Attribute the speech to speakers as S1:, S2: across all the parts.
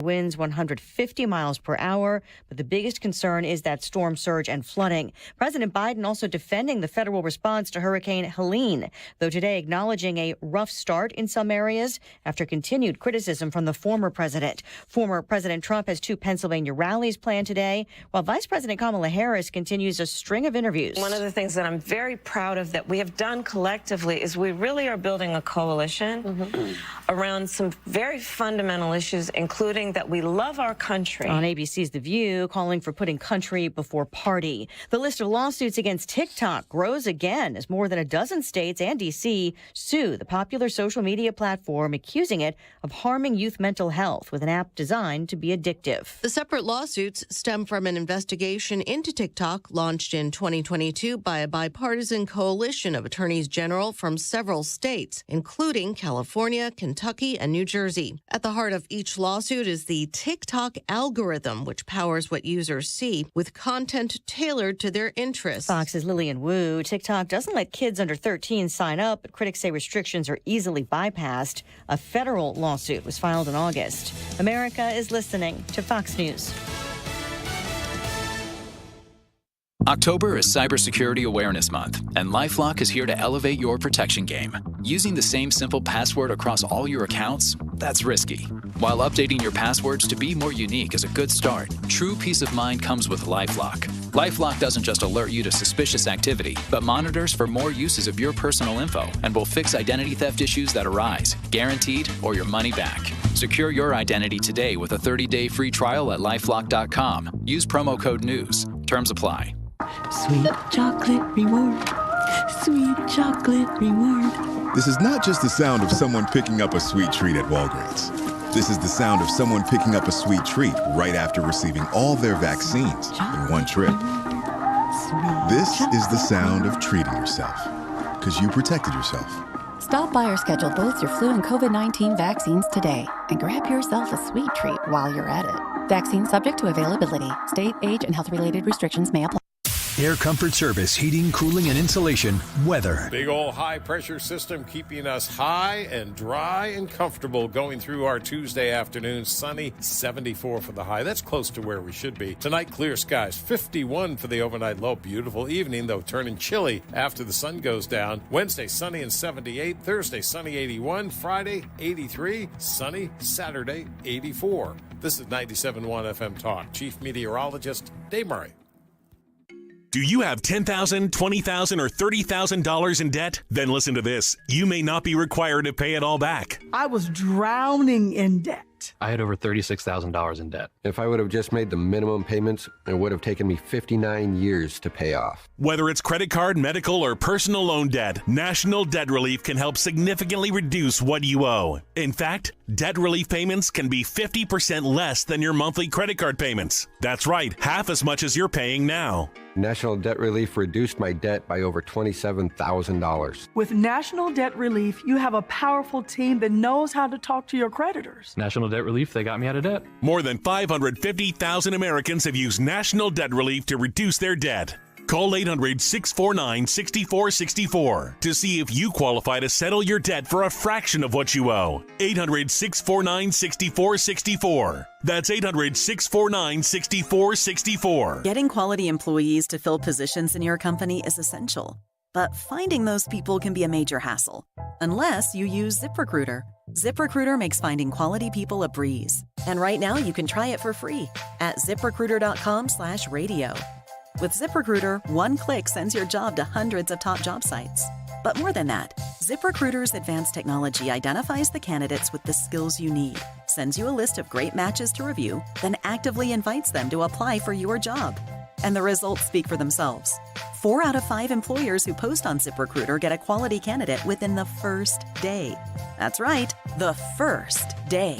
S1: Winds 150 miles per hour, but the biggest concern is that storm surge and flooding. President Biden also defending the federal response to Hurricane Helene, though today acknowledging a rough start in some areas after continued criticism from the former president. Former President Trump has 2 Pennsylvania rallies planned today, while Vice President Kamala Harris continues a string of interviews.
S2: One of the things that I'm very proud of that we have done collectively is we really are building a coalition around some very fundamental issues, including that we love our country.
S1: On ABC's The View, calling for putting country before party. The list of lawsuits against TikTok grows again as more than a dozen states and D.C. sue the popular social media platform, accusing it of harming youth mental health with an app designed to be addictive.
S3: The separate lawsuits stem from an investigation into TikTok launched in 2022 by a bipartisan coalition of attorneys general from several states, including California, Kentucky, and New Jersey. At the heart of each lawsuit is the TikTok algorithm, which powers what users see with content tailored to their interests.
S1: Fox's Lillian Wu. TikTok doesn't let kids under 13 sign up, but critics say restrictions are easily bypassed. A federal lawsuit was filed in August. America is listening to Fox News.
S4: October is Cybersecurity Awareness Month, and LifeLock is here to elevate your protection game. Using the same simple password across all your accounts, that's risky. While updating your passwords to be more unique is a good start, true peace of mind comes with LifeLock. LifeLock doesn't just alert you to suspicious activity, but monitors for more uses of your personal info and will fix identity theft issues that arise, guaranteed, or your money back. Secure your identity today with a 30-day free trial at LifeLock.com. Use promo code NEWS. Terms apply.
S5: Sweet chocolate reward. Sweet chocolate reward.
S6: This is not just the sound of someone picking up a sweet treat at Walgreens. This is the sound of someone picking up a sweet treat right after receiving all their vaccines in one trip. This is the sound of treating yourself, because you protected yourself.
S5: Stop by or schedule both your flu and COVID-19 vaccines today and grab yourself a sweet treat while you're at it. Vaccine subject to availability. State, age, and health-related restrictions may apply.
S7: Air Comfort Service, heating, cooling, and insulation. Weather.
S8: Big old high-pressure system keeping us high and dry and comfortable going through our Tuesday afternoon. Sunny, 74 for the high. That's close to where we should be. Tonight, clear skies, 51 for the overnight low. Beautiful evening, though, turning chilly after the sun goes down. Wednesday, sunny and 78. Thursday, sunny, 81. Friday, 83. Sunny. Saturday, 84. This is 97.1 FM Talk. Chief Meteorologist Dave Murray.
S9: Do you have $10,000, $20,000, or $30,000 in debt? Then listen to this. You may not be required to pay it all back.
S10: I was drowning in debt.
S11: I had over $36,000 in debt.
S12: If I would have just made the minimum payments, it would have taken me 59 years to pay off.
S9: Whether it's credit card, medical, or personal loan debt, National Debt Relief can help significantly reduce what you owe. In fact, debt relief payments can be 50% less than your monthly credit card payments. That's right, half as much as you're paying now.
S12: National Debt Relief reduced my debt by over $27,000.
S10: With National Debt Relief, you have a powerful team that knows how to talk to your creditors.
S11: National Debt Relief, they got me out of debt.
S9: More than 550,000 Americans have used National Debt Relief to reduce their debt. Call 800-649-6464 to see if you qualify to settle your debt for a fraction of what you owe. 800-649-6464. That's 800-649-6464.
S13: Getting quality employees to fill positions in your company is essential, but finding those people can be a major hassle, unless you use ZipRecruiter. ZipRecruiter makes finding quality people a breeze. And right now you can try it for free at ZipRecruiter.com/radio. With ZipRecruiter, one click sends your job to hundreds of top job sites. But more than that, ZipRecruiter's advanced technology identifies the candidates with the skills you need, sends you a list of great matches to review, then actively invites them to apply for your job. And the results speak for themselves. 4 out of 5 employers who post on ZipRecruiter get a quality candidate within the first day. That's right, the first day.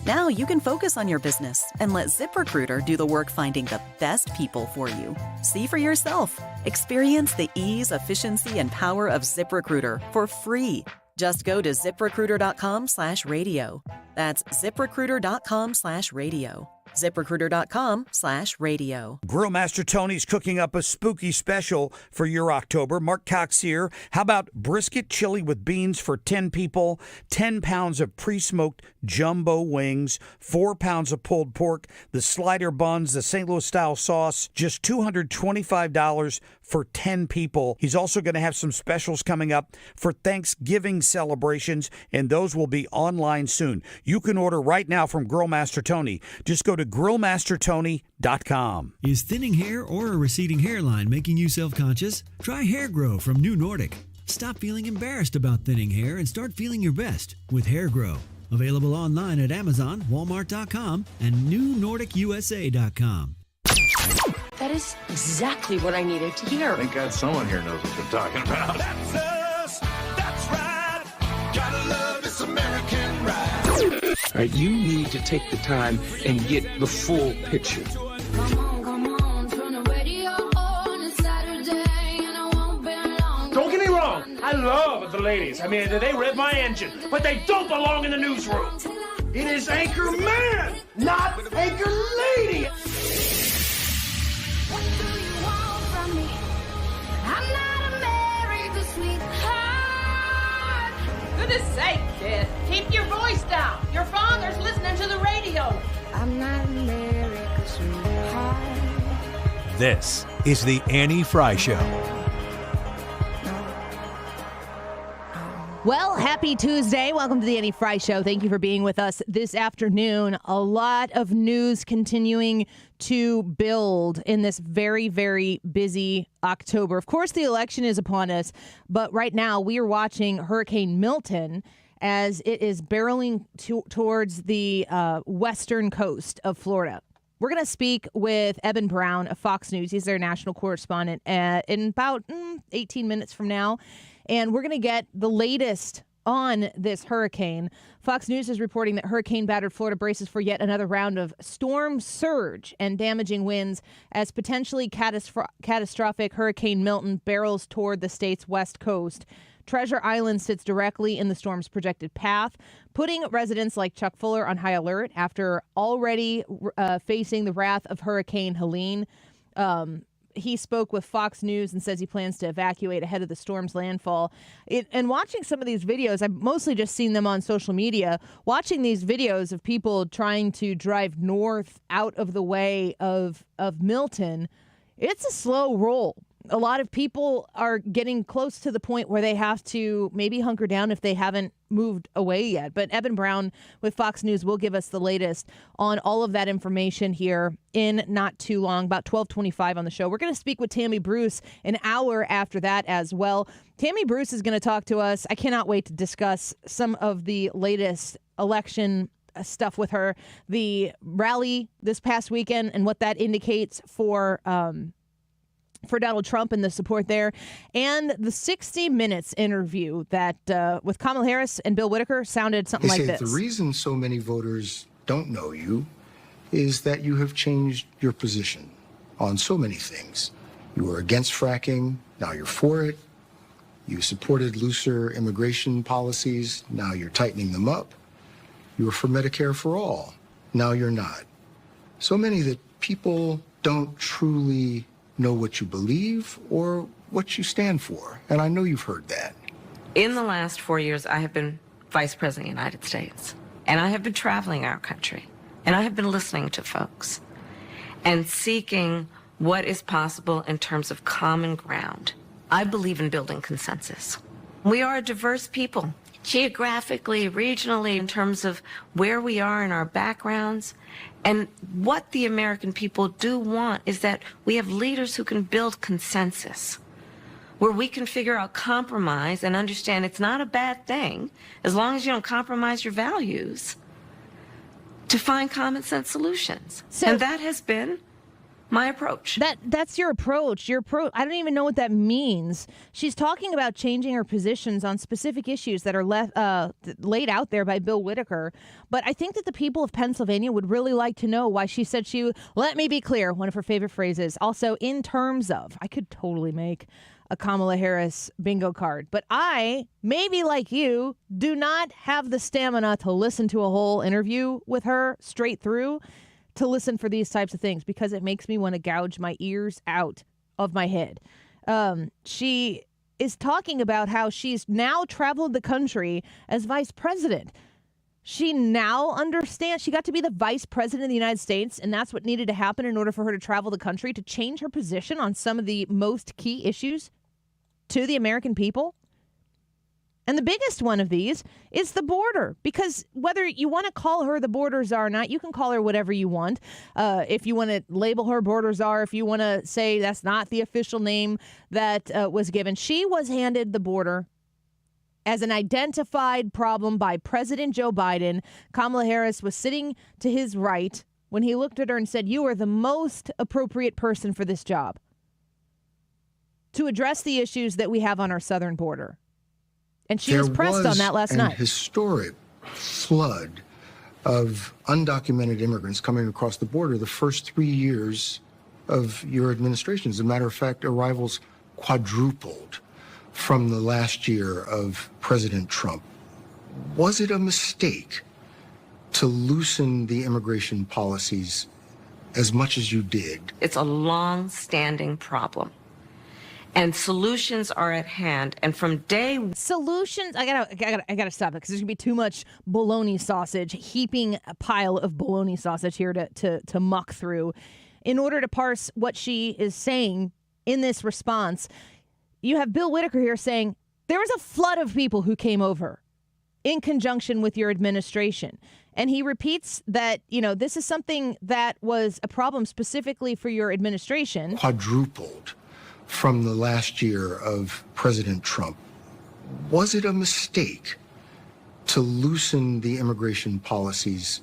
S13: Now you can focus on your business and let ZipRecruiter do the work finding the best people for you. See for yourself. Experience the ease, efficiency, and power of ZipRecruiter for free. Just go to ZipRecruiter.com/radio. That's ZipRecruiter.com/radio. ZipRecruiter.com/radio.
S14: Grillmaster Tony's cooking up a spooky special for your October. Mark Cox here. How about brisket chili with beans for 10 people, 10 pounds of pre-smoked jumbo wings, 4 pounds of pulled pork, the slider buns, the St. Louis-style sauce, just $225 for 10 people. He's also going to have some specials coming up for Thanksgiving celebrations, and those will be online soon. You can order right now from Grillmaster Tony. Just go to grillmastertony.com.
S15: Is thinning hair or a receding hairline making you self-conscious? Try Hair Grow from New Nordic. Stop feeling embarrassed about thinning hair and start feeling your best with Hair Grow. Available online at Amazon, Walmart.com, and NewNordicUSA.com.
S16: That is exactly what I needed to hear.
S17: Thank God someone here knows what they're talking about.
S18: That's us. That's right. Gotta love this American ride.
S19: All right, you need to take the time and get the full picture.
S18: Come on, turn the radio on. It's Saturday and I won't be long.
S20: Don't get me wrong, I love the ladies. I mean, they rev my engine, but they don't belong in the newsroom. It is Anchor Man, not Anchor Lady.
S18: What do you want from me? I'm not America's sweetheart.
S21: Goodness sake, kid. Keep your voice down. Your father's listening to the radio.
S18: I'm not America's sweetheart.
S7: This is the Annie Fry Show.
S22: Well, happy Tuesday. Welcome to the Annie Fry Show. Thank you for being with us this afternoon. A lot of news continuing to build in this very, very busy October. Of course, the election is upon us, but right now we are watching Hurricane Milton as it is barreling towards the western coast of Florida. We're going to speak with Eben Brown of Fox News. He's their national correspondent in about 18 minutes from now. And we're going to get the latest on this hurricane. Fox News is reporting that hurricane-battered Florida braces for yet another round of storm surge and damaging winds as potentially catastrophic Hurricane Milton barrels toward the state's west coast. Treasure Island sits directly in the storm's projected path, putting residents like Chuck Fuller on high alert after already facing the wrath of Hurricane Helene. He spoke with Fox News and says he plans to evacuate ahead of the storm's landfall. And watching some of these videos, I've mostly just seen them on social media, watching these videos of people trying to drive north out of the way of Milton, it's a slow roll. A lot of people are getting close to the point where they have to maybe hunker down if they haven't moved away yet. But Eben Brown with Fox News will give us the latest on all of that information here in not too long, about 12:25 on the show. We're going to speak with Tammy Bruce an hour after that as well. Tammy Bruce is going to talk to us. I cannot wait to discuss some of the latest election stuff with her. The rally this past weekend and what that indicates for Donald Trump and the support there, and the 60 Minutes interview that with Kamala Harris and Bill Whitaker sounded something like this.
S23: The reason so many voters don't know you is that you have changed your position on so many things. You were against fracking, now you're for it. You supported looser immigration policies, now you're tightening them up. You were for Medicare for all, now you're not. So many that people don't truly know what you believe or what you stand for. And I know you've heard that.
S2: In the last 4 years, I have been Vice President of the United States. And I have been traveling our country. And I have been listening to folks and seeking what is possible in terms of common ground. I believe in building consensus. We are a diverse people, geographically, regionally, in terms of where we are in our backgrounds. And what the American people do want is that we have leaders who can build consensus, where we can figure out compromise and understand it's not a bad thing, as long as you don't compromise your values, to find common sense solutions. And that has been my approach.
S22: That's your approach. I don't even know what that means. She's talking about changing her positions on specific issues that are laid out there by Bill Whitaker. But I think that the people of Pennsylvania would really like to know why she said let me be clear, one of her favorite phrases. Also, in terms of, I could totally make a Kamala Harris bingo card. But I, maybe like you, do not have the stamina to listen to a whole interview with her straight through. to listen for these types of things because it makes me want to gouge my ears out of my head. She is talking about how she's now traveled the country as vice president. She now understands she got to be the vice president of the United States, and that's what needed to happen in order for her to travel the country to change her position on some of the most key issues to the American people. And the biggest one of these is the border, because whether you want to call her the border czar or not, you can call her whatever you want. If you want to label her border czar, if you want to say that's not the official name that was given, she was handed the border as an identified problem by President Joe Biden. Kamala Harris was sitting to his right when he looked at her and said, "You are the most appropriate person for this job to address the issues that we have on our southern border." And she was pressed on that last night.
S23: There was an historic flood of undocumented immigrants coming across the border the first 3 years of your administration. As a matter of fact, arrivals quadrupled from the last year of President Trump. Was it a mistake to loosen the immigration policies as much as you did?
S2: It's a long-standing problem. And solutions are at hand. And from
S22: solutions, I gotta stop it because there's gonna be too much bologna sausage, heaping a pile of bologna sausage here to muck through. In order to parse what she is saying in this response, you have Bill Whitaker here saying there was a flood of people who came over in conjunction with your administration. And he repeats that, this is something that was a problem specifically for your administration.
S23: Quadrupled from the last year of President Trump. Was it a mistake to loosen the immigration policies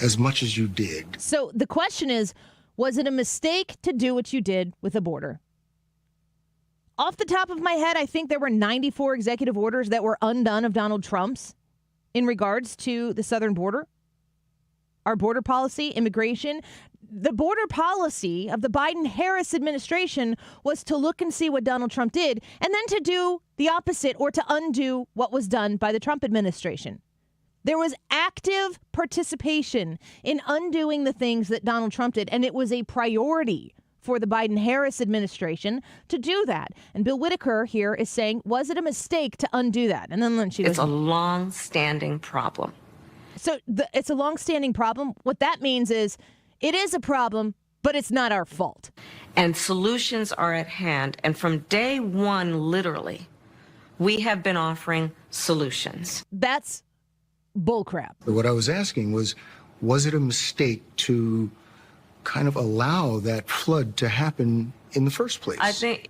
S23: as much as you did?
S22: So the question is, was it a mistake to do what you did with the border? Off the top of my head, I think there were 94 executive orders that were undone of Donald Trump's in regards to the southern border, our border policy, immigration. The border policy of the Biden-Harris administration was to look and see what Donald Trump did and then to do the opposite or to undo what was done by the Trump administration. There was active participation in undoing the things that Donald Trump did, and it was a priority for the Biden-Harris administration to do that. And Bill Whitaker here is saying, was it a mistake to undo that? And then she goes,
S2: it's a long-standing problem.
S22: So it's a long-standing problem. What that means is it is a problem, but it's not our fault.
S2: And solutions are at hand. And from day one, literally, we have been offering solutions.
S22: That's bullcrap.
S23: What I was asking was it a mistake to kind of allow that flood to happen in the first place?
S2: I think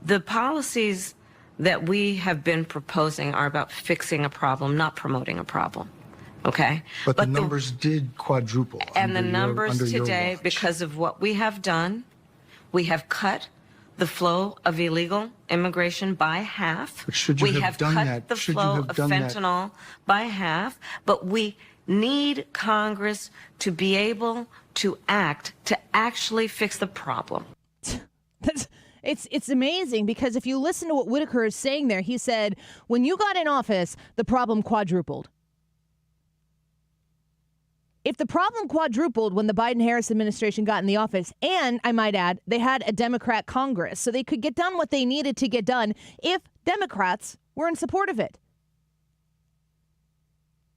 S2: the policies that we have been proposing are about fixing a problem, not promoting a problem. Okay.
S23: But the numbers did quadruple.
S2: And the numbers today, because of what we have done, we have cut the flow of illegal immigration by half.
S23: But should you
S2: we
S23: have done
S2: cut
S23: that?
S2: the
S23: Should
S2: flow
S23: you
S2: of
S23: have done
S2: fentanyl by half. But we need Congress to be able to act to actually fix the problem.
S22: It's amazing because if you listen to what Whitaker is saying there, he said, when you got in office, the problem quadrupled. If the problem quadrupled when the Biden-Harris administration got in the office, and I might add, they had a Democrat Congress, so they could get done what they needed to get done if Democrats were in support of it.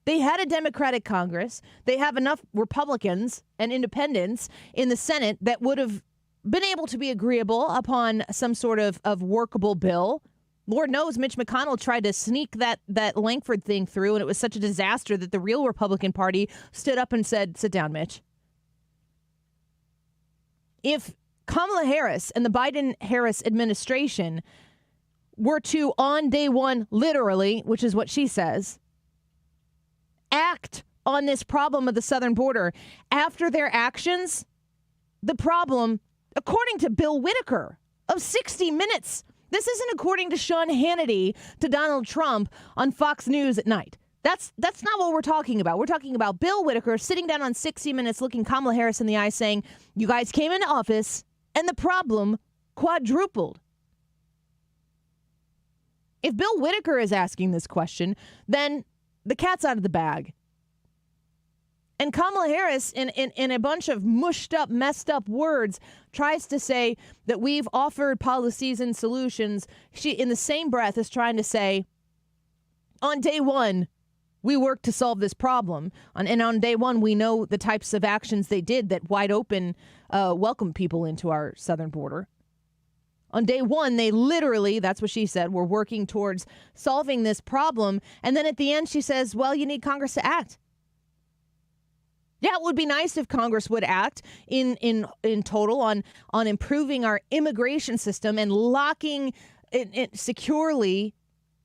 S22: They had a Democratic Congress. They have enough Republicans and independents in the Senate that would have been able to be agreeable upon some sort of workable bill. Lord knows Mitch McConnell tried to sneak that Langford thing through, and it was such a disaster that the real Republican Party stood up and said, sit down, Mitch. If Kamala Harris and the Biden-Harris administration were to, on day one, literally, which is what she says, act on this problem of the southern border, after their actions, the problem, according to Bill Whitaker of 60 Minutes, this isn't according to Sean Hannity to Donald Trump on Fox News at night. That's not what we're talking about. We're talking about Bill Whitaker sitting down on 60 Minutes looking Kamala Harris in the eye saying, you guys came into office and the problem quadrupled. If Bill Whitaker is asking this question, then the cat's out of the bag. And Kamala Harris, in a bunch of mushed up, messed up words, tries to say that we've offered policies and solutions. She, in the same breath, is trying to say, on day one, we worked to solve this problem. And on day one, we know the types of actions they did that wide open welcomed people into our southern border. On day one, they literally, that's what she said, were working towards solving this problem. And then at the end, she says, well, you need Congress to act. Yeah, it would be nice if Congress would act in total on improving our immigration system and locking it securely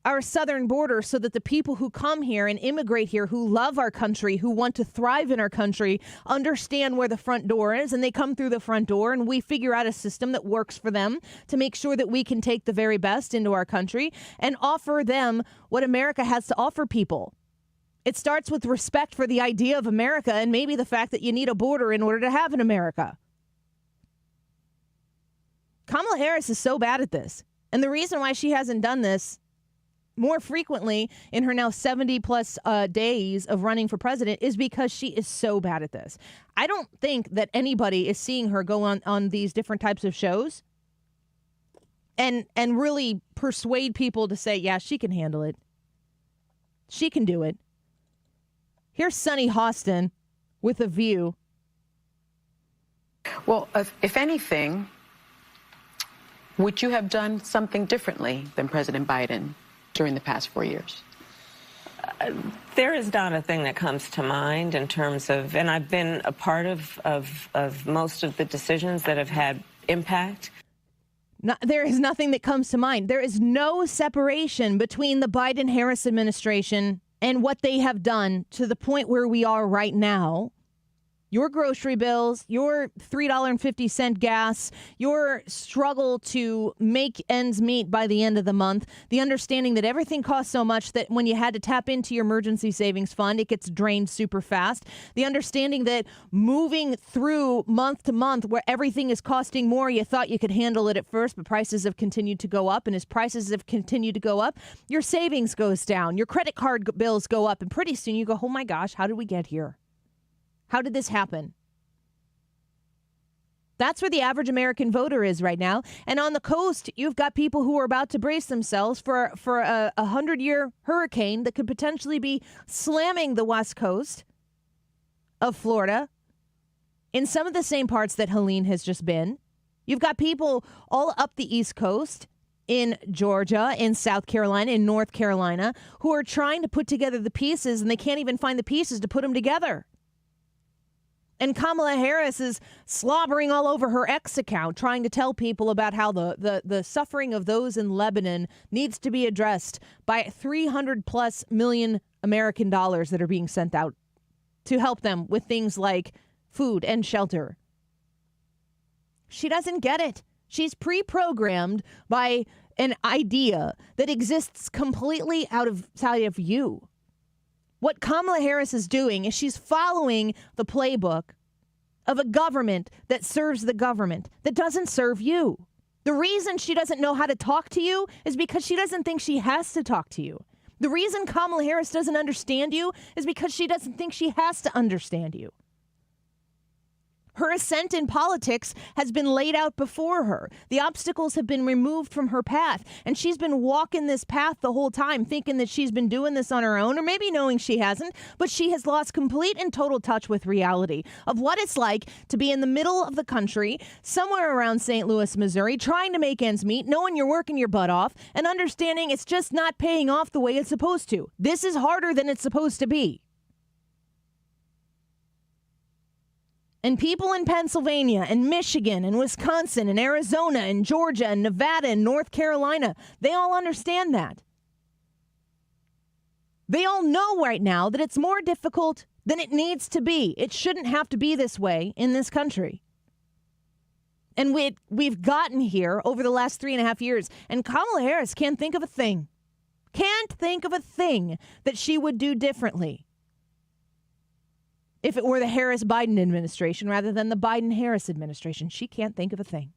S22: our southern border so that the people who come here and immigrate here, who love our country, who want to thrive in our country, understand where the front door is, and they come through the front door, and we figure out a system that works for them to make sure that we can take the very best into our country and offer them what America has to offer people. It starts with respect for the idea of America and maybe the fact that you need a border in order to have an America. Kamala Harris is so bad at this. And the reason why she hasn't done this more frequently in her now 70-plus days of running for president is because she is so bad at this. I don't think that anybody is seeing her go on these different types of shows and really persuade people to say, yeah, she can handle it. She can do it. Here's Sunny Hostin with a view.
S1: Well, if anything, would you have done something differently than President Biden during the past 4 years?
S2: There is not a thing that comes to mind in terms of, and I've been a part of most of the decisions that have had impact.
S22: There is nothing that comes to mind. There is no separation between the Biden-Harris administration and what they have done to the point where we are right now. Your grocery bills, your $3.50 gas, your struggle to make ends meet by the end of the month, the understanding that everything costs so much that when you had to tap into your emergency savings fund, it gets drained super fast. The understanding that moving through month to month where everything is costing more, you thought you could handle it at first, but prices have continued to go up. And as prices have continued to go up, your savings goes down, your credit card bills go up. And pretty soon you go, oh my gosh, how did we get here? How did this happen? That's where the average American voter is right now. And on the coast, you've got people who are about to brace themselves for a 100-year hurricane that could potentially be slamming the west coast of Florida in some of the same parts that Helene has just been. You've got people all up the East Coast, in Georgia, in South Carolina, in North Carolina, who are trying to put together the pieces, and they can't even find the pieces to put them together. And Kamala Harris is slobbering all over her X account, trying to tell people about how the suffering of those in Lebanon needs to be addressed by $300+ million American dollars that are being sent out to help them with things like food and shelter. She doesn't get it. She's pre-programmed by an idea that exists completely out of view. What Kamala Harris is doing is she's following the playbook of a government that serves the government, that doesn't serve you. The reason she doesn't know how to talk to you is because she doesn't think she has to talk to you. The reason Kamala Harris doesn't understand you is because she doesn't think she has to understand you. Her ascent in politics has been laid out before her. The obstacles have been removed from her path, and she's been walking this path the whole time, thinking that she's been doing this on her own, or maybe knowing she hasn't, but she has lost complete and total touch with reality of what it's like to be in the middle of the country, somewhere around St. Louis, Missouri, trying to make ends meet, knowing you're working your butt off, and understanding it's just not paying off the way it's supposed to. This is harder than it's supposed to be. And people in Pennsylvania and Michigan and Wisconsin and Arizona and Georgia and Nevada and North Carolina, they all understand that. They all know right now that it's more difficult than it needs to be. It shouldn't have to be this way in this country. And we've gotten here over the last 3.5 years, and Kamala Harris can't think of a thing. Can't think of a thing that she would do differently if it were the Harris-Biden administration rather than the Biden-Harris administration. She can't think of a thing.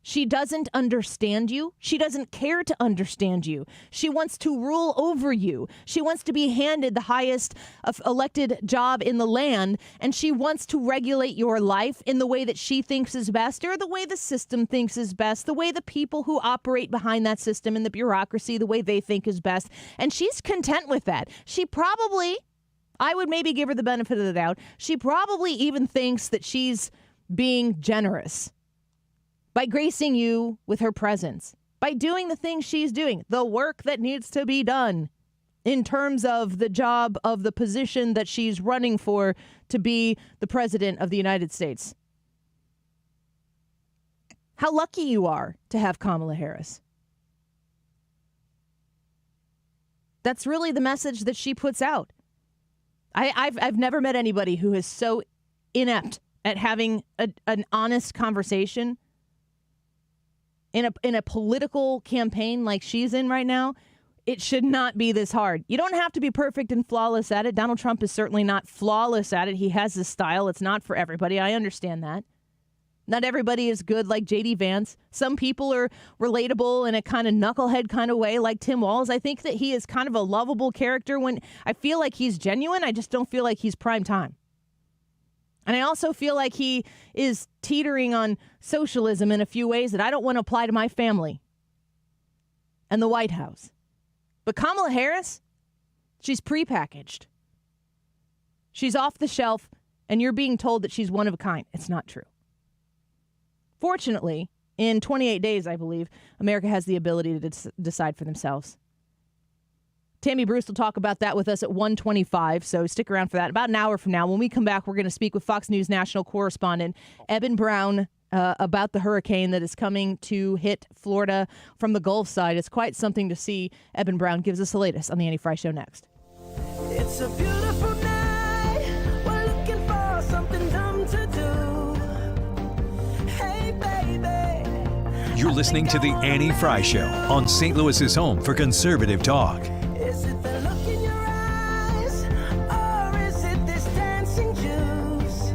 S22: She doesn't understand you. She doesn't care to understand you. She wants to rule over you. She wants to be handed the highest elected job in the land, and she wants to regulate your life in the way that she thinks is best, or the way the system thinks is best, the way the people who operate behind that system and the bureaucracy, the way they think is best. And she's content with that. She probably, I would maybe give her the benefit of the doubt, she probably even thinks that she's being generous by gracing you with her presence, by doing the things she's doing, the work that needs to be done in terms of the job of the position that she's running for to be the president of the United States. How lucky you are to have Kamala Harris. That's really the message that she puts out. I've never met anybody who is so inept at having an honest conversation in a political campaign like she's in right now. It should not be this hard. You don't have to be perfect and flawless at it. Donald Trump is certainly not flawless at it. He has his style. It's not for everybody. I understand that. Not everybody is good like J.D. Vance. Some people are relatable in a kind of knucklehead kind of way like Tim Walz. I think that he is kind of a lovable character when I feel like he's genuine. I just don't feel like he's prime time. And I also feel like he is teetering on socialism in a few ways that I don't want to apply to my family and the White House. But Kamala Harris, she's prepackaged. She's off the shelf, and you're being told that she's one of a kind. It's not true. Fortunately, in 28 days, I believe, America has the ability to decide for themselves. Tammy Bruce will talk about that with us at 1:25, so stick around for that. About an hour from now, when we come back, we're going to speak with Fox News national correspondent Eben Brown about the hurricane that is coming to hit Florida from the Gulf side. It's quite something to see. Eben Brown gives us the latest on the Annie Fry Show next.
S3: It's a beautiful night. We're looking for something dumb to do. Hey, baby.
S7: You're listening to the Annie Fry Show on St. Louis's home for conservative talk.
S3: Is it the look in your eyes, or is it this dancing juice?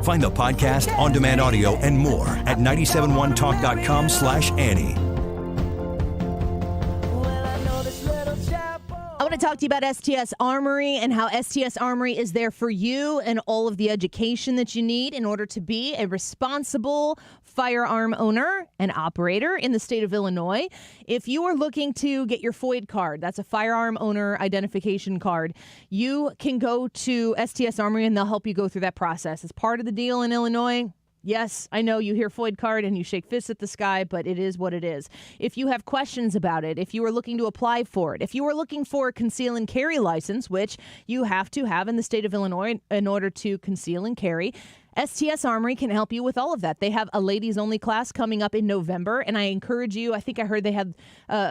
S7: Find the podcast, on-demand audio, and more at 971talk.com/Annie.
S22: I want to talk to you about STS Armory and how STS Armory is there for you and all of the education that you need in order to be a responsible firearm owner and operator in the state of Illinois. If you are looking to get your FOID card, that's a firearm owner identification card, you can go to STS Armory and they'll help you go through that process. It's part of the deal in Illinois. Yes, I know you hear FOID card and you shake fists at the sky, but it is what it is. If you have questions about it, if you are looking to apply for it, if you are looking for a conceal and carry license, which you have to have in the state of Illinois in order to conceal and carry, STS Armory can help you with all of that. They have a ladies-only class coming up in November, and I encourage you, I think I heard they had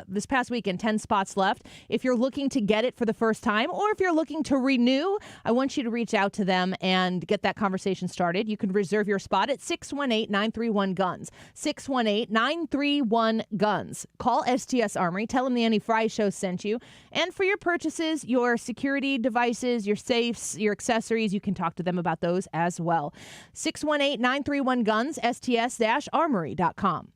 S22: this past weekend 10 spots left. If you're looking to get it for the first time, or if you're looking to renew, I want you to reach out to them and get that conversation started. You can reserve your spot at 618-931-GUNS. 618-931-GUNS. Call STS Armory. Tell them the Annie Fry Show sent you. And for your purchases, your security devices, your safes, your accessories, you can talk to them about those as well. 618-931-GUNS, STS-Armory.com.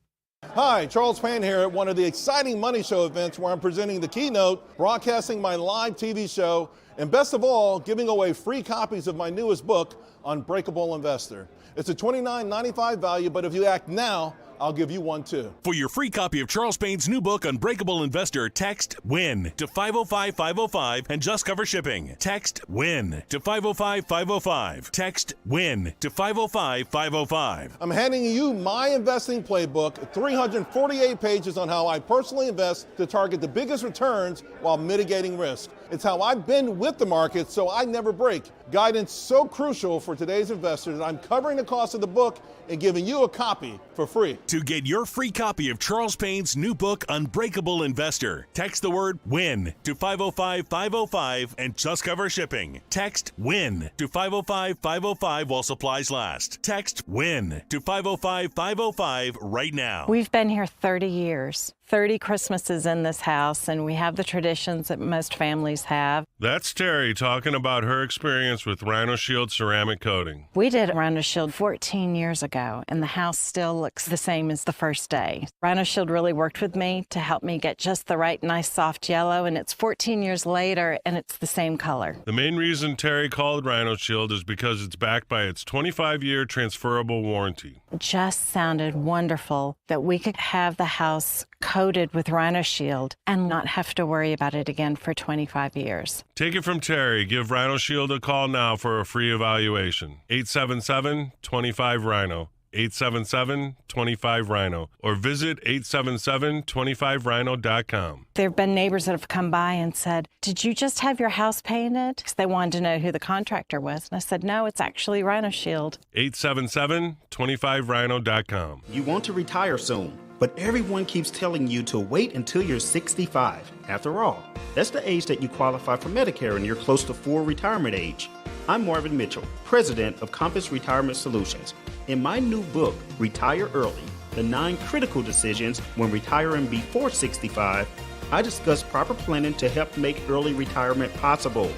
S4: Hi, Charles Pan here at one of the exciting Money Show events where I'm presenting the keynote, broadcasting my live TV show, and best of all, giving away free copies of my newest book, Unbreakable Investor. It's a $29.95 value, but if you act now, I'll give you one too.
S9: For your free copy of Charles Payne's new book, Unbreakable Investor, text WIN to 505-505 and just cover shipping. Text WIN to 505-505. Text WIN to 505-505.
S4: I'm handing you my investing playbook, 348 pages on how I personally invest to target the biggest returns while mitigating risk. It's how I've been with the market so I never break. Guidance so crucial for today's investors. I'm covering the cost of the book and giving you a copy for free.
S9: To get your free copy of Charles Payne's new book, Unbreakable Investor, text the word WIN to 505-505 and just cover shipping. Text WIN to 505-505 while supplies last. Text WIN to 505-505 right now.
S6: We've been here 30 years, 30 Christmases in this house, and we have the traditions that most families
S5: always have.
S6: That's Terry talking about her experience with Rhino Shield ceramic coating.
S5: We did Rhino Shield 14 years ago, and the house still looks the same as the first day. Rhino Shield really worked with me to help me get just the right nice soft yellow, and it's 14 years later, and it's the same color.
S6: The main reason Terry called Rhino Shield is because it's backed by its 25-year transferable warranty.
S5: It just sounded wonderful that we could have the house coated with Rhino Shield and not have to worry about it again for 25 years.
S6: Take it from Terry. Give Rhino Shield a call now for a free evaluation. 877-25-RHINO. 877-25-RHINO. Or visit 877-25rhino.com.
S5: There have been neighbors that have come by and said, "Did you just have your house painted?" Because they wanted to know who the contractor was. And I said, "No, it's actually Rhino Shield."
S6: 877-25rhino.com.
S8: You want to retire soon, but everyone keeps telling you to wait until you're 65. After all, that's the age that you qualify for Medicare and you're close to full retirement age. I'm Marvin Mitchell, president of Compass Retirement Solutions. In my new book, Retire Early, the 9 critical decisions when retiring before 65, I discuss proper planning to help make early retirement possible.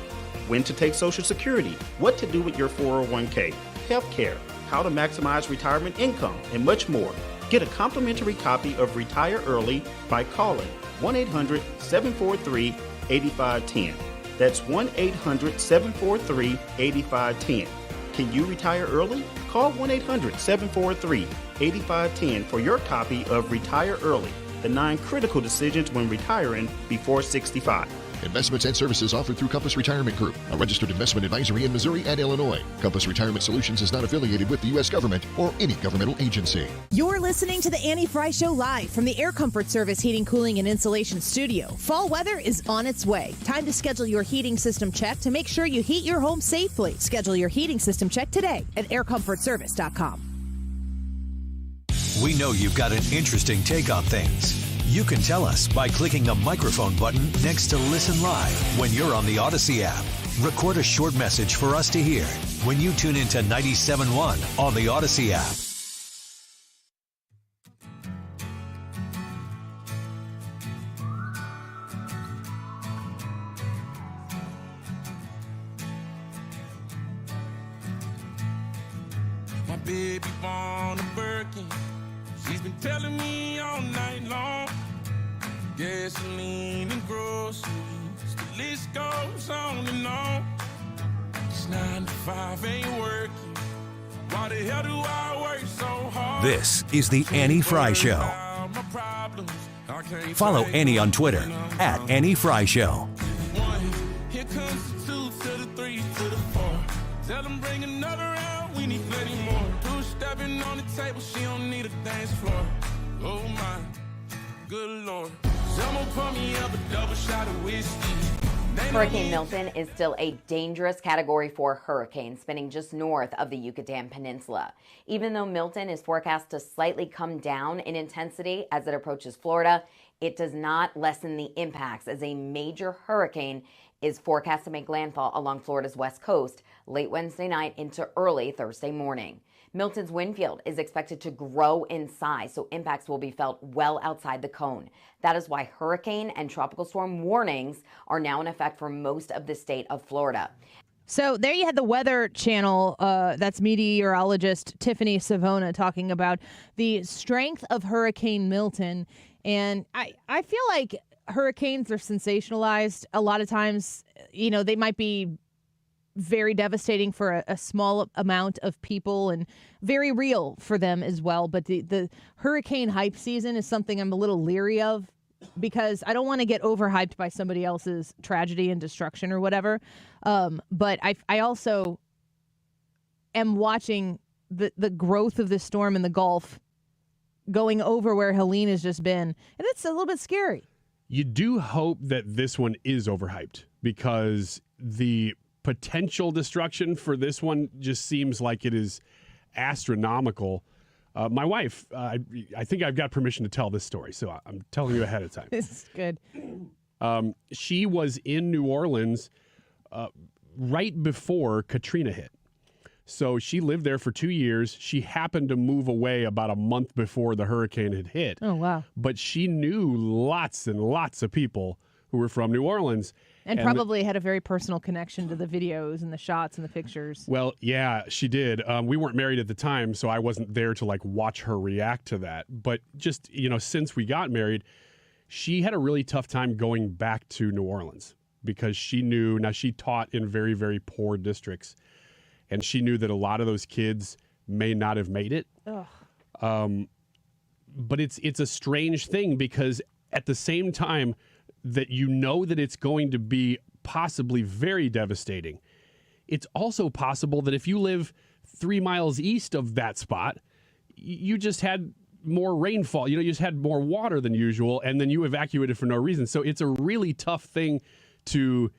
S8: When to take Social Security, what to do with your 401k, health care, how to maximize retirement income, and much more. Get a complimentary copy of Retire Early by calling 1-800-743-8510. That's 1-800-743-8510. Can you retire early? Call 1-800-743-8510 for your copy of Retire Early, the 9 critical decisions when retiring before 65.
S24: Investments and services offered through Compass Retirement Group, a registered investment advisory in Missouri and Illinois. Compass Retirement Solutions is not affiliated with the U.S. government or any governmental agency.
S25: You're listening to the Annie Fry Show live from the Air Comfort Service Heating, Cooling, and Insulation Studio. Fall weather is on its way. Time to schedule your heating system check to make sure you heat your home safely. Schedule your heating system check today at aircomfortservice.com.
S7: We know you've got an interesting take on things. You can tell us by clicking the microphone button next to Listen Live when you're on the Odyssey app. Record a short message for us to hear when you tune into 97.1 on the Odyssey app.
S3: My baby born a Birkin. She's been telling me all night long. Gasoline and groceries, the list goes on and on. It's 9 to 5, ain't working. Why the hell do I work so hard?
S7: This is the Annie Fry Show. Follow Annie on Twitter at Annie Fry Show.
S3: Here comes the 2 to the 3 to the 4. Tell them bring another round, we need plenty more. 2 stepping on the table, she don't need a dance floor. Oh my, good Lord. Someone pour me up a double shot of whiskey.
S26: Hurricane Milton is still a dangerous Category 4 hurricane spinning just north of the Yucatan Peninsula. Even though Milton is forecast to slightly come down in intensity as it approaches Florida, it does not lessen the impacts as a major hurricane is forecast to make landfall along Florida's west coast late Wednesday night into early Thursday morning. Milton's wind field is expected to grow in size, so impacts will be felt well outside the cone. That is why hurricane and tropical storm warnings are now in effect for most of the state of Florida.
S22: So there you had the Weather Channel, that's meteorologist Tiffany Savona talking about the strength of Hurricane Milton. And I feel like hurricanes are sensationalized. A lot of times, you know, they might be very devastating for a small amount of people and very real for them as well. But the hurricane hype season is something I'm a little leery of because I don't want to get overhyped by somebody else's tragedy and destruction or whatever. But I also am watching the growth of this storm in the Gulf going over where Helene has just been. And it's a little bit scary.
S27: You do hope that this one is overhyped because the potential destruction for this one just seems like it is astronomical. My wife, I think I've got permission to tell this story, so I'm telling you ahead of time.
S22: This is good.
S27: She was in New Orleans right before Katrina hit. So she lived there for 2 years. She happened to move away about a month before the hurricane had hit.
S22: Oh, wow.
S27: But she knew lots and lots of people who were from New Orleans.
S22: And probably had a very personal connection to the videos and the shots and the pictures.
S27: Well, yeah, she did. We weren't married at the time, so I wasn't there to like watch her react to that. But just, since we got married, she had a really tough time going back to New Orleans because she knew, now she taught in very, very poor districts, and she knew that a lot of those kids may not have made it. But it's a strange thing because at the same time that that it's going to be possibly very devastating, it's also possible that if you live 3 miles east of that spot, you just had more rainfall. You just had more water than usual, and then you evacuated for no reason. So it's a really tough thing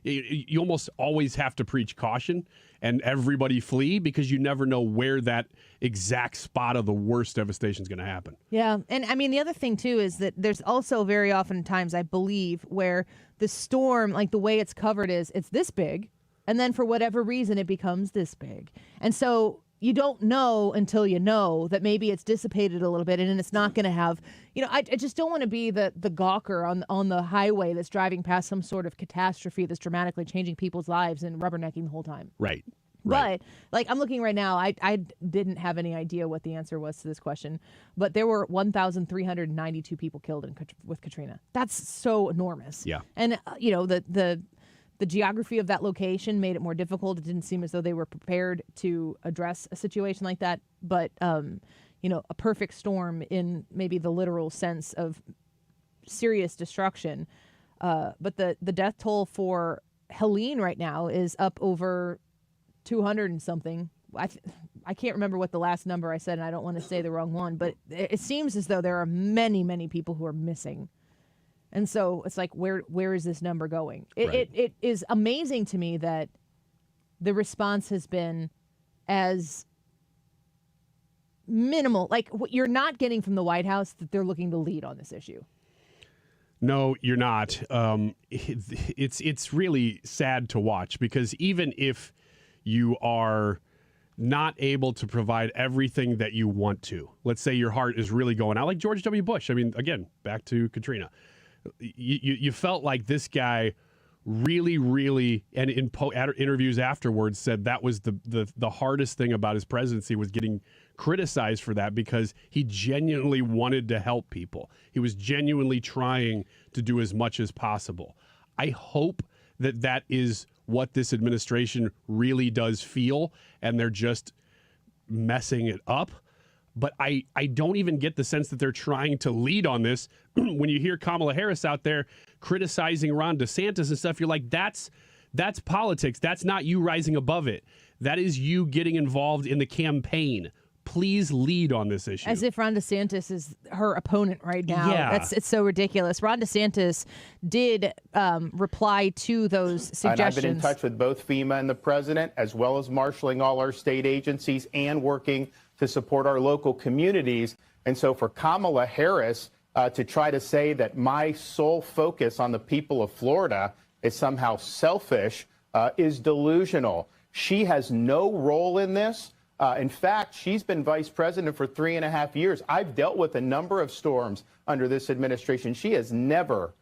S27: you almost always have to preach caution and everybody flee because you never know where that exact spot of the worst devastation is going to happen.
S22: Yeah. And I mean, the other thing too is that there's also very often times, I believe, where the storm, like the way it's covered is it's this big, and then for whatever reason it becomes this big. And so you don't know until you know that maybe it's dissipated a little bit and it's not going to have, I just don't want to be the gawker on the highway that's driving past some sort of catastrophe that's dramatically changing people's lives and rubbernecking the whole time.
S27: Right.
S22: But like I'm looking right now, I didn't have any idea what the answer was to this question, but there were 1,392 people killed with Katrina. That's so enormous.
S27: Yeah.
S22: And the geography of that location made it more difficult. It didn't seem as though they were prepared to address a situation like that. But, a perfect storm in maybe the literal sense of serious destruction. But the death toll for Helene right now is up over 200 and something. I can't remember what the last number I said, and I don't want to say the wrong one. But it seems as though there are many, many people who are missing. And so it's like, where is this number going? It is amazing to me that the response has been as minimal. Like, what you're not getting from the White House that they're looking to lead on this issue.
S27: No, you're not. It's really sad to watch because even if you are not able to provide everything that you want to, let's say your heart is really going out, like George W. Bush. I mean, again, back to Katrina. You felt like this guy really, really, and in interviews afterwards said that was the hardest thing about his presidency was getting criticized for that because he genuinely wanted to help people. He was genuinely trying to do as much as possible. I hope that is what this administration really does feel, and they're just messing it up. But I don't even get the sense that they're trying to lead on this. When you hear Kamala Harris out there criticizing Ron DeSantis and stuff, you're like, that's politics. That's not you rising above it. That is you getting involved in the campaign. Please lead on this issue.
S22: As if Ron DeSantis is her opponent right now.
S27: Yeah.
S22: It's so ridiculous. Ron DeSantis did reply to those suggestions.
S10: And I've been in touch with both FEMA and the president, as well as marshaling all our state agencies and working to support our local communities. And so for Kamala Harris to try to say that my sole focus on the people of Florida is somehow selfish is delusional. She has no role in this. In fact, she's been vice president for 3.5 years. I've dealt with a number of storms under this administration. She has never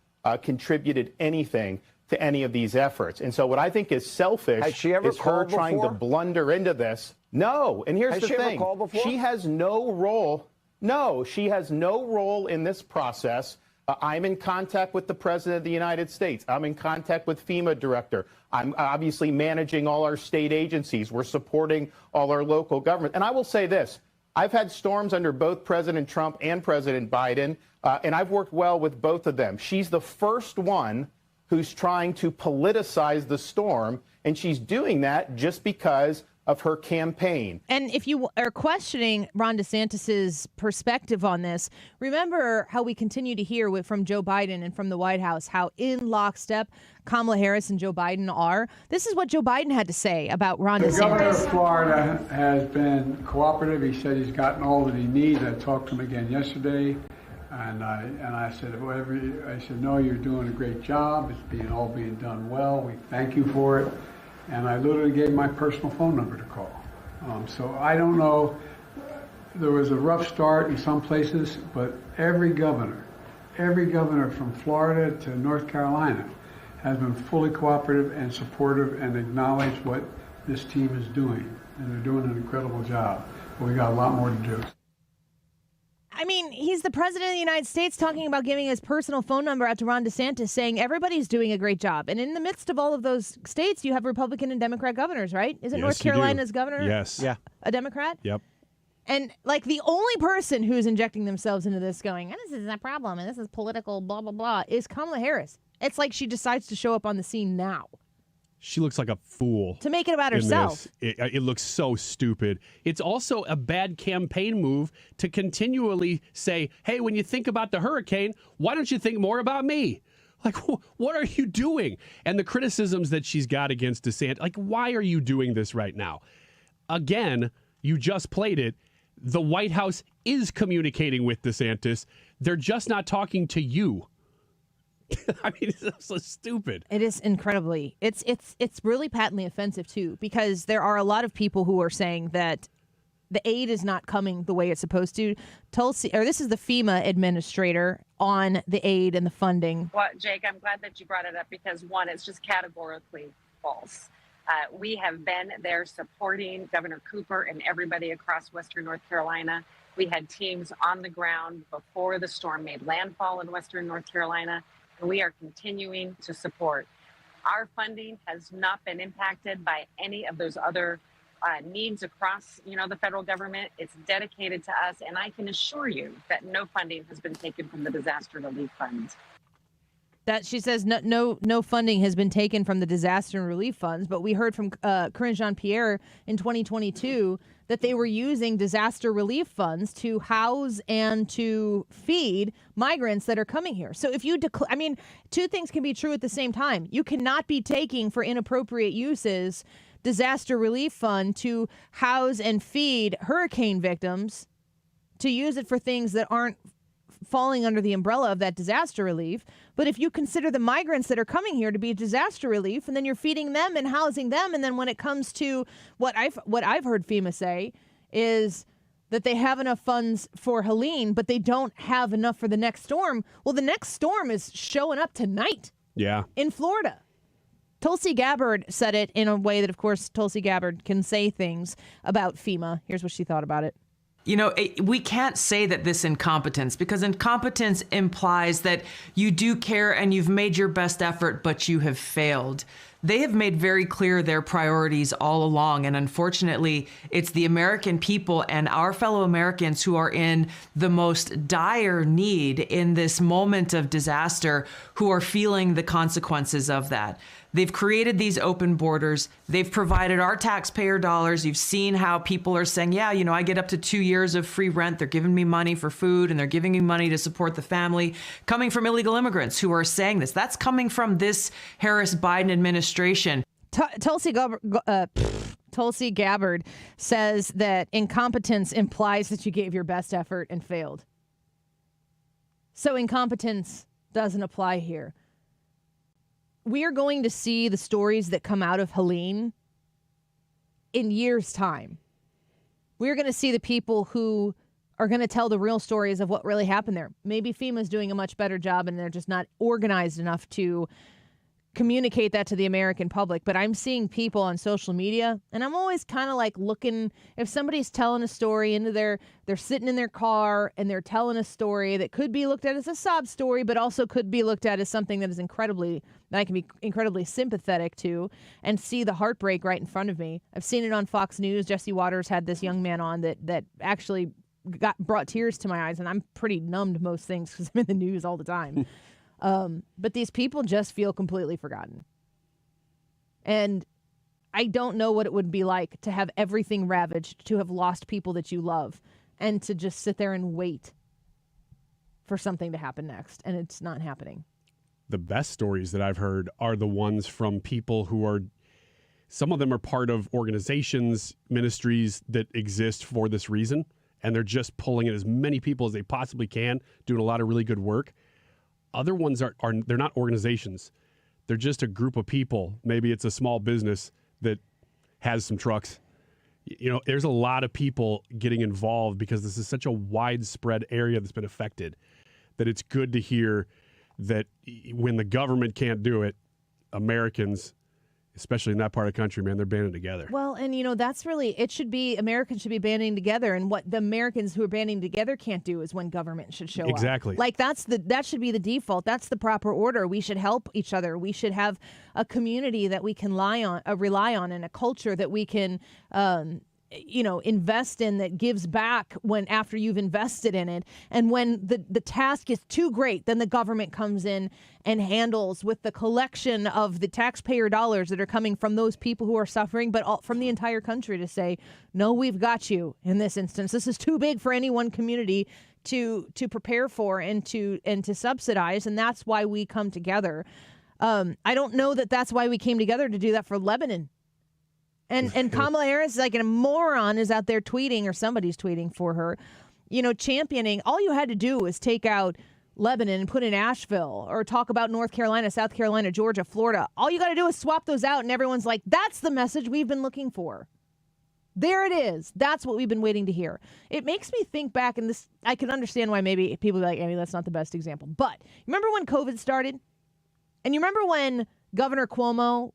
S10: contributed anything to any of these efforts. And so what I think is selfish is her trying to blunder into this. No. And here's the thing. Has she ever called before? She has no role. No, she has no role in this process. I'm in contact with the President of the United States. I'm in contact with FEMA director. I'm obviously managing all our state agencies. We're supporting all our local government. And I will say this. I've had storms under both President Trump and President Biden, and I've worked well with both of them. She's the first one who's trying to politicize the storm, and she's doing that just because of her campaign.
S22: And if you are questioning Ron DeSantis's perspective on this, remember how we continue to hear from Joe Biden and from the White House how in lockstep Kamala Harris and Joe Biden are. This is what Joe Biden had to say about Ron DeSantis.
S11: The governor of Florida has been cooperative. He said he's gotten all that he needs. I talked to him again yesterday, and I said, no, you're doing a great job. It's all being done well. We thank you for it. And I literally gave my personal phone number to call. So I don't know. There was a rough start in some places, but every governor from Florida to North Carolina has been fully cooperative and supportive and acknowledged what this team is doing. And they're doing an incredible job. But we got a lot more to do.
S22: I mean, he's the president of the United States talking about giving his personal phone number out to Ron DeSantis, saying everybody's doing a great job. And in the midst of all of those states, you have Republican and Democrat governors, right? Isn't North Carolina's governor a Democrat?
S27: Yep.
S22: And like the only person who's injecting themselves into this going, this is a problem and this is political, blah, blah, blah, is Kamala Harris. It's like she decides to show up on the scene now.
S27: She looks like a fool.
S22: To make it about herself.
S27: It looks so stupid. It's also a bad campaign move to continually say, hey, when you think about the hurricane, why don't you think more about me? Like, what are you doing? And the criticisms that she's got against DeSantis, like, why are you doing this right now? Again, you just played it. The White House is communicating with DeSantis. They're just not talking to you. I mean, it's so stupid.
S22: It is incredibly. It's really patently offensive too, because there are a lot of people who are saying that the aid is not coming the way it's supposed to. This is the FEMA administrator on the aid and the funding.
S12: Well, Jake, I'm glad that you brought it up because one, it's just categorically false. We have been there supporting Governor Cooper and everybody across Western North Carolina. We had teams on the ground before the storm made landfall in Western North Carolina. We are continuing to support. Our funding has not been impacted by any of those other needs across, the federal government. It's dedicated to us, and I can assure you that no funding has been taken from the disaster relief funds.
S22: That she says no funding has been taken from the disaster relief funds, but we heard from Karine Jean-Pierre in 2022 that they were using disaster relief funds to house and to feed migrants that are coming here. So if you two things can be true at the same time. You cannot be taking for inappropriate uses disaster relief fund to house and feed hurricane victims, to use it for things that aren't falling under the umbrella of that disaster relief. But if you consider the migrants that are coming here to be disaster relief, and then you're feeding them and housing them, and then when it comes to what I've heard FEMA say is that they have enough funds for Helene, but they don't have enough for the next storm. Well, the next storm is showing up tonight.
S27: Yeah.
S22: In Florida. Tulsi Gabbard said it in a way that, of course, Tulsi Gabbard can say things about FEMA. Here's what she thought about it.
S13: We can't say that this incompetence, because incompetence implies that you do care and you've made your best effort, but you have failed. They have made very clear their priorities all along. And unfortunately, it's the American people and our fellow Americans who are in the most dire need in this moment of disaster who are feeling the consequences of that. They've created these open borders. They've provided our taxpayer dollars. You've seen how people are saying, I get up to 2 years of free rent. They're giving me money for food and they're giving me money to support the family, coming from illegal immigrants who are saying this. That's coming from this Harris-Biden administration.
S22: Tulsi Gabbard says that incompetence implies that you gave your best effort and failed. So incompetence doesn't apply here. We are going to see the stories that come out of Helene in years' time. We're going to see the people who are going to tell the real stories of what really happened there. Maybe FEMA's doing a much better job and they're just not organized enough to communicate that to the American public. But I'm seeing people on social media, and I'm always kind of like looking, if somebody's telling a story they're sitting in their car and they're telling a story that could be looked at as a sob story, but also could be looked at as something that I can be incredibly sympathetic to, and see the heartbreak right in front of me. I've seen it on Fox News. Jesse Waters had this young man on that actually brought tears to my eyes, and I'm pretty numb to most things because I'm in the news all the time. But these people just feel completely forgotten. And I don't know what it would be like to have everything ravaged, to have lost people that you love, and to just sit there and wait for something to happen next. And it's not happening.
S27: The best stories that I've heard are the ones from people who are, some of them are part of organizations, ministries that exist for this reason. And they're just pulling in as many people as they possibly can, doing a lot of really good work. Other ones are they're not organizations. They're just a group of people. Maybe it's a small business that has some trucks. There's a lot of people getting involved because this is such a widespread area that's been affected, that it's good to hear that when the government can't do it, Americans, especially in that part of the country, man, they're banding together.
S22: Well, and that's really, Americans should be banding together, and what the Americans who are banding together can't do is when government should show up.
S27: Exactly.
S22: Like that should be the default. That's the proper order. We should help each other. We should have a community that we can rely on, and a culture that we can invest in, that gives back after you've invested in it. And when the task is too great, then the government comes in and handles with the collection of the taxpayer dollars that are coming from those people who are suffering, but from the entire country, to say, no, we've got you in this instance. This is too big for any one community to prepare for and to subsidize. And that's why we come together. I don't know that that's why we came together to do that for Lebanon. And Kamala Harris, like a moron, is out there tweeting, or somebody's tweeting for her, championing. All you had to do was take out Lebanon and put in Asheville, or talk about North Carolina, South Carolina, Georgia, Florida. All you got to do is swap those out, and everyone's like, that's the message we've been looking for. There it is. That's what we've been waiting to hear. It makes me think back, and this, I can understand why maybe people are like, Amy, that's not the best example. But remember when COVID started? And you remember when Governor Cuomo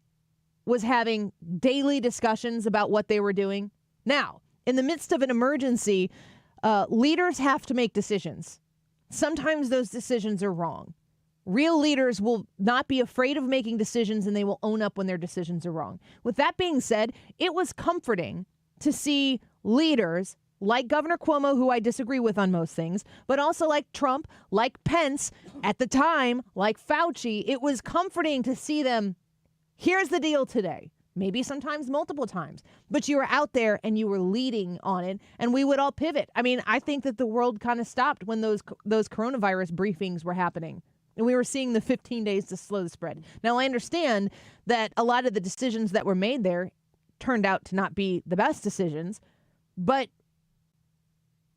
S22: was having daily discussions about what they were doing? Now, in the midst of an emergency, leaders have to make decisions. Sometimes those decisions are wrong. Real leaders will not be afraid of making decisions, and they will own up when their decisions are wrong. With that being said, it was comforting to see leaders like Governor Cuomo, who I disagree with on most things, but also like Trump, like Pence, at the time, like Fauci. It was comforting to see them. Here's the deal today. Maybe sometimes multiple times, but you were out there and you were leading on it, and we would all pivot. I mean, I think that the world kind of stopped when those coronavirus briefings were happening, and we were seeing the 15 days to slow the spread. Now, I understand that a lot of the decisions that were made there turned out to not be the best decisions, but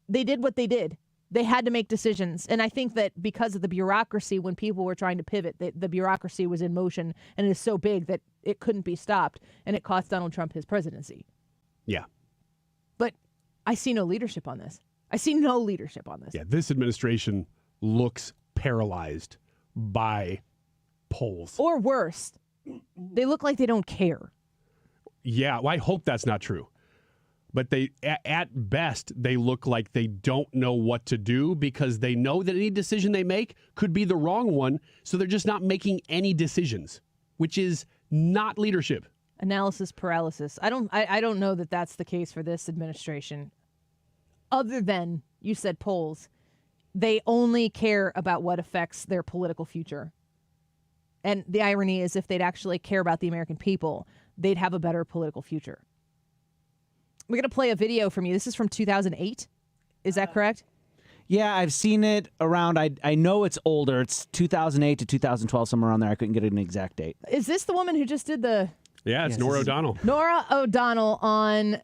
S22: they did what they did. They had to make decisions. And I think that because of the bureaucracy, when people were trying to pivot, the bureaucracy was in motion, and it is so big that it couldn't be stopped, and it cost Donald Trump his presidency.
S27: Yeah.
S22: But I see no leadership on this.
S27: Yeah, this administration looks paralyzed by polls.
S22: Or worse, they look like they don't care.
S27: Yeah, well, I hope that's not true. But at best, they look like they don't know what to do, because they know that any decision they make could be the wrong one. So they're just not making any decisions, which is not leadership.
S22: Analysis paralysis. I don't know that that's the case for this administration. Other than, you said polls, they only care about what affects their political future. And the irony is, if they'd actually care about the American people, they'd have a better political future. We're going to play a video from you. This is from 2008. Is that correct?
S14: Yeah, I've seen it around. I know it's older. It's 2008 to 2012, somewhere around there. I couldn't get an exact date.
S22: Is this the woman who just did the...
S27: Yeah, it's Norah O'Donnell.
S22: Norah O'Donnell on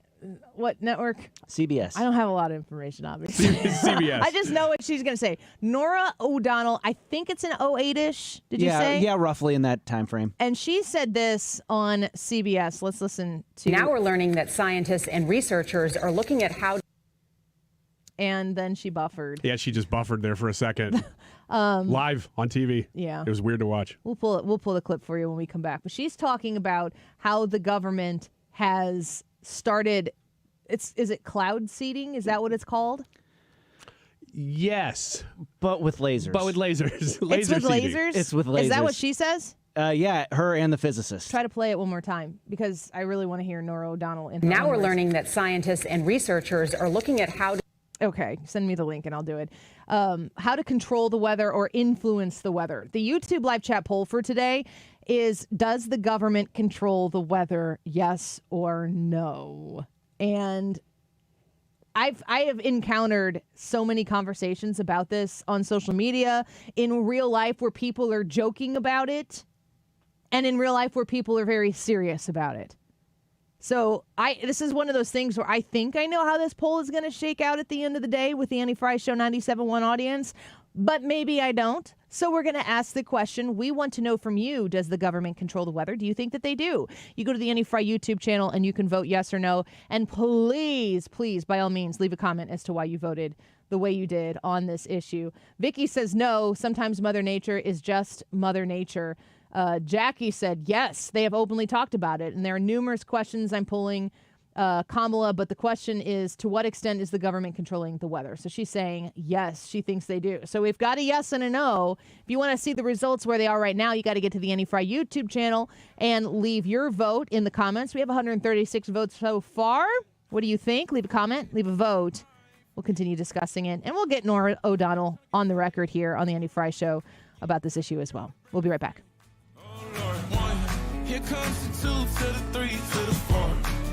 S22: what network?
S14: CBS.
S22: I don't have a lot of information, obviously.
S27: CBS.
S22: I just know what she's going to say. Norah O'Donnell, I think it's an 08-ish, did you say?
S14: Yeah, roughly in that time frame.
S22: And she said this on CBS. Let's listen to...
S15: Now we're learning that scientists and researchers are looking at how...
S22: And then she buffered.
S27: Yeah, she just buffered there for a second. Live on TV.
S22: Yeah.
S27: It was weird to watch.
S22: We'll pull the clip for you when we come back. But she's talking about how the government has started... Is it cloud seeding? Is that what it's called?
S14: Yes. But with lasers.
S22: It's with lasers?
S14: It's with lasers.
S22: Is that what she says?
S14: Yeah, her and the physicist.
S22: Try to play it one more time, because I really want to hear Norah O'Donnell.
S15: Now we're learning that scientists and researchers are looking at how to...
S22: Okay, send me the link and I'll do it. How to control the weather or influence the weather. The YouTube live chat poll for today is, does the government control the weather, yes or no? And I have encountered so many conversations about this on social media, in real life where people are joking about it, and in real life where people are very serious about it. So this is one of those things where I think I know how this poll is going to shake out at the end of the day with the Annie Fry Show 97.1 audience, but maybe I don't. So we're going to ask the question. We want to know from you, does the government control the weather? Do you think that they do? You go to the Annie Fry YouTube channel and you can vote yes or no. And please, by all means, leave a comment as to why you voted the way you did on this issue. Vicky says no. Sometimes Mother Nature is just Mother Nature. Jackie said, yes, they have openly talked about it. And there are numerous questions I'm pulling Kamala, but the question is, to what extent is the government controlling the weather? So she's saying, yes, she thinks they do. So we've got a yes and a no. If you want to see the results where they are right now, you got to get to the Annie Fry YouTube channel and leave your vote in the comments. We have 136 votes so far. What do you think? Leave a comment, leave a vote. We'll continue discussing it. And we'll get Nora O'Donnell on the record here on the Annie Fry Show about this issue as well. We'll be right back.
S3: Here comes the 2 to the 3 to the 4.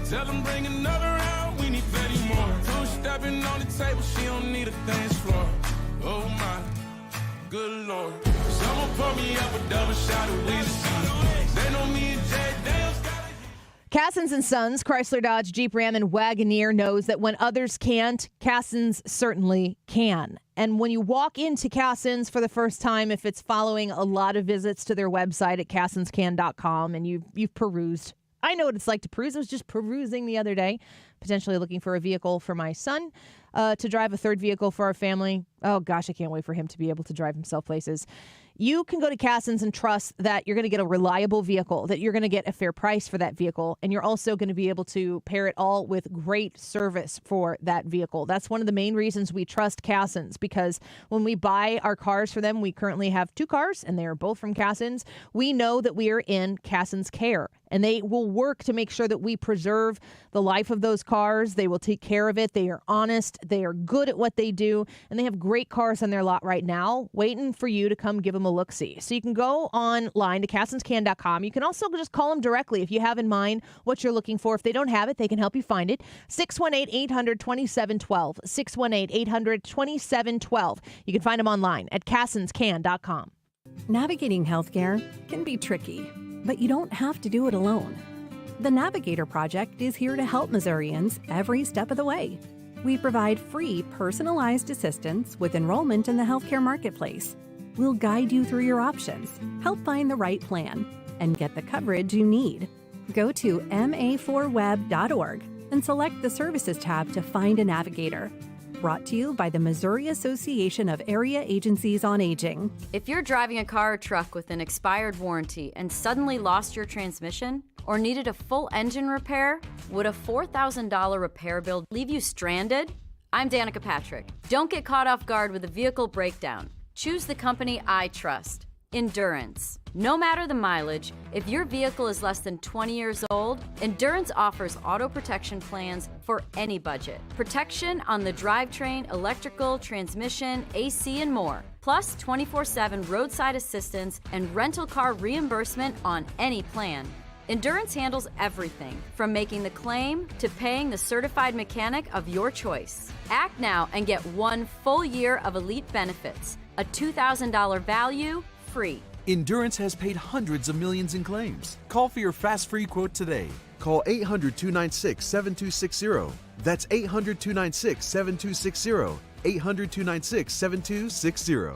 S3: Tell them bring another round, we need plenty more. Two stepping on the table, she don't need a dance floor. Oh my, good Lord. Someone pour me up a double shot of whiskey. They know me and Jay Dale's got it.
S22: Cassins & Sons, Chrysler, Dodge, Jeep, Ram, and Wagoneer knows that when others can't, Cassins certainly can. And when you walk into Cassins for the first time, if it's following a lot of visits to their website at cassinscan.com and you've perused, I know what it's like to peruse. I was just perusing the other day, potentially looking for a vehicle for my son to drive, a third vehicle for our family. Oh, gosh, I can't wait for him to be able to drive himself places. You can go to Cassins and trust that you're going to get a reliable vehicle, that you're going to get a fair price for that vehicle, and you're also going to be able to pair it all with great service for that vehicle. That's one of the main reasons we trust Cassins, because when we buy our cars for them, we currently have 2 cars, and they are both from Cassins. We know that we are in Cassins care, and they will work to make sure that we preserve the life of those cars. They will take care of it. They are honest. They are good at what they do, and they have great cars on their lot right now, waiting for you to come give them a look-see. So you can go online to cassinscan.com. You can also just call them directly if you have in mind what you're looking for. If they don't have it, they can help you find it. 618-800-2712. 618-800-2712. You can find them online at cassinscan.com.
S16: Navigating healthcare can be tricky, but you don't have to do it alone. The Navigator Project is here to help Missourians every step of the way. We provide free, personalized assistance with enrollment in the healthcare marketplace. We'll guide you through your options, help find the right plan, and get the coverage you need. Go to ma4web.org and select the Services tab to find a navigator. Brought to you by the Missouri Association of Area Agencies on Aging.
S17: If you're driving a car or truck with an expired warranty and suddenly lost your transmission or needed a full engine repair, would a $4,000 repair bill leave you stranded? I'm Danica Patrick. Don't get caught off guard with a vehicle breakdown. Choose the company I trust, Endurance. No matter the mileage, if your vehicle is less than 20 years old, Endurance offers auto protection plans for any budget. Protection on the drivetrain, electrical, transmission, AC, and more. Plus 24/7 roadside assistance and rental car reimbursement on any plan. Endurance handles everything from making the claim to paying the certified mechanic of your choice. Act now and get 1 full year of elite benefits. A $2,000 value, free.
S18: Endurance has paid hundreds of millions in claims. Call for your fast free quote today. Call 800-296-7260. That's 800-296-7260. 800-296-7260.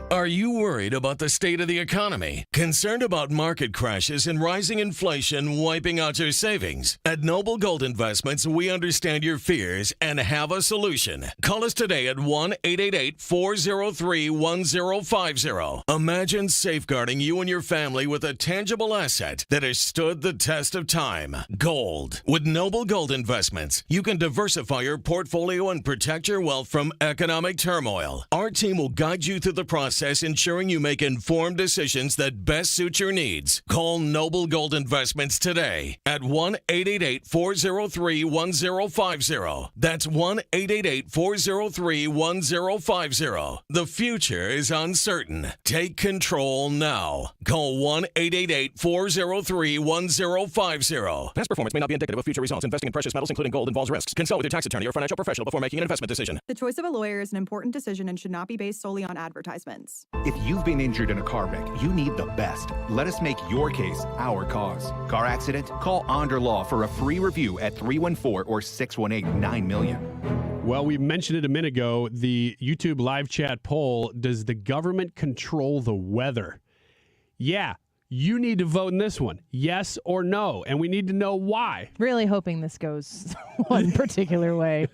S19: Are you worried about the state of the economy? Concerned about market crashes and rising inflation wiping out your savings? At Noble Gold Investments, we understand your fears and have a solution. Call us today at 1-888-403-1050. Imagine safeguarding you and your family with a tangible asset that has stood the test of time. Gold. With Noble Gold Investments, you can diversify your portfolio and protect your wealth from economic turmoil. Our team will guide you through the process, ensuring you make informed decisions that best suit your needs. Call Noble Gold Investments today at 1-888-403-1050. That's 1-888-403-1050. The future is uncertain. Take control now. Call 1-888-403-1050.
S20: Past performance may not be indicative of future results. Investing in precious metals, including gold, involves risks. Consult with your tax attorney or financial professional before making an investment decision.
S21: The choice of a lawyer is an important decision and should not be based solely on advertisements.
S23: If you've been injured in a car wreck, you need the best. Let us make your case our cause. Car accident? Call Onder Law for a free review at 314 or 618-9000000.
S27: Well, we mentioned it a minute ago, the YouTube live chat poll, does the government control the weather? Yeah, You need to vote in this one, yes or no, and we need to know why.
S22: Really hoping this goes one particular way.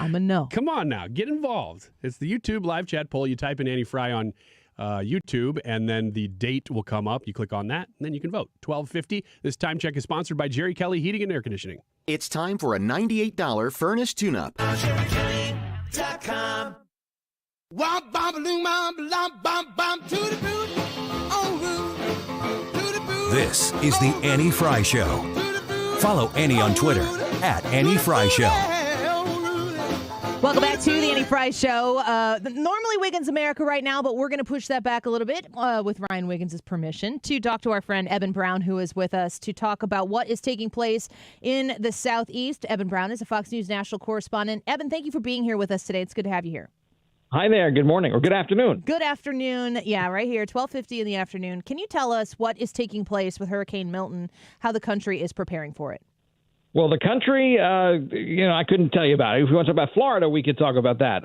S22: I'm a no.
S27: Come on now, get involved. It's the YouTube live chat poll. You type in Annie Fry on YouTube, and then the date will come up. You click on that, and then you can vote. 12:50. This time check is sponsored by Jerry Kelly Heating and Air Conditioning.
S1: It's time for a $98 furnace tune-up.
S3: JerryKelly.com.
S7: This is the Annie Fry Show. Follow Annie on Twitter @Annie Fry Show.
S22: Welcome back to the Annie Fry Show. Normally Wiggins America right now, but we're going to push that back a little bit with Ryan Wiggins' permission to talk to our friend Eben Brown, who is with us to talk about what is taking place in the Southeast. Eben Brown is a Fox News national correspondent. Eben, thank you for being here with us today. It's good to have you here.
S2: Hi there. Good morning or good afternoon.
S22: Good afternoon. Yeah, right here, 12:50 in the afternoon. Can you tell us what is taking place with Hurricane Milton, how the country is preparing for it?
S2: Well, the country, I couldn't tell you about it. If we want to talk about Florida, we could talk about that.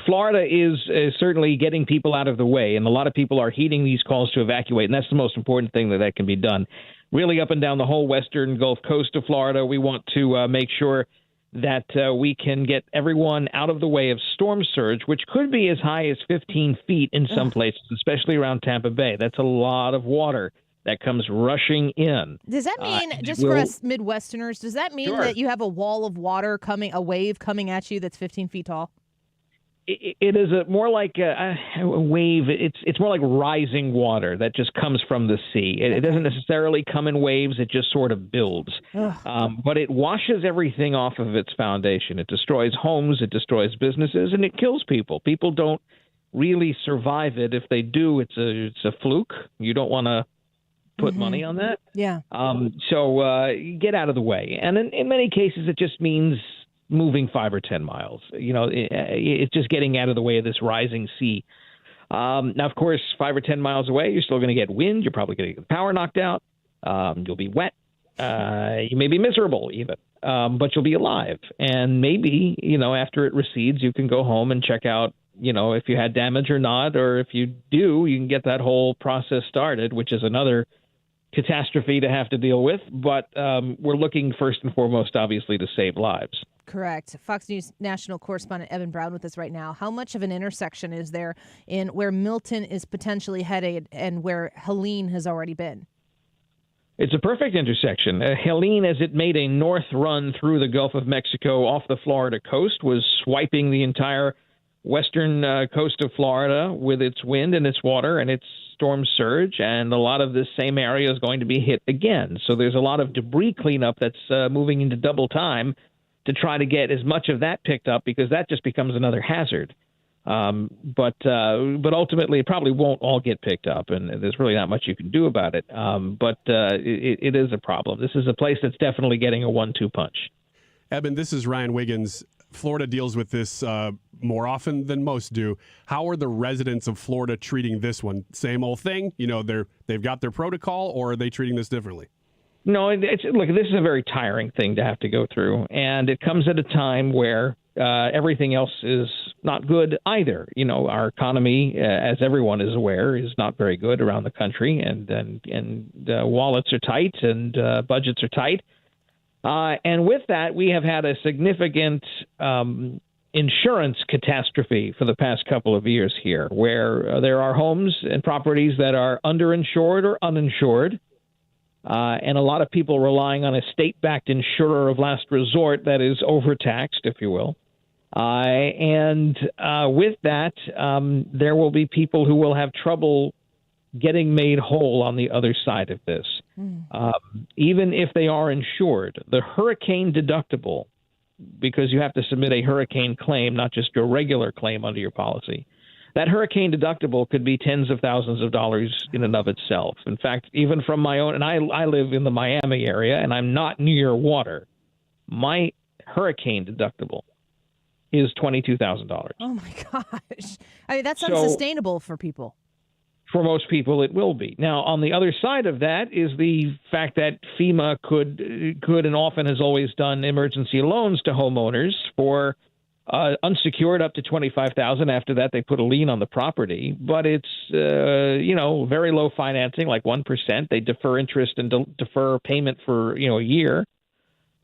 S2: Florida is certainly getting people out of the way, and a lot of people are heeding these calls to evacuate, and that's the most important thing that can be done. Really up and down the whole western Gulf Coast of Florida, we want to make sure that we can get everyone out of the way of storm surge, which could be as high as 15 feet in some places, especially around Tampa Bay. That's a lot of water that comes rushing in.
S22: Does that mean, just for us Midwesterners, does that mean that you have a wall of water a wave coming at you that's 15 feet tall?
S2: It is more like a wave. It's more like rising water that just comes from the sea. It doesn't necessarily come in waves. It just sort of builds. But it washes everything off of its foundation. It destroys homes. It destroys businesses, and it kills people. People don't really survive it. If they do, it's a fluke. You don't want to put money on that.
S22: Yeah.
S2: So get out of the way. And in many cases, it just means moving 5 or 10 miles. It's just getting out of the way of this rising sea. Now, of course, 5 or 10 miles away, you're still going to get wind. You're probably going to get the power knocked out. You'll be wet. You may be miserable even, but you'll be alive. And maybe, after it recedes, you can go home and check out, if you had damage or not, or if you do, you can get that whole process started, which is another catastrophe to have to deal with. But we're looking first and foremost, obviously, to save lives.
S22: Correct. Fox News national correspondent Eben Brown with us right now. How much of an intersection is there in where Milton is potentially headed and where Helene has already been?
S2: It's a perfect intersection. Helene, as it made a north run through the Gulf of Mexico off the Florida coast, was swiping the entire western coast of Florida with its wind and its water and its storm surge, and a lot of this same area is going to be hit again. So there's a lot of debris cleanup that's moving into double time to try to get as much of that picked up, because that just becomes another hazard. But ultimately, it probably won't all get picked up, and there's really not much you can do about it. But it is a problem. This is a place that's definitely getting a 1-2 punch.
S27: Eben, this is Ryan Wiggins. Florida deals with this more often than most do. How are the residents of Florida treating this one? Same old thing? They've got their protocol, or are they treating this differently?
S2: No, look, this is a very tiring thing to have to go through, and it comes at a time where everything else is not good either. Our economy, as everyone is aware, is not very good around the country, and wallets are tight and budgets are tight. And with that, we have had a significant insurance catastrophe for the past couple of years here, where there are homes and properties that are underinsured or uninsured. And a lot of people relying on a state-backed insurer of last resort that is overtaxed, if you will. And with that, there will be people who will have trouble getting made whole on the other side of this. Even if they are insured, the hurricane deductible, because you have to submit a hurricane claim, not just your regular claim under your policy, that hurricane deductible could be tens of thousands of dollars in and of itself. In fact, even from my own, and I live in the Miami area, and I'm not near water, my hurricane deductible is $22,000.
S22: Oh, my gosh. I mean, that's unsustainable for people.
S2: For most people, it will be. Now, on the other side of that is the fact that FEMA could and often has always done emergency loans to homeowners for unsecured up to $25,000. After that, they put a lien on the property, but it's very low financing, like 1%. They defer interest and defer payment for a year.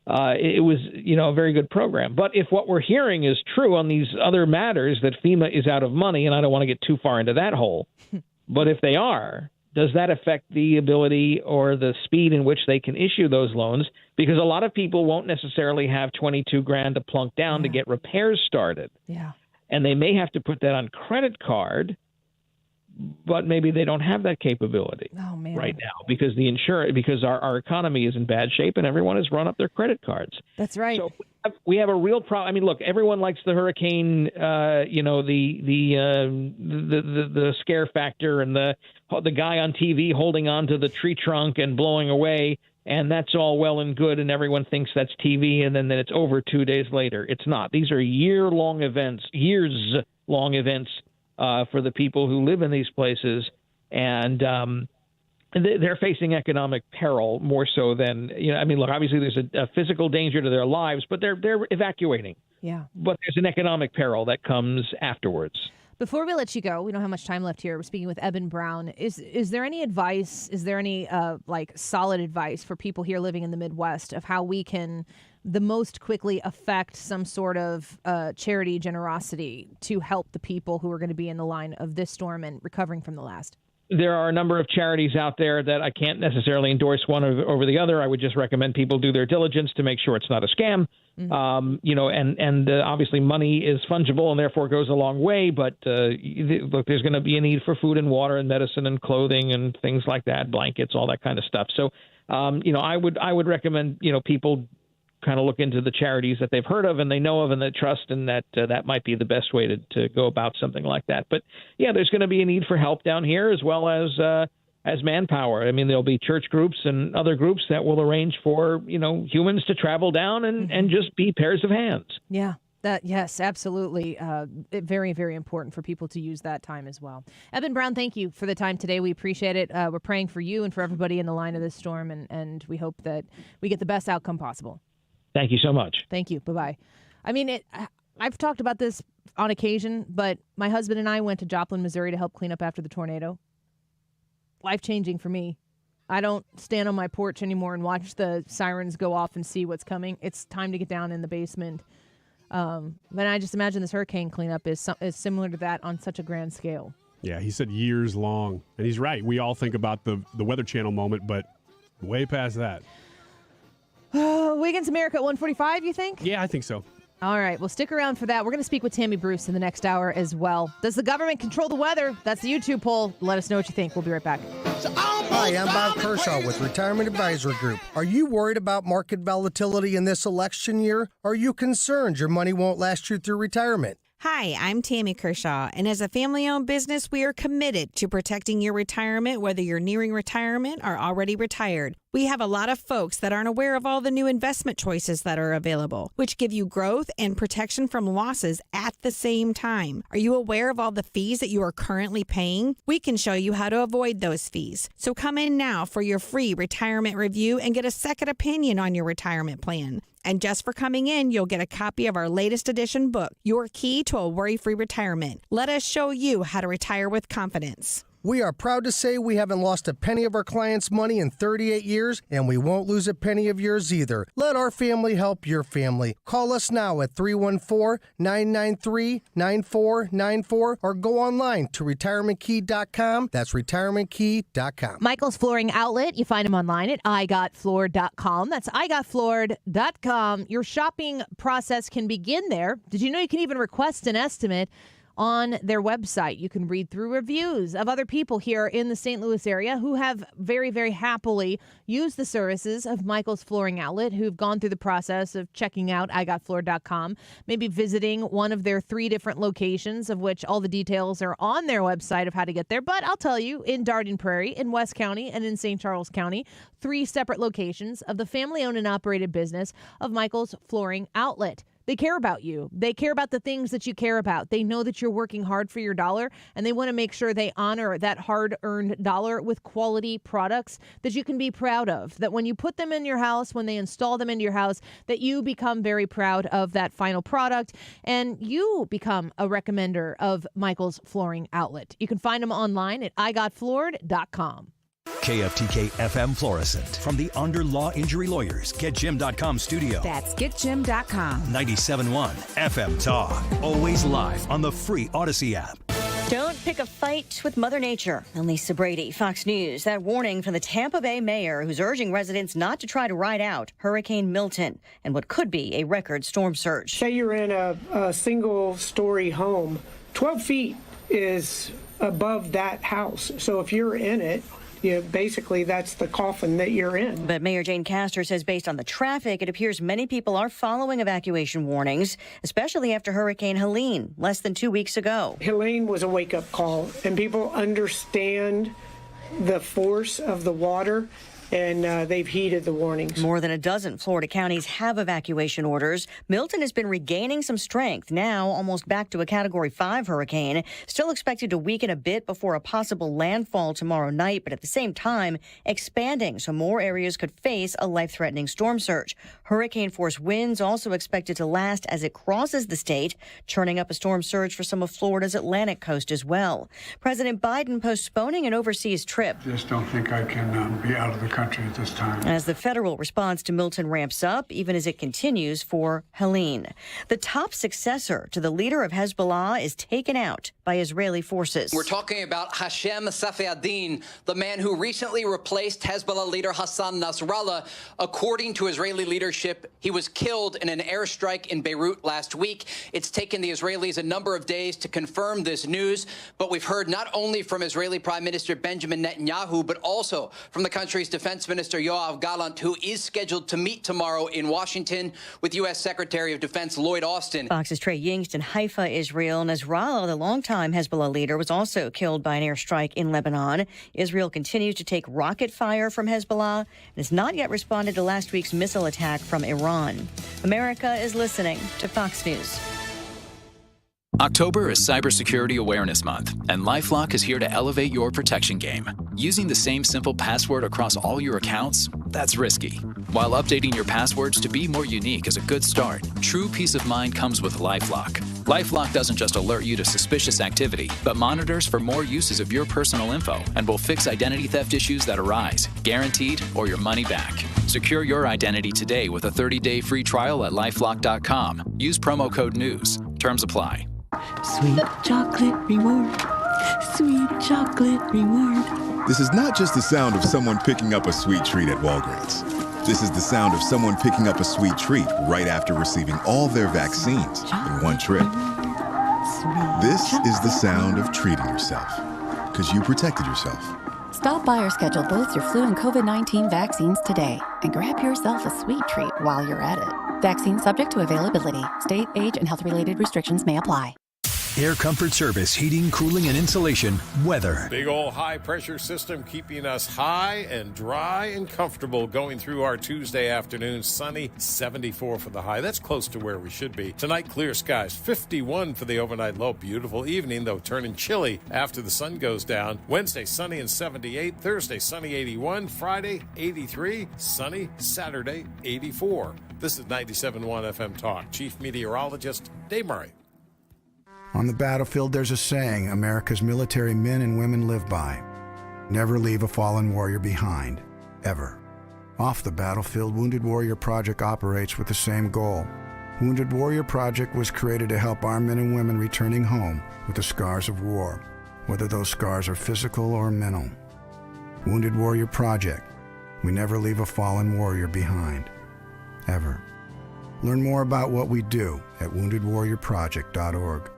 S2: It was a very good program. But if what we're hearing is true on these other matters, that FEMA is out of money, and I don't want to get too far into that hole, but if they are, does that affect the ability or the speed in which they can issue those loans? Because a lot of people won't necessarily have $22,000 to plunk down to get repairs started.
S22: Yeah.
S2: And they may have to put that on credit card, but maybe they don't have that capability right now because our economy is in bad shape and everyone has run up their credit cards.
S22: That's right.
S2: So we have a real problem. I mean, look, everyone likes the hurricane, the scare factor and the guy on TV holding on to the tree trunk and blowing away. And that's all well and good, and everyone thinks that's TV, and then it's over 2 days later. It's not. These are years-long events for the people who live in these places, and they're facing economic peril more so than look, obviously there's a physical danger to their lives, but they're evacuating.
S22: Yeah.
S2: But there's an economic peril that comes afterwards.
S22: Before we let you go, we don't have much time left here. We're speaking with Eben Brown. Is there any advice? Is there any solid advice for people here living in the Midwest of how we can the most quickly affect some sort of charity generosity to help the people who are going to be in the line of this storm and recovering from the last?
S2: There are a number of charities out there that I can't necessarily endorse one over the other. I would just recommend people do their diligence to make sure it's not a scam. Mm-hmm. Obviously money is fungible and therefore goes a long way. But look, there's going to be a need for food and water and medicine and clothing and things like that, blankets, all that kind of stuff. So, I would recommend, people kind of look into the charities that they've heard of and they know of and they trust, and that might be the best way to go about something like that. But yeah, there's going to be a need for help down here as well as manpower. I mean, there'll be church groups and other groups that will arrange for, humans to travel down and just be pairs of hands.
S22: Yeah. Yes, absolutely. Very, very important for people to use that time as well. Eben Brown, thank you for the time today. We appreciate it. We're praying for you and for everybody in the line of this storm, and we hope that we get the best outcome possible.
S2: Thank you so much.
S22: Thank you. Bye-bye. I mean, I've talked about this on occasion, but my husband and I went to Joplin, Missouri to help clean up after the tornado. Life-changing for me. I don't stand on my porch anymore and watch the sirens go off and see what's coming. It's time to get down in the basement. But I just imagine this hurricane cleanup is similar to that on such a grand scale.
S27: Yeah, he said years long. And he's right. We all think about the Weather Channel moment, but way past that.
S22: Wiggins America at 1:45, you think?
S27: Yeah, I think so.
S22: All right. Well, stick around for that. We're going to speak with Tammy Bruce in the next hour as well. Does the government control the weather? That's the YouTube poll. Let us know what you think. We'll be right back.
S4: Hi, I'm Bob Kershaw with Retirement Advisory Group. Are you worried about market volatility in this election year? Are you concerned your money won't last you through retirement?
S5: Hi, I'm Tammy Kershaw, and as a family-owned business, we are committed to protecting your retirement, whether you're nearing retirement or already retired. We have a lot of folks that aren't aware of all the new investment choices that are available, which give you growth and protection from losses at the same time. Are you aware of all the fees that you are currently paying? We can show you how to avoid those fees. So come in now for your free retirement review and get a second opinion on your retirement plan. And just for coming in, you'll get a copy of our latest edition book, Your Key to a Worry-Free Retirement. Let us show you how to retire with confidence.
S4: We are proud to say we haven't lost a penny of our clients' money in 38 years, and we won't lose a penny of yours either. Let our family help your family. Call us now at 314-993-9494 or go online to retirementkey.com. That's retirementkey.com.
S22: Michael's Flooring Outlet. You find him online at igotfloored.com. That's igotfloored.com. Your shopping process can begin there. Did you know you can even request an estimate on their website? You can read through reviews of other people here in the St. Louis area who have very, very happily used the services of Michael's Flooring Outlet, who've gone through the process of checking out igotfloored.com, maybe visiting one of their 3 different locations, of which all the details are on their website of how to get there. But I'll tell you, in Darden Prairie, in West County, and in St. Charles County, 3 separate locations of the family-owned and operated business of Michael's Flooring Outlet. They care about you. They care about the things that you care about. They know that you're working hard for your dollar, and they want to make sure they honor that hard-earned dollar with quality products that you can be proud of. That when you put them in your house, when they install them into your house, that you become very proud of that final product, and you become a recommender of Michael's Flooring Outlet. You can find them online at igotfloored.com.
S7: KFTK FM Florissant. From the Under Law Injury Lawyers, GetJim.com studio.
S6: That's GetJim.com.
S7: 97.1 FM Talk. Always live on the free Odyssey app.
S8: Don't pick a fight with Mother Nature. I'm Lisa Brady, Fox News. That warning from the Tampa Bay mayor who's urging residents not to try to ride out Hurricane Milton and what could be a record storm surge.
S9: Say you're in a single-story home. 12 feet is above that house. So if you're in it, basically that's the coffin that you're in.
S8: But Mayor Jane Castor says based on the traffic, it appears many people are following evacuation warnings, especially after Hurricane Helene less than 2 weeks ago.
S9: Helene was a wake-up call, and people understand the force of the water, and they've heeded the warnings.
S8: More than a dozen Florida counties have evacuation orders. Milton has been regaining some strength, now almost back to a Category 5 hurricane. Still expected to weaken a bit before a possible landfall tomorrow night, but at the same time expanding so more areas could face a life-threatening storm surge. Hurricane-force winds also expected to last as it crosses the state, churning up a storm surge for some of Florida's Atlantic coast as well. President Biden postponing an overseas trip.
S11: Just don't think I can be out of the country at this time.
S8: As the federal response to Milton ramps up, even as it continues for Helene. The top successor to the leader of Hezbollah is taken out by Israeli forces.
S10: We're talking about Hashem Safieddine, the man who recently replaced Hezbollah leader Hassan Nasrallah. According to Israeli leadership, he was killed in an airstrike in Beirut last week. It's taken the Israelis a number of days to confirm this news, but we've heard not only from Israeli Prime Minister Benjamin Netanyahu, but also from the country's Defense Minister Yoav Gallant, who is scheduled to meet tomorrow in Washington with U.S. Secretary of Defense Lloyd Austin.
S8: Fox's Trey Yingst in Haifa, Israel. Nasrallah, the longtime Hezbollah leader, was also killed by an airstrike in Lebanon. Israel continues to take rocket fire from Hezbollah and has not yet responded to last week's missile attack from Iran. America is listening to Fox News.
S24: October is Cybersecurity Awareness Month, and LifeLock is here to elevate your protection game. Using the same simple password across all your accounts? That's risky. While updating your passwords to be more unique is a good start, true peace of mind comes with LifeLock. LifeLock doesn't just alert you to suspicious activity, but monitors for more uses of your personal info and will fix identity theft issues that arise, guaranteed, or your money back. Secure your identity today with a 30-day free trial at LifeLock.com. Use promo code NEWS. Terms apply.
S25: Sweet chocolate reward. Sweet chocolate reward.
S26: This is not just the sound of someone picking up a sweet treat at Walgreens. This is the sound of someone picking up a sweet treat right after receiving all their vaccines in one trip. This is the sound of treating yourself, because you protected yourself.
S28: Stop by or schedule both your flu and COVID-19 vaccines today and grab yourself a sweet treat while you're at it. Vaccine subject to availability. State, age, and health-related restrictions may apply.
S7: Air Comfort Service, heating, cooling, and insulation, weather.
S29: Big old high-pressure system keeping us high and dry and comfortable going through our Tuesday afternoon. Sunny, 74 for the high. That's close to where we should be. Tonight, clear skies, 51 for the overnight low. Beautiful evening, though, turning chilly after the sun goes down. Wednesday, sunny and 78. Thursday, sunny, 81. Friday, 83. Sunny. Saturday, 84. This is 97.1 FM Talk. Chief Meteorologist Dave Murray.
S30: On the battlefield, there's a saying America's military men and women live by. Never leave a fallen warrior behind, ever. Off the battlefield, Wounded Warrior Project operates with the same goal. Wounded Warrior Project was created to help our men and women returning home with the scars of war, whether those scars are physical or mental. Wounded Warrior Project. We never leave a fallen warrior behind, ever. Learn more about what we do at woundedwarriorproject.org.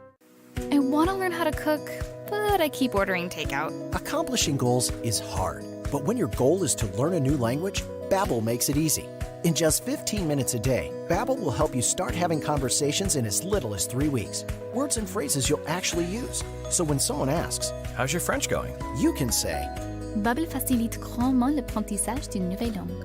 S31: I want to learn how to cook, but I keep ordering takeout.
S32: Accomplishing goals is hard, but when your goal is to learn a new language, Babbel makes it easy. In just 15 minutes a day, Babbel will help you start having conversations in as little as 3 weeks. Words and phrases you'll actually use. So when someone asks, "How's your French going?" you can say,
S31: Babbel facilite grandement l'apprentissage d'une nouvelle langue.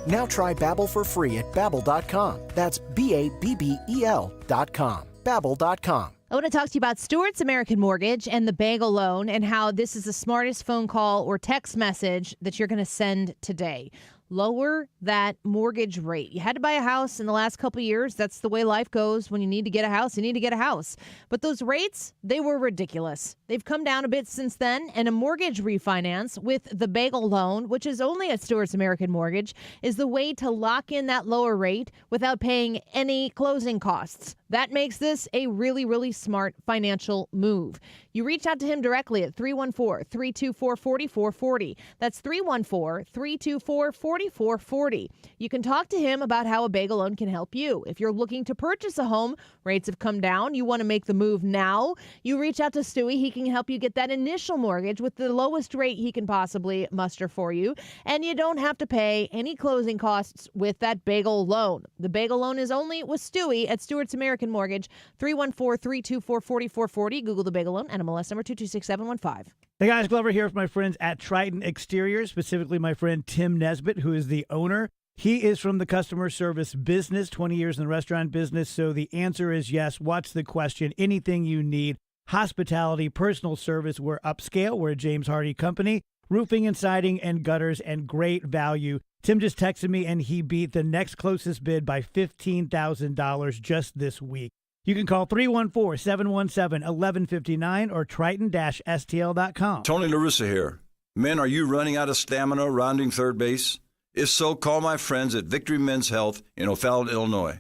S32: Now try Babbel for free at Babbel.com. That's BABBEL.com. Babbel.com.
S22: I want to talk to you about Stewart's American Mortgage and the bagel loan and how this is the smartest phone call or text message that you're going to send today. Lower that mortgage rate. You had to buy a house in the last couple of years. That's the way life goes. When you need to get a house, you need to get a house. But those rates, they were ridiculous. They've come down a bit since then, and a mortgage refinance with the bagel loan, which is only at Stewart's American Mortgage, is the way to lock in that lower rate without paying any closing costs. That makes this a really, really smart financial move. You reach out to him directly at 314-324-4440. That's 314-324-4440. You can talk to him about how a bagel loan can help you. If you're looking to purchase a home, rates have come down. You want to make the move now. You reach out to Stewie. He can help you get that initial mortgage with the lowest rate he can possibly muster for you. And you don't have to pay any closing costs with that bagel loan. The bagel loan is only with Stewie at Stewart's American Mortgage, 314-324-4440. Google the bagel loan, NMLS number 226715.
S6: Hey guys, Glover here with my friends at Triton Exteriors, specifically my friend Tim Nesbitt, who is the owner. He is from the customer service business, 20 years in the restaurant business. So the answer is yes. What's the question? Anything you need. Hospitality, personal service. We're upscale. We're a James Hardy company. Roofing and siding and gutters and great value. Tim just texted me and he beat the next closest bid by $15,000 just this week. You can call 314-717-1159 or Triton-STL.com.
S12: Tony La Russa here. Men, are you running out of stamina rounding third base? If so, call my friends at Victory Men's Health in O'Fallon, Illinois.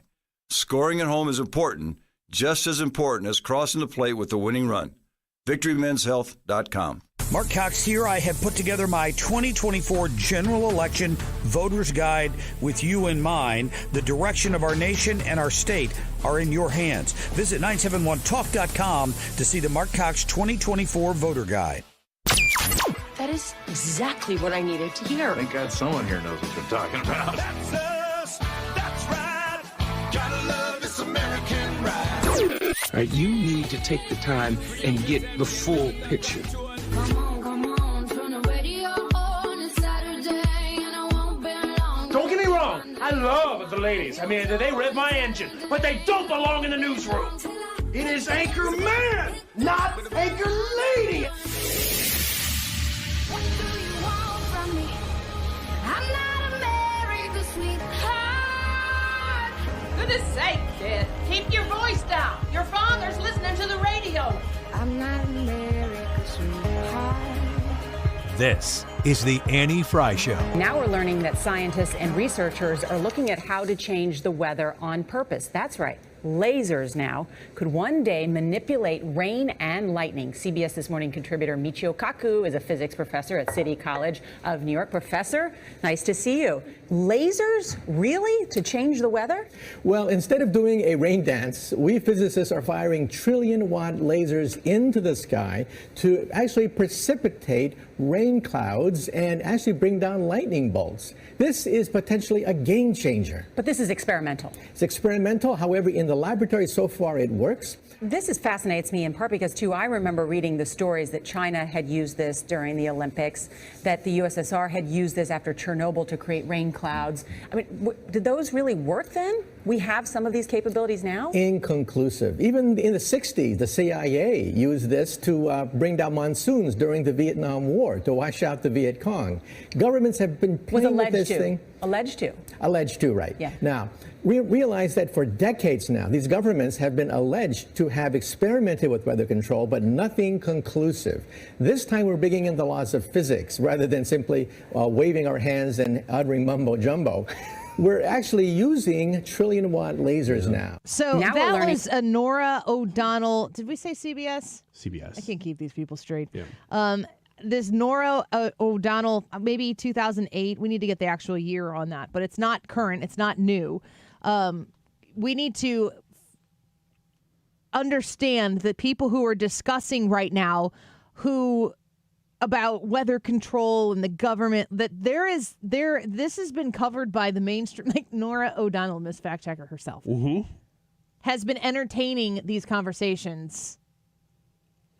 S12: Scoring at home is important, just as important as crossing the plate with the winning run. VictoryMen'sHealth.com.
S13: Mark Cox here. I have put together my 2024 general election voter's guide with you in mind. The direction of our nation and our state are in your hands. Visit 971talk.com to see the Mark Cox 2024 voter guide.
S14: That is exactly what I needed to hear.
S15: Thank God someone here knows what they're talking about.
S3: That's us. That's right. Gotta love this American ride.
S16: All right, you need to take the time and get the full picture.
S17: Don't get me wrong, I love the ladies. I mean, they rev my engine, but they don't belong in the newsroom. It is Anchor Man, not Anchor Lady.
S3: What do you want from me? I'm not America's sweetheart.
S18: Goodness sake, kid. Keep your voice down. Your father's listening to the radio.
S3: I'm not America's sweetheart.
S7: This is the Annie Fry Show.
S19: Now we're learning that scientists and researchers are looking at how to change the weather on purpose. That's right. Lasers now could one day manipulate rain and lightning. CBS This Morning contributor Michio Kaku is a physics professor at City College of New York. Professor, nice to see you. Lasers, really, to change the weather?
S20: Well, instead of doing a rain dance, we physicists are firing trillion-watt lasers into the sky to actually precipitate rain clouds and actually bring down lightning bolts. This is potentially a game changer.
S19: But this is experimental.
S20: It's experimental. However, in the laboratory so far it works.
S19: This fascinates me in part because, too, I remember reading the stories that China had used this during the Olympics, that the USSR had used this after Chernobyl to create rain clouds. I mean, did those really work then? We have some of these capabilities now?
S20: Inconclusive. Even in the 60s, the CIA used this to bring down monsoons during the Vietnam War, to wash out the Viet Cong. Governments have been playing with this thing.
S19: Alleged to.
S20: Alleged to, right.
S19: Yeah.
S20: Now, we realize that for decades now, these governments have been alleged to have experimented with weather control, but nothing conclusive. This time we're bringing in the laws of physics rather than simply waving our hands and uttering mumbo jumbo. We're actually using trillion-watt lasers now.
S22: So
S19: Now
S22: that
S19: we're learning-
S22: was Nora O'Donnell. Did we say CBS?
S27: CBS.
S22: I can't keep these people straight.
S27: Yeah.
S22: This Nora O'Donnell, maybe 2008. We need to get the actual year on that, but it's not current. It's not new. We need to understand that people who are discussing right now about weather control and the government, that this has been covered by the mainstream, like Nora O'Donnell, Miss Fact Checker herself, has been entertaining these conversations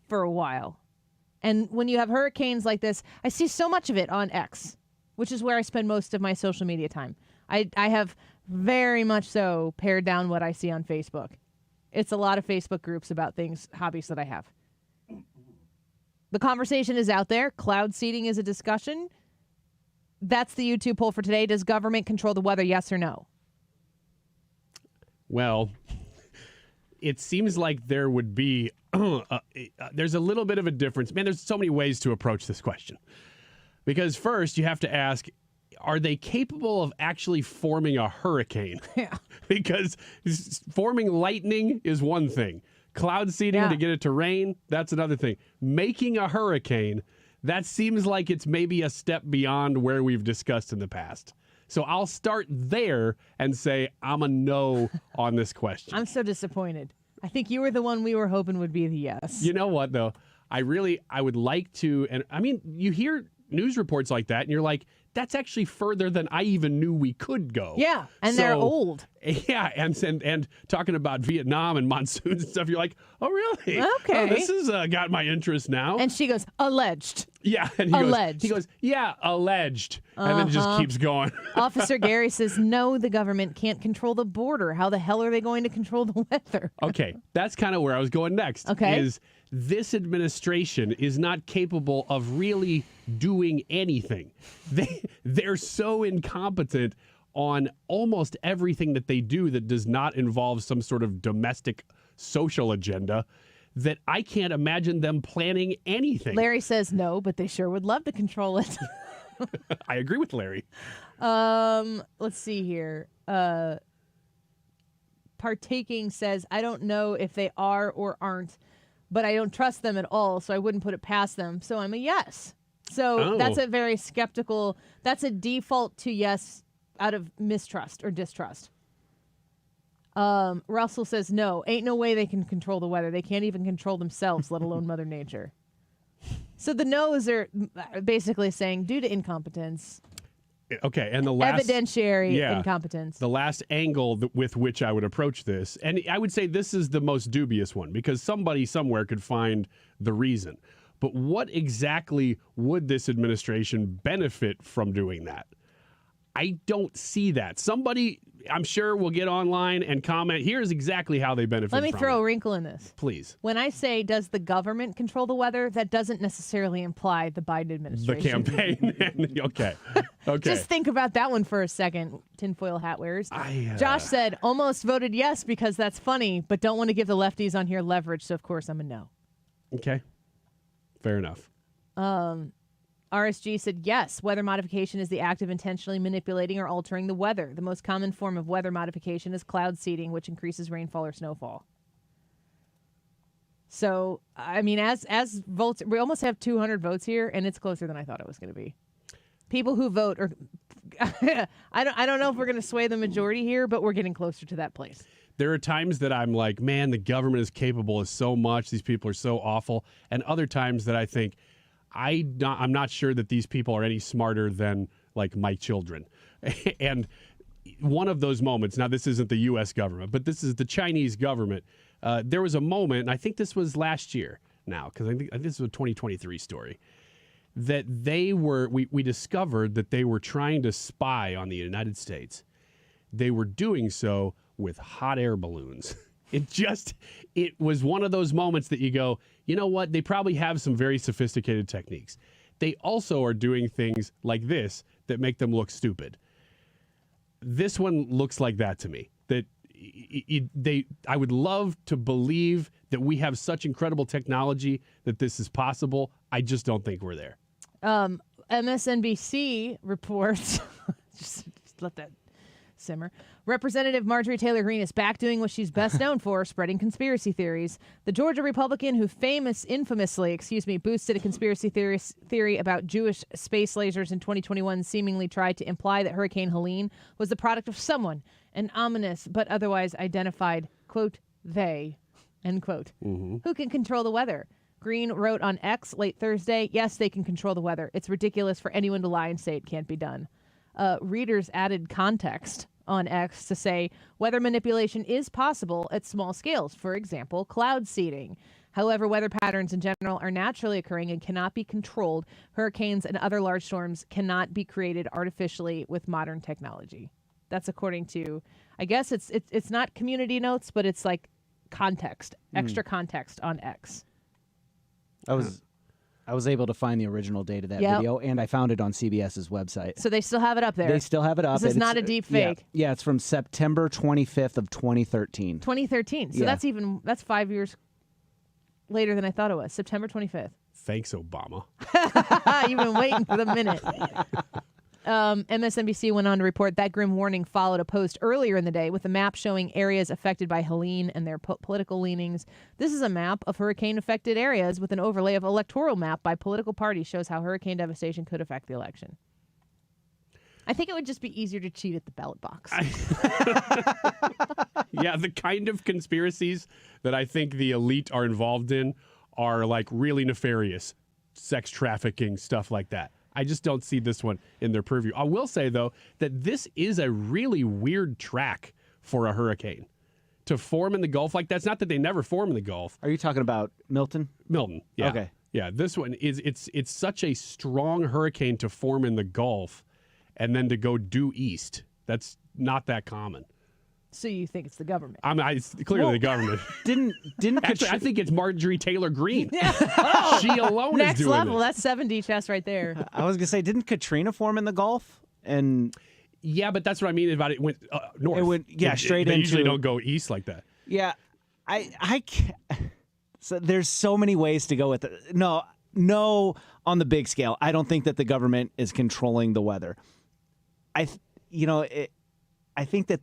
S22: for a while. And when you have hurricanes like this, I see so much of it on X, which is where I spend most of my social media time. I have very much so pared down what I see on Facebook. It's a lot of Facebook groups about hobbies that I have. The conversation is out there. Cloud seeding is a discussion. That's the YouTube poll for today. Does government control the weather, yes or no?
S27: Well, it seems like there would be, there's a little bit of a difference. Man, there's so many ways to approach this question. Because first, you have to ask, are they capable of actually forming a hurricane?
S22: Yeah.
S27: Because forming lightning is one thing. Cloud seeding to get it to rain, that's another thing. Making a hurricane, that seems like it's maybe a step beyond where we've discussed in the past. So I'll start there and say I'm a no on this question.
S22: I'm so disappointed. I think you were the one we were hoping would be the yes.
S27: You know what, though? I would like to, and I mean, you hear news reports like that, and you're like, that's actually further than I even knew we could go.
S22: Yeah, and they're old.
S27: Yeah, and talking about Vietnam and monsoons and stuff, you're like, oh, really?
S22: Okay.
S27: Oh, this has got my interest now.
S22: And she goes, alleged.
S27: Yeah. And he goes, yeah, alleged. And then it just keeps going.
S22: Officer Gary says, no, the government can't control the border. How the hell are they going to control the weather?
S27: Okay, that's kind of where I was going next.
S22: Okay.
S27: Is this administration is not capable of really doing anything. They're so incompetent on almost everything that they do that does not involve some sort of domestic social agenda that I can't imagine them planning anything.
S22: Larry says no, but they sure would love to control it.
S27: I agree with Larry.
S22: Let's see here. Partaking says, I don't know if they are or aren't, but I don't trust them at all, so I wouldn't put it past them. So I'm a yes. So that's a very skeptical, that's a default to yes out of mistrust or distrust. Russell says, no, ain't no way they can control the weather. They can't even control themselves, let alone Mother Nature. So the no's are basically saying due to incompetence.
S27: Okay, and the last
S22: evidentiary incompetence.
S27: The last angle with which I would approach this, and I would say this is the most dubious one because somebody somewhere could find the reason. But what exactly would this administration benefit from doing that? I don't see that. Somebody, I'm sure, will get online and comment, here's exactly how they benefit from it.
S22: Let me throw a wrinkle in this.
S27: Please.
S22: When I say, does the government control the weather, that doesn't necessarily imply the Biden administration.
S27: The campaign. Okay.
S22: Just think about that one for a second, tinfoil hat wearers. Josh said, almost voted yes because that's funny, but don't want to give the lefties on here leverage, so of course I'm a no.
S27: Okay. Fair enough.
S22: RSG said, yes, weather modification is the act of intentionally manipulating or altering the weather. The most common form of weather modification is cloud seeding, which increases rainfall or snowfall. So, I mean, as votes, we almost have 200 votes here, and it's closer than I thought it was going to be. People who vote are, I don't know if we're going to sway the majority here, but we're getting closer to that place.
S27: There are times that I'm like, man, the government is capable of so much. These people are so awful. And other times that I think, I'm not sure that these people are any smarter than, like, my children. And one of those moments, now this isn't the U.S. government, but this is the Chinese government. There was a moment, and I think this was last year now, because I think this is a 2023 story, that we discovered that they were trying to spy on the United States. They were doing so with hot air balloons. It was one of those moments that you go, you know what? They probably have some very sophisticated techniques. They also are doing things like this that make them look stupid. This one looks like that to me. That I would love to believe that we have such incredible technology that this is possible. I just don't think we're there.
S22: MSNBC reports, just let that simmer. Representative Marjorie Taylor Greene is back doing what she's best known for, spreading conspiracy theories. The Georgia Republican who infamously boosted a conspiracy theory about Jewish space lasers in 2021 seemingly tried to imply that Hurricane Helene was the product of someone, an ominous but otherwise identified, quote, they, end quote, who can control the weather. Greene wrote on X late Thursday, yes, they can control the weather. It's ridiculous for anyone to lie and say it can't be done. Readers added context on X to say weather manipulation is possible at small scales, for example, cloud seeding. However, weather patterns in general are naturally occurring and cannot be controlled. Hurricanes and other large storms cannot be created artificially with modern technology. That's according to, I guess it's not community notes, but it's like context, extra context on X.
S1: I was able to find the original date of that video, and I found it on CBS's website.
S22: So they still have it up there.
S1: They still have it up.
S22: This is not a deep fake.
S1: Yeah, it's from September 25th of 2013.
S22: 2013. So that's 5 years later than I thought it was. September 25th.
S27: Thanks, Obama.
S22: You've been waiting for the minute. MSNBC went on to report that grim warning followed a post earlier in the day with a map showing areas affected by Helene and their political leanings. This is a map of hurricane-affected areas with an overlay of electoral map by political parties, shows how hurricane devastation could affect the election. I think it would just be easier to cheat at the ballot box.
S27: Yeah, the kind of conspiracies that I think the elite are involved in are like really nefarious, sex trafficking, stuff like that. I just don't see this one in their purview. I will say, though, that this is a really weird track for a hurricane to form in the Gulf. Like, that's not that they never form in the Gulf.
S1: Are you talking about Milton?
S27: Milton, yeah.
S1: Okay.
S27: Yeah, this one is, it's such a strong hurricane to form in the Gulf and then to go due east. That's not that common.
S22: So you think it's the government?
S27: It's clearly the government.
S1: Didn't
S27: Actually, I think it's Marjorie Taylor Greene.
S22: Yeah. Oh,
S27: she alone
S22: next
S27: is doing
S22: level.
S27: this.
S22: That's 7D chess right there.
S1: I was going to say, didn't Katrina form in the Gulf? And
S27: yeah, but that's what I mean about it went north.
S1: It went, straight
S27: they
S1: into.
S27: usually don't go east like that.
S1: Yeah, I can't. So there's so many ways to go with it. No, on the big scale, I don't think that the government is controlling the weather. I think that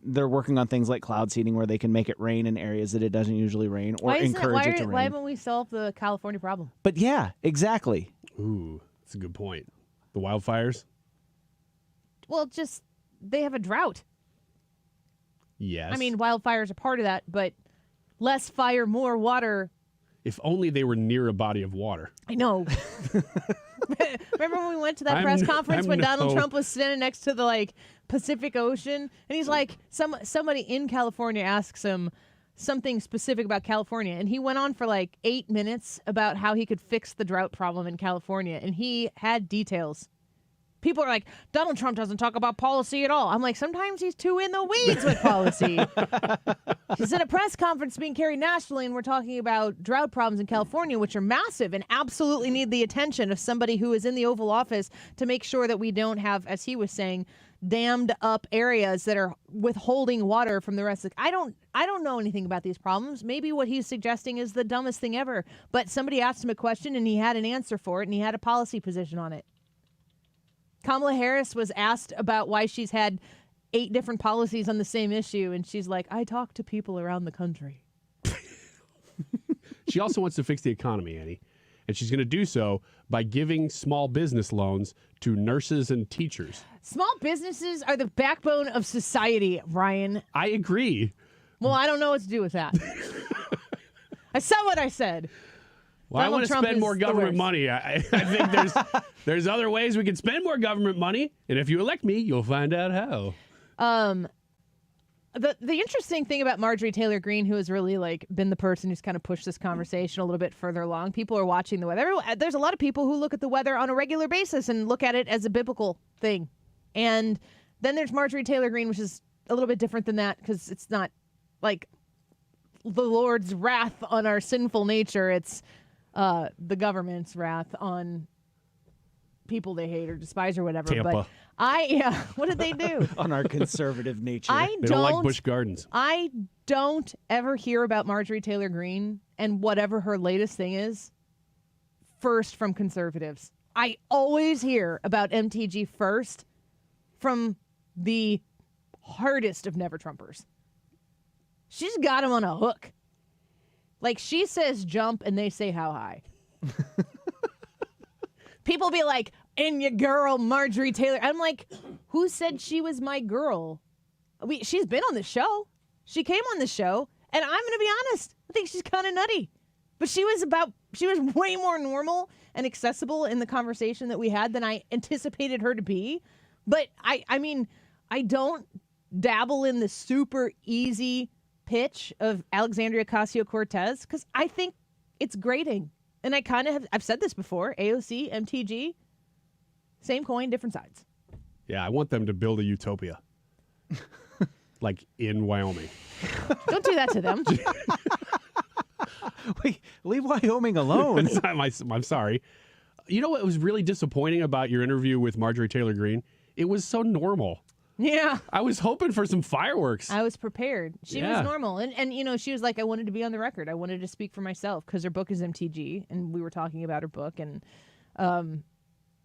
S1: they're working on things like cloud seeding where they can make it rain in areas that it doesn't usually rain or encourage it to rain.
S22: Why haven't we solved the California problem?
S1: But yeah, exactly.
S27: Ooh, that's a good point. The wildfires?
S22: Well, just they have a drought.
S27: Yes.
S22: I mean, wildfires are part of that, but less fire, more water.
S27: If only they were near a body of water.
S22: I know. Remember when we went to that press conference when Donald Trump was standing next to the Pacific Ocean, and he's like, somebody in California asks him something specific about California, and he went on for 8 minutes about how he could fix the drought problem in California, and he had details. People are like, Donald Trump doesn't talk about policy at all. I'm like, sometimes he's too in the weeds with policy. He's in a press conference being carried nationally, and we're talking about drought problems in California, which are massive and absolutely need the attention of somebody who is in the Oval Office to make sure that we don't have, as he was saying, dammed up areas that are withholding water from the rest of the... I don't know anything about these problems. Maybe what he's suggesting is the dumbest thing ever. But somebody asked him a question, and he had an answer for it, and he had a policy position on it. Kamala Harris was asked about why she's had 8 different policies on the same issue, and she's like, I talk to people around the country.
S27: She also wants to fix the economy, Annie, and she's going to do so by giving small business loans to nurses and teachers.
S22: Small businesses are the backbone of society, Ryan.
S27: I agree.
S22: Well, I don't know what to do with that. I said what I said.
S27: Well, I want to spend more government money. I think there's other ways we can spend more government money, and if you elect me, you'll find out how.
S22: The interesting thing about Marjorie Taylor Greene, who has really been the person who's kind of pushed this conversation a little bit further along, people are watching the weather. There's a lot of people who look at the weather on a regular basis and look at it as a biblical thing. And then there's Marjorie Taylor Greene, which is a little bit different than that because it's not like the Lord's wrath on our sinful nature. It's the government's wrath on people they hate or despise or whatever.
S27: Tampa.
S22: But what did they do?
S1: On our conservative nature.
S27: They don't like Busch Gardens.
S22: I don't ever hear about Marjorie Taylor Greene and whatever her latest thing is first from conservatives. I always hear about MTG first from the hardest of never-Trumpers. She's got him on a hook. She says jump, and they say how high. People be like, and your girl, Marjorie Taylor. I'm like, who said she was my girl? She's been on the show. She came on the show, and I'm going to be honest. I think she's kind of nutty. But she was way more normal and accessible in the conversation that we had than I anticipated her to be. But I mean, I don't dabble in the super easy pitch of Alexandria Ocasio-Cortez because I think it's grating. And I kind of I've said this before, AOC, MTG, same coin, different sides.
S27: Yeah, I want them to build a utopia. like in Wyoming.
S22: Don't do that to them.
S1: Wait, leave Wyoming alone.
S27: It's not I'm sorry. You know what was really disappointing about your interview with Marjorie Taylor Greene? It was so normal.
S22: Yeah.
S27: I was hoping for some fireworks.
S22: I was prepared. She
S27: Yeah.
S22: was normal. And, you know, she was like, I wanted to be on the record. I wanted to speak for myself because her book is MTG. And we were talking about her book. And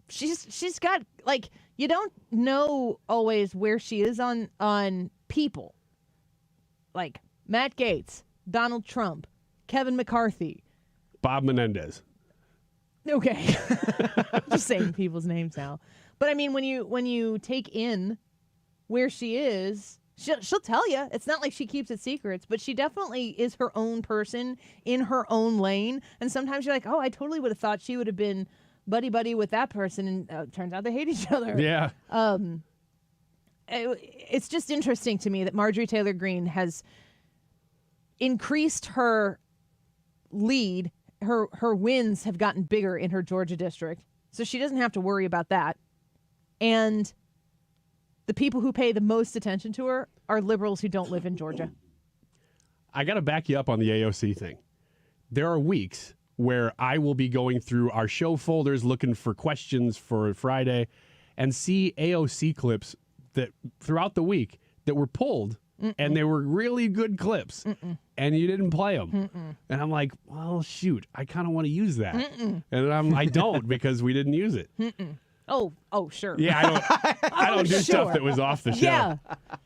S22: she's got, like, you don't know always where she is on people. Like Matt Gaetz, Donald Trump, Kevin McCarthy.
S27: Bob Menendez.
S22: Okay. I'm just saying people's names now. But, I mean, when you take in where she is, she'll tell you. It's not like she keeps it secrets, but she definitely is her own person in her own lane. And sometimes you're like, oh, I totally would have thought she would have been buddy-buddy with that person. And turns out they hate each other.
S27: Yeah.
S22: It's just interesting to me that Marjorie Taylor Greene has increased her lead. Her wins have gotten bigger in her Georgia district. So she doesn't have to worry about that. And the people who pay the most attention to her are liberals who don't live in Georgia.
S27: I got to back you up on the AOC thing. There are weeks where I will be going through our show folders looking for questions for Friday and see AOC clips that throughout the week that were pulled. And they were really good clips. And you didn't play them. And I'm like, well, shoot, I kind of want to use that. And I don't because we didn't use it.
S22: Oh, sure.
S27: Yeah, I don't do stuff that was off the show.
S22: Yeah.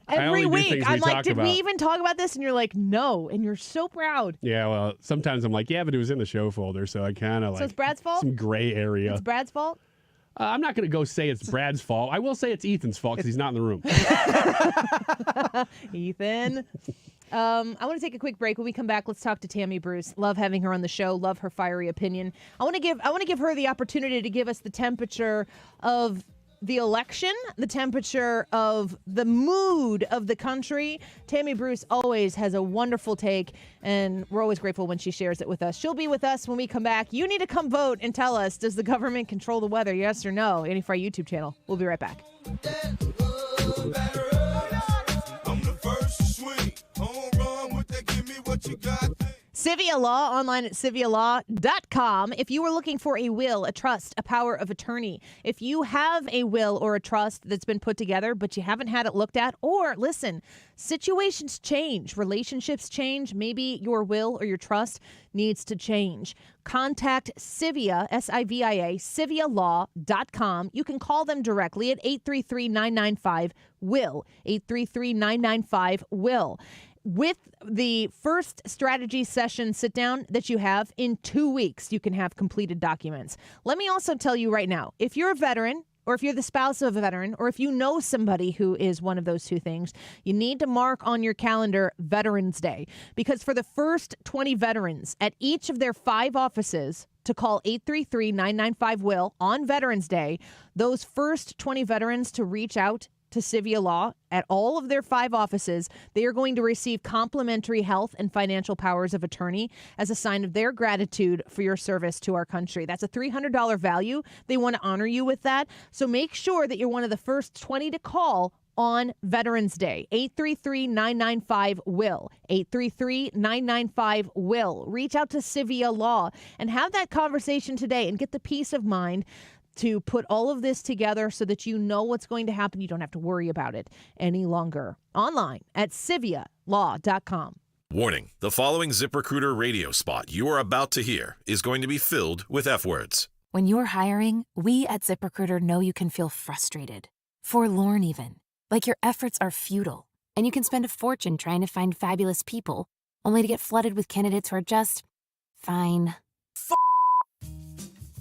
S22: Every week, I'm like, did
S27: about.
S22: we even talk about this? And you're like, no. And you're so proud.
S27: Yeah, well, sometimes I'm like, yeah, but it was in the show folder, so I kind of like.
S22: So it's Brad's fault?
S27: Some gray area.
S22: It's Brad's fault?
S27: I'm not going to go say it's Brad's fault. I will say it's Ethan's fault because he's not in the room.
S22: Ethan. I want to take a quick break. When we come back, let's talk to Tammy Bruce. Love having her on the show. Love her fiery opinion. I want to give her the opportunity to give us the temperature of the election, the temperature of the mood of the country. Tammy Bruce always has a wonderful take, and we're always grateful when she shares it with us. She'll be with us when we come back. You need to come vote and tell us, does the government control the weather, yes or no? Annie Fry YouTube channel. We'll be right back. Civia Law, online at civialaw.com. If you are looking for a will, a trust, a power of attorney, if you have a will or a trust that's been put together, but you haven't had it looked at, or listen, situations change, relationships change, maybe your will or your trust needs to change. Contact Civia, S-I-V-I-A, civialaw.com. You can call them directly at 833-995-WILL, 833-995-WILL. With the first strategy session sit down that you have in 2 weeks, you can have completed documents. Let me also tell you right now, if you're a veteran, or if you're the spouse of a veteran, or if you know somebody who is one of those two things, you need to mark on your calendar Veterans Day. Because for the first 20 veterans at each of their 5 offices to call 833-995-WILL on Veterans Day, those first 20 veterans to reach out to Civia Law at all of their 5 offices, they are going to receive complimentary health and financial powers of attorney as a sign of their gratitude for your service to our country. That's a $300 value. They want to honor you with that. So make sure that you're one of the first 20 to call on Veterans Day. 833-995-WILL. 833-995-WILL. Reach out to Civia Law and have that conversation today and get the peace of mind to put all of this together so that you know what's going to happen. You don't have to worry about it any longer. Online at civialaw.com.
S2: Warning, the following ZipRecruiter radio spot you are about to hear is going to be filled with F words.
S4: When you're hiring, we at ZipRecruiter know you can feel frustrated, forlorn even, like your efforts are futile, and you can spend a fortune trying to find fabulous people, only to get flooded with candidates who are just fine.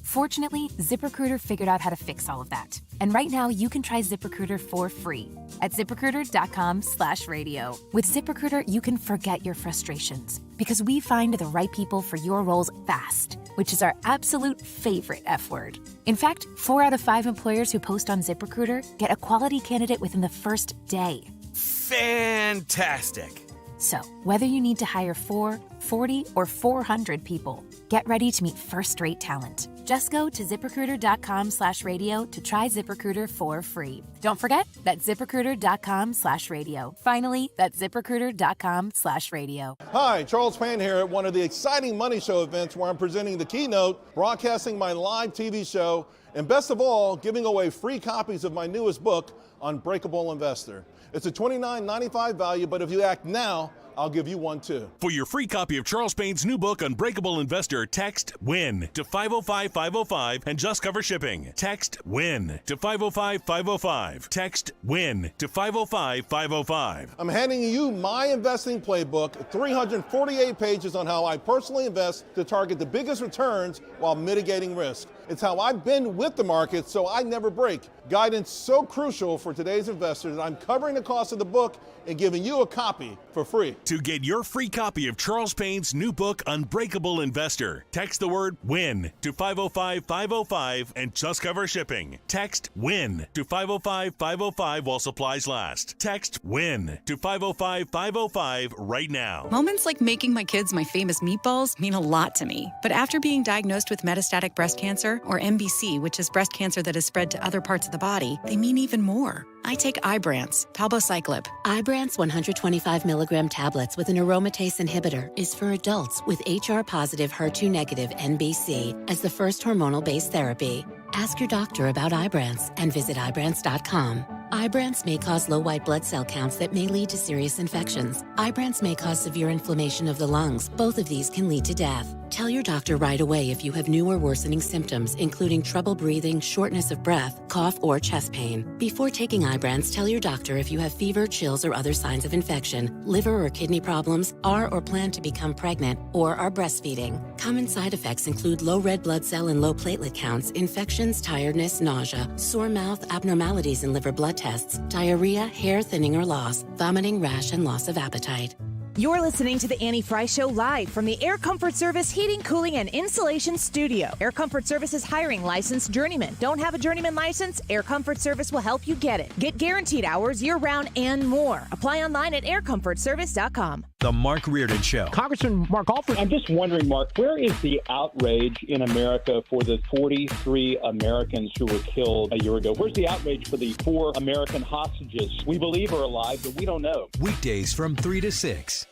S4: Fortunately, ZipRecruiter figured out how to fix all of that. And right now, you can try ZipRecruiter for free at ZipRecruiter.com/radio. With ZipRecruiter, you can forget your frustrations because we find the right people for your roles fast, which is our absolute favorite F word. In fact, 4 out of 5 employers who post on ZipRecruiter get a quality candidate within the first day.
S5: Fantastic.
S4: So, whether you need to hire 4, 40, or 400 people, get ready to meet first-rate talent. Just go to ZipRecruiter.com/radio to try ZipRecruiter for free. Don't forget, that's ZipRecruiter.com/radio. Finally, that's ZipRecruiter.com/radio.
S5: Hi, Charles Payne here at one of the exciting Money Show events where I'm presenting the keynote, broadcasting my live TV show, and best of all, giving away free copies of my newest book, Unbreakable Investor. It's a $29.95 value, but if you act now, I'll give you one too.
S8: For your free copy of Charles Payne's new book, Unbreakable Investor, text WIN to 505-505 and just cover shipping. Text WIN to 505-505. Text WIN to 505-505.
S5: I'm handing you my investing playbook, 348 pages on how I personally invest to target the biggest returns while mitigating risk. It's how I've been with the market so I never break. Guidance so crucial for today's investors that I'm covering the cost of the book and giving you a copy for free.
S8: To get your free copy of Charles Payne's new book, Unbreakable Investor, text the word WIN to 505-505 and just cover shipping. Text WIN to 505-505 while supplies last. Text WIN to 505-505 right now.
S9: Moments like making my kids my famous meatballs mean a lot to me. But after being diagnosed with metastatic breast cancer, or MBC, which is breast cancer that has spread to other parts of the body, they mean even more. I take Ibrance, palbociclib.
S10: Ibrance 125 milligram tablets with an aromatase inhibitor is for adults with HR-positive, HER2-negative NBC as the first hormonal-based therapy. Ask your doctor about Ibrance and visit Ibrance.com. Ibrance may cause low white blood cell counts that may lead to serious infections. Ibrance may cause severe inflammation of the lungs. Both of these can lead to death. Tell your doctor right away if you have new or worsening symptoms, including trouble breathing, shortness of breath, cough, or chest pain. Before taking Ibrance, tell your doctor if you have fever, chills, or other signs of infection, liver or kidney problems, are or plan to become pregnant, or are breastfeeding. Common side effects include low red blood cell and low platelet counts, infections, tiredness, nausea, sore mouth, abnormalities in liver blood tests, diarrhea, hair thinning or loss, vomiting, rash, and loss of appetite.
S22: You're listening to the Annie Fry Show live from the Air Comfort Service Heating, Cooling, and Insulation Studio. Air Comfort Service is hiring licensed journeymen. Don't have a journeyman license? Air Comfort Service will help you get it. Get guaranteed hours year-round and more. Apply online at aircomfortservice.com.
S7: The Mark Reardon Show.
S11: Congressman Mark Alford. I'm just wondering, Mark, where is the outrage in America for the 43 Americans who were killed a year ago? Where's the outrage for the 4 American hostages we believe are alive, but we don't know?
S7: Weekdays from 3 to 6.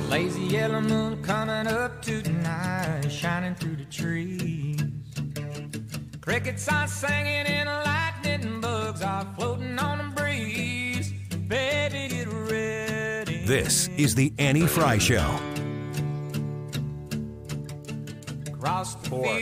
S21: Lazy yellow moon coming up tonight, shining through the trees. Crickets are singing and lightning bugs are floating on the breeze. Baby, get ready.
S7: This is the Annie Fry Show.
S23: For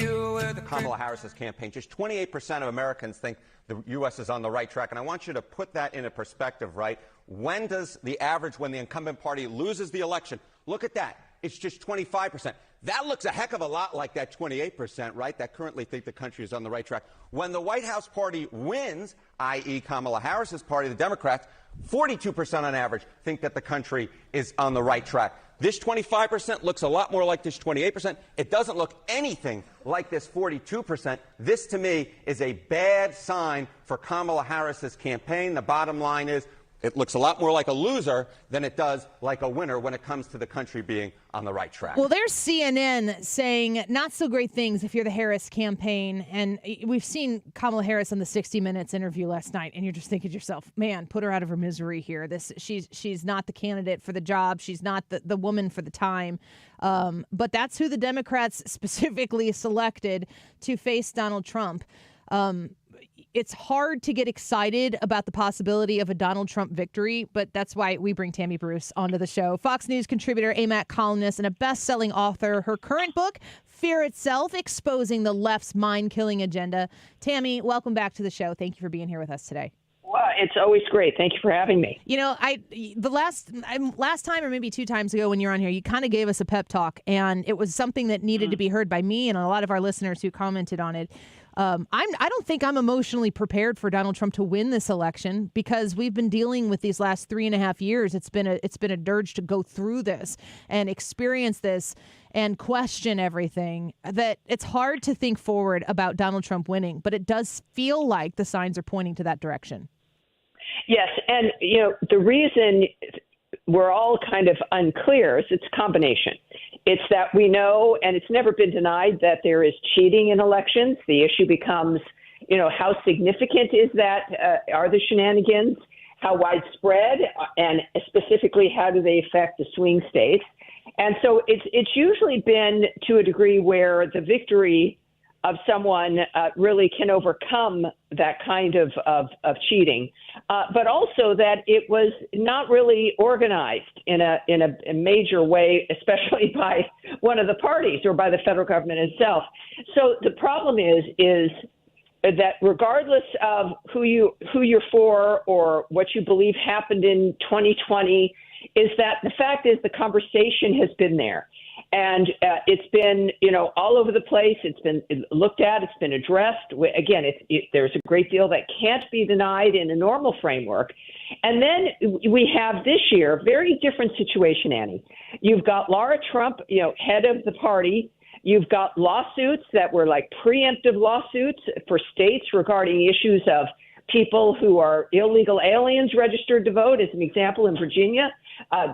S23: Kamala Harris's campaign, just 28% of Americans think the U.S. is on the right track. And I want you to put that into perspective, right? When does the average, when the incumbent party loses the election, look at that. It's just 25%. That looks a heck of a lot like that 28%, right, that currently think the country is on the right track. When the White House party wins, i.e. Kamala Harris's party, the Democrats, 42% on average think that the country is on the right track. This 25% looks a lot more like this 28%. It doesn't look anything like this 42%. This, to me, is a bad sign for Kamala Harris's campaign. The bottom line is it looks a lot more like a loser than it does like a winner when it comes to the country being on the right track.
S22: Well, there's CNN saying not so great things if you're the Harris campaign. And we've seen Kamala Harris on the 60 Minutes interview last night, and you're just thinking to yourself, man, put her out of her misery here. She's not the candidate for the job. She's not the woman for the time. But that's who the Democrats specifically selected to face Donald Trump. It's hard to get excited about the possibility of a Donald Trump victory, but that's why we bring Tammy Bruce onto the show. Fox News contributor, AMAC columnist, and a best-selling author. Her current book, Fear Itself, Exposing the Left's Mind-Killing Agenda. Tammy, welcome back to the show. Thank you for being here with us today.
S24: Well, it's always great. Thank you for having me.
S22: You know, the last time or maybe 2 times ago when you were on here, you kind of gave us a pep talk, and it was something that needed to be heard by me and a lot of our listeners who commented on it. I don't think I'm emotionally prepared for Donald Trump to win this election because we've been dealing with these last 3.5 years. It's been a dirge to go through this and experience this. and question everything, that it's hard to think forward about Donald Trump winning, but it does feel like the signs are pointing to that direction.
S24: Yes, and the reason we're all kind of unclear is it's a combination. It's that we know, and it's never been denied, that there is cheating in elections. The issue becomes, how significant is that? Are the shenanigans? How widespread? And specifically, how do they affect the swing states? And so it's usually been to a degree where the victory of someone really can overcome that kind of cheating, but also that it was not really organized in a major way, especially by one of the parties or by the federal government itself. So the problem is that regardless of who you're for or what you believe happened in 2020, is that the fact is the conversation has been there. And it's been, all over the place. It's been looked at. It's been addressed. Again, there's a great deal that can't be denied in a normal framework. And then we have this year a very different situation, Annie. You've got Laura Trump, head of the party. You've got lawsuits that were like preemptive lawsuits for states regarding issues of people who are illegal aliens registered to vote. As an example, in Virginia,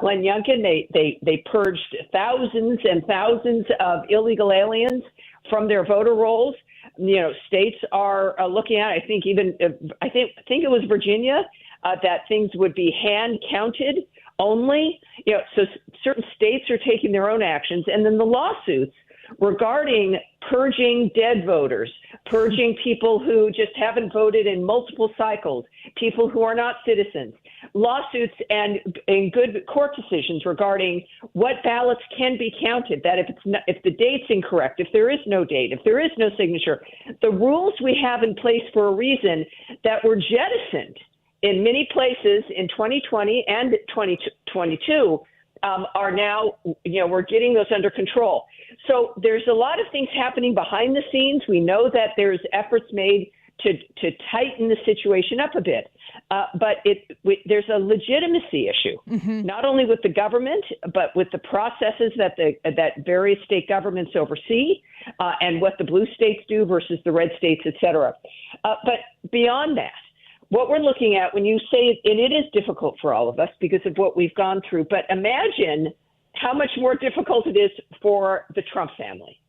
S24: Glenn Youngkin, they purged thousands and thousands of illegal aliens from their voter rolls. States are looking at, I think it was Virginia, that things would be hand counted only. So certain states are taking their own actions. And then the lawsuits regarding purging dead voters, purging people who just haven't voted in multiple cycles, people who are not citizens, lawsuits and good court decisions regarding what ballots can be counted, that if the date's incorrect, if there is no date, if there is no signature, the rules we have in place for a reason that were jettisoned in many places in 2020 and 2022 are now, we're getting those under control. So there's a lot of things happening behind the scenes. We know that there's efforts made to tighten the situation up a bit. But there's a legitimacy issue, not only with the government, but with the processes that various state governments oversee and what the blue states do versus the red states, et cetera. But beyond that, what we're looking at when you say, and it is difficult for all of us because of what we've gone through, but imagine how much more difficult it is for the Trump family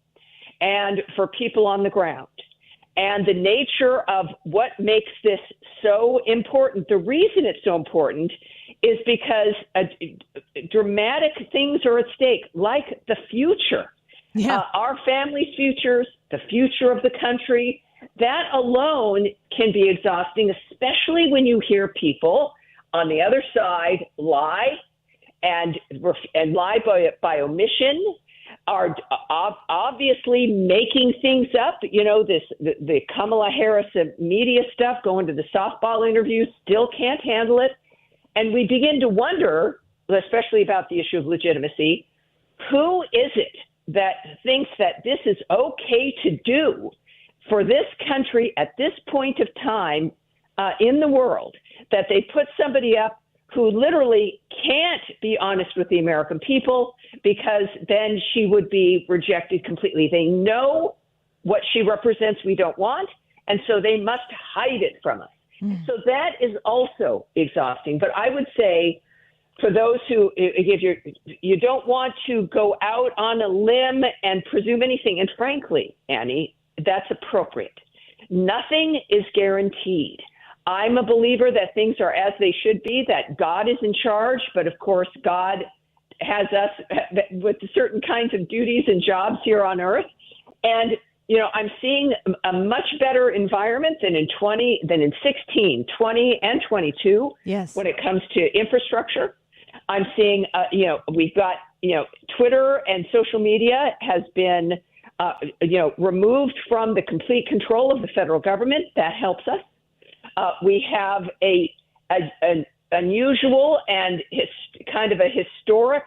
S24: and for people on the ground. And the nature of what makes this so important, the reason it's so important is because dramatic things are at stake, like the future, our family's futures, the future of the country. That alone can be exhausting, especially when you hear people on the other side lie and lie by omission, are obviously making things up. The Kamala Harris media stuff, going to the softball interviews, still can't handle it. And we begin to wonder, especially about the issue of legitimacy, who is it that thinks that this is okay to do for this country at this point of time in the world, that they put somebody up who literally can't be honest with the American people because then she would be rejected completely. They know what she represents we don't want, and so they must hide it from us. So that is also exhausting. But I would say for those who, if you don't want to go out on a limb and presume anything, and frankly, Annie, that's appropriate. Nothing is guaranteed. I'm a believer that things are as they should be, that God is in charge, but of course God has us with certain kinds of duties and jobs here on earth. And, I'm seeing a much better environment than in 16, 20, and 22 when it comes to infrastructure. I'm seeing, we've got, Twitter and social media has been removed from the complete control of the federal government. That helps us. We have an unusual and kind of a historic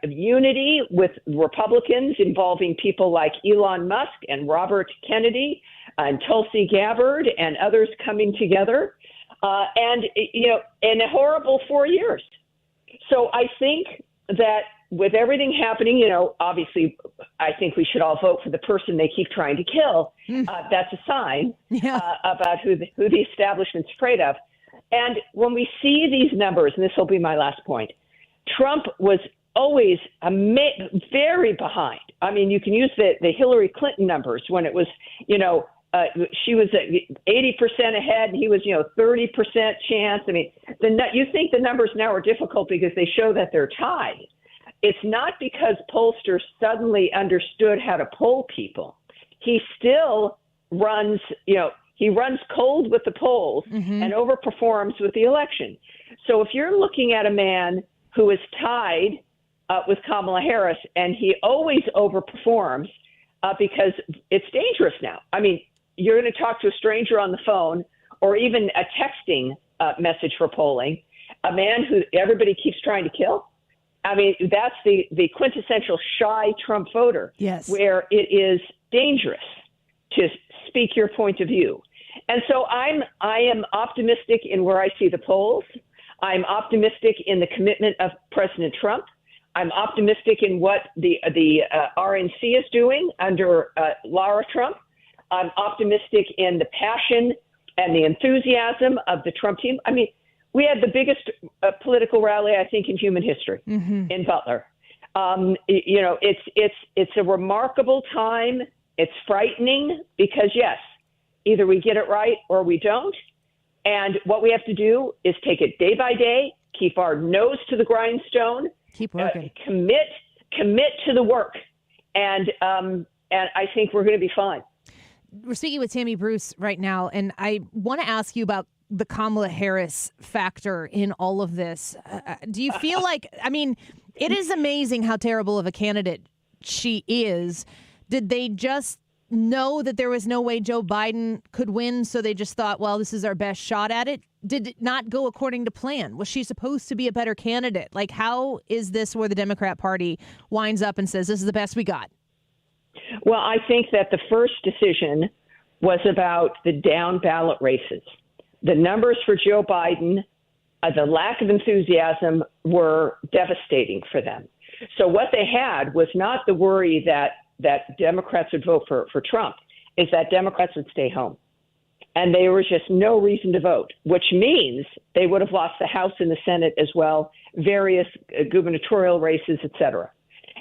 S24: unity with Republicans involving people like Elon Musk and Robert Kennedy and Tulsi Gabbard and others coming together, and in a horrible 4 years. So I think that with everything happening, obviously, I think we should all vote for the person they keep trying to kill. That's a sign about who the establishment's afraid of. And when we see these numbers, and this will be my last point, Trump was always very behind. I mean, you can use the Hillary Clinton numbers when it was, she was 80% ahead and he was, 30% chance. I mean, you think the numbers now are difficult because they show that they're tied. It's not because pollsters suddenly understood how to poll people. He still runs, he runs cold with the polls and overperforms with the election. So if you're looking at a man who is tied with Kamala Harris and he always overperforms because it's dangerous now. I mean, you're going to talk to a stranger on the phone or even a texting message for polling, a man who everybody keeps trying to kill. I mean, that's the quintessential shy Trump voter, where it is dangerous to speak your point of view. And so I am optimistic in where I see the polls. I'm optimistic in the commitment of President Trump. I'm optimistic in what the RNC is doing under Lara Trump. I'm optimistic in the passion and the enthusiasm of the Trump team. I mean, we had the biggest political rally, I think, in human history in Butler. It's a remarkable time. It's frightening because, yes, either we get it right or we don't. And what we have to do is take it day by day, keep our nose to the grindstone,
S22: keep working,
S24: commit to the work, and I think we're going to be fine.
S22: We're speaking with Tammy Bruce right now, and I want to ask you about the Kamala Harris factor in all of this. Do you feel like, I mean, it is amazing how terrible of a candidate she is. Did they just know that there was no way Joe Biden could win, so they just thought, well, this is our best shot at it? Did it not go according to plan? Was she supposed to be a better candidate? Like, how is this where the Democrat Party winds up and says, this is the best we got?
S24: Well, I think that the first decision was about the down ballot races. The numbers for Joe Biden, the lack of enthusiasm were devastating for them. So what they had was not the worry that Democrats would vote for Trump, is that Democrats would stay home. And there was just no reason to vote, which means they would have lost the House and the Senate as well, various gubernatorial races, et cetera.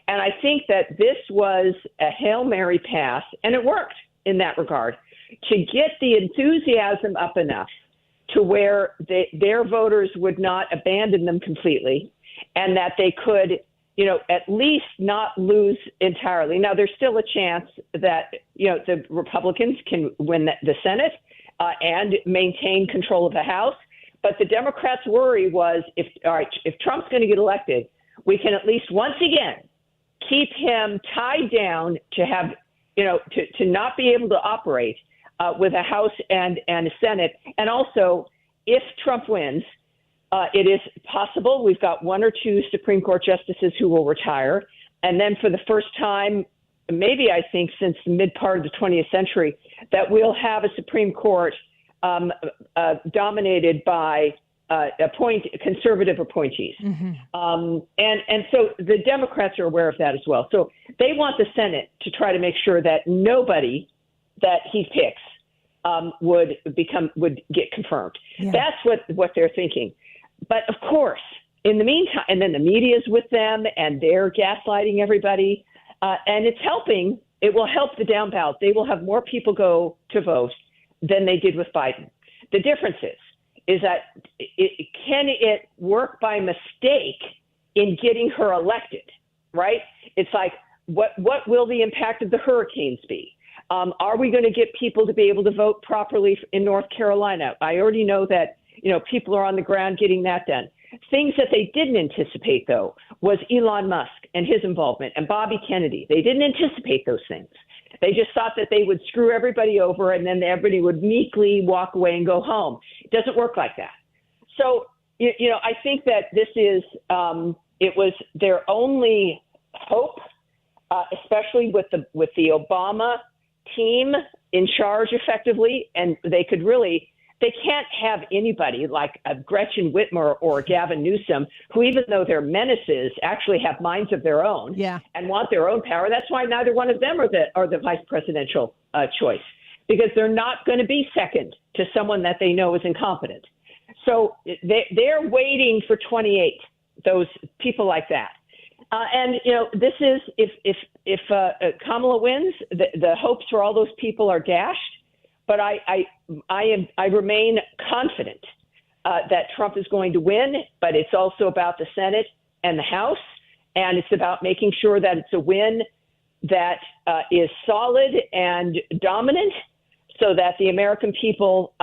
S24: And I think that this was a Hail Mary pass, and it worked in that regard, to get the enthusiasm up enough to where their voters would not abandon them completely and that they could, at least not lose entirely. Now, there's still a chance that, the Republicans can win the Senate and maintain control of the House. But the Democrats' worry was, if Trump's going to get elected, we can at least once again keep him tied down to have, to not be able to operate with a House and a Senate. And also, if Trump wins, it is possible we've got one or two Supreme Court justices who will retire. And then for the first time, maybe I think since the mid part of the 20th century, that we'll have a Supreme Court dominated by conservative appointees. And so the Democrats are aware of that as well. So they want the Senate to try to make sure that nobody that he picks would get confirmed. Yeah. That's what they're thinking. But of course, in the meantime, and then the media is with them and they're gaslighting everybody, and it's helping. It will help the down ballot. They will have more people go to vote than they did with Biden. The difference is that can it work by mistake in getting her elected, right? It's like, what will the impact of the hurricanes be? Are we going to get people to be able to vote properly in North Carolina? I already know that, people are on the ground getting that done. Things that they didn't anticipate, though, was Elon Musk and his involvement and Bobby Kennedy. They didn't anticipate those things. They just thought that they would screw everybody over and then everybody would meekly walk away and go home. It doesn't work like that. So, I think that this is, it was their only hope, especially with the Obama team in charge effectively. And they could really, They can't have anybody like Gretchen Whitmer or Gavin Newsom, who, even though they're menaces, actually have minds of their own and want their own power. That's why neither one of them are the vice presidential choice, because they're not going to be second to someone that they know is incompetent. So they're waiting for 28, those people like that. And, this is if Kamala wins, the hopes for all those people are dashed. But I remain confident that Trump is going to win. But it's also about the Senate and the House, and it's about making sure that it's a win that is solid and dominant, so that the American people,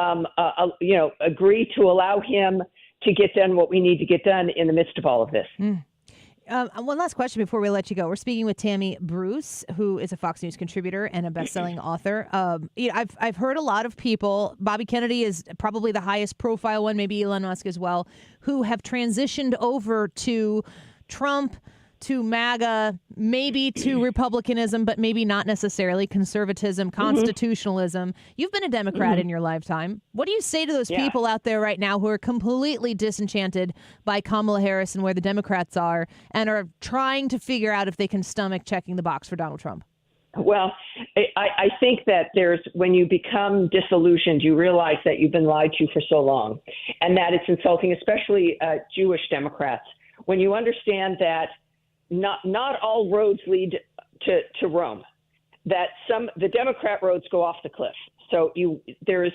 S24: agree to allow him to get done what we need to get done in the midst of all of this.
S22: One last question before we let you go. We're speaking with Tammy Bruce, who is a Fox News contributor and a best-selling author. I've heard a lot of people, Bobby Kennedy is probably the highest profile one, maybe Elon Musk as well, who have transitioned over to Trump, to MAGA, maybe to Republicanism, but maybe not necessarily conservatism, constitutionalism. You've been a Democrat in your lifetime. What do you say to those people out there right now who are completely disenchanted by Kamala Harris and where the Democrats are and are trying to figure out if they can stomach checking the box for Donald Trump?
S24: Well, I think that when you become disillusioned, you realize that you've been lied to for so long, and that it's insulting, especially Jewish Democrats. When you understand that not all roads lead to Rome, that the Democrat roads go off the cliff. So there's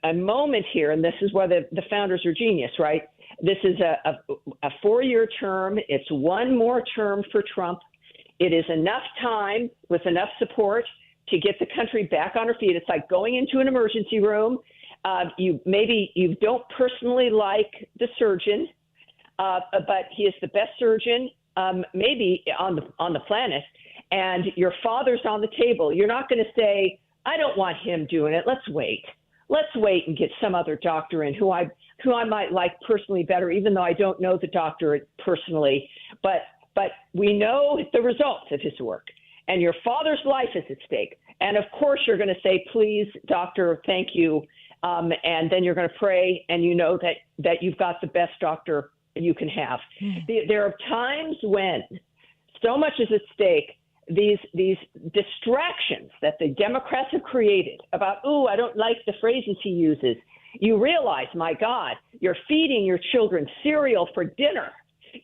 S24: a moment here, and this is where the founders are genius, right? This is a 4-year term. It's one more term for Trump. It is enough time with enough support to get the country back on her feet. It's like going into an emergency room. You don't personally like the surgeon, but he is the best surgeon maybe on the planet, and your father's on the table. You're not going to say, I don't want him doing it. Let's wait and get some other doctor in who I might like personally better, even though I don't know the doctor personally. But we know the results of his work, and your father's life is at stake. And of course, you're going to say, please, doctor, thank you. And then you're going to pray, and you know that you've got the best doctor you can have. There are times when so much is at stake. These distractions that the Democrats have created about, I don't like the phrases he uses. You realize, my God, you're feeding your children cereal for dinner.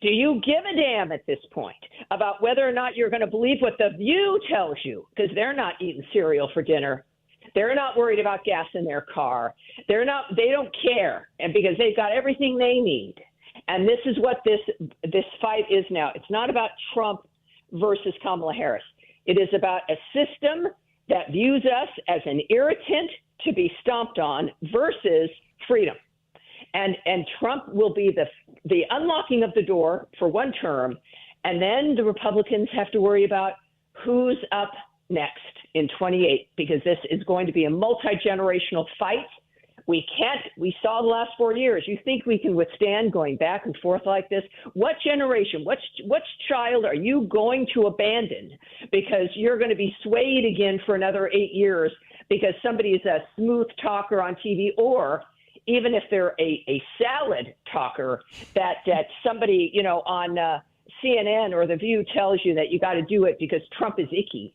S24: Do you give a damn at this point about whether or not you're going to believe what The View tells you? Because they're not eating cereal for dinner. They're not worried about gas in their car. They don't care, and because they've got everything they need. And this is what this fight is now. It's not about Trump versus Kamala Harris. It is about a system that views us as an irritant to be stomped on versus freedom. And Trump will be the unlocking of the door for one term, and then the Republicans have to worry about who's up next in 28, because this is going to be a multi-generational fight. We saw the last 4 years. You think we can withstand going back and forth like this? What generation, what child are you going to abandon because you're going to be swayed again for another 8 years because somebody is a smooth talker on TV, or even if they're a salad talker that somebody, on CNN or The View tells you that you got to do it because Trump is icky.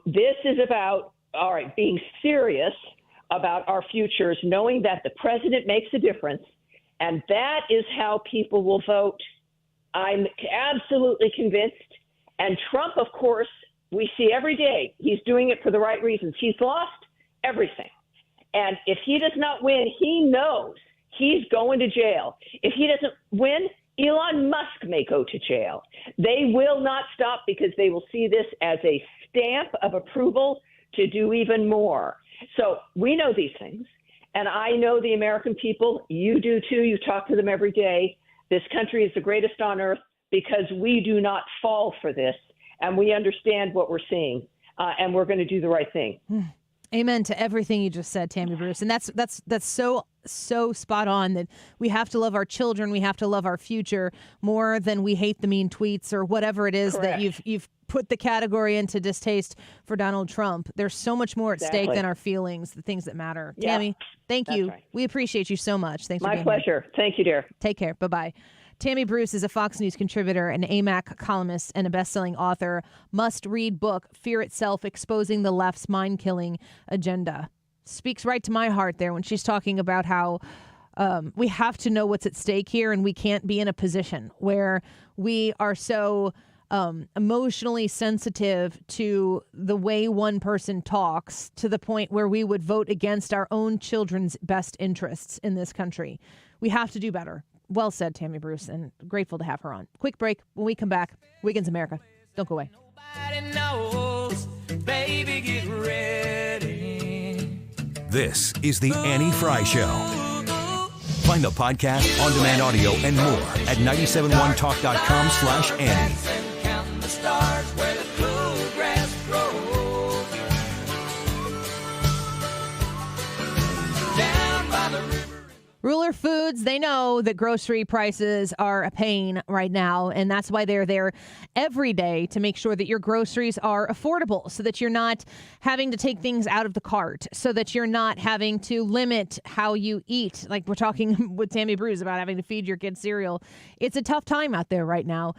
S24: This is about, all right, being serious about our futures, knowing that the president makes a difference, and that is how people will vote. I'm absolutely convinced. And Trump, of course, we see every day he's doing it for the right reasons. He's lost everything. And if he does not win, he knows he's going to jail. If he doesn't win, Elon Musk may go to jail. They will not stop because they will see this as a stamp of approval to do even more. So we know these things, and I know the American people. You do too. You talk to them every day. This country is the greatest on earth because we do not fall for this, and we understand what we're seeing, and we're going to do the right thing.
S22: Amen to everything you just said, Tammy Bruce. And that's so so spot on that we have to love our children, we have to love our future more than we hate the mean tweets or whatever it is that you've put the category into distaste for Donald Trump. There's so much more at stake than our feelings, the things that matter.
S24: Yeah,
S22: Tammy, thank you.
S24: right.
S22: We appreciate you so much. Thanks for
S24: My
S22: being
S24: pleasure.
S22: here.
S24: Thank you, dear.
S22: Take care. Bye-bye. Tammy Bruce is a Fox News contributor, an AMAC columnist, and a best-selling author. Must-read book, Fear Itself, Exposing the Left's Mind-Killing Agenda. Speaks right to my heart there when she's talking about how we have to know what's at stake here, and we can't be in a position where we are so emotionally sensitive to the way one person talks to the point where we would vote against our own children's best interests in this country. We have to do better. Well said, Tammy Bruce, and grateful to have her on. Quick break. When we come back, Weekends America. Don't go away.
S21: Nobody knows, baby, get ready.
S7: This is the Annie Fry Show. Find the podcast, on-demand audio, and more at 971talk.com/Annie.
S21: Count the stars where the cool grass grows. Down by the river.
S22: Ruler Foods, they know that grocery prices are a pain right now, and that's why they're there every day to make sure that your groceries are affordable, so that you're not having to take things out of the cart, so that you're not having to limit how you eat. Like we're talking with Tammy Bruce about having to feed your kids cereal. It's a tough time out there right now.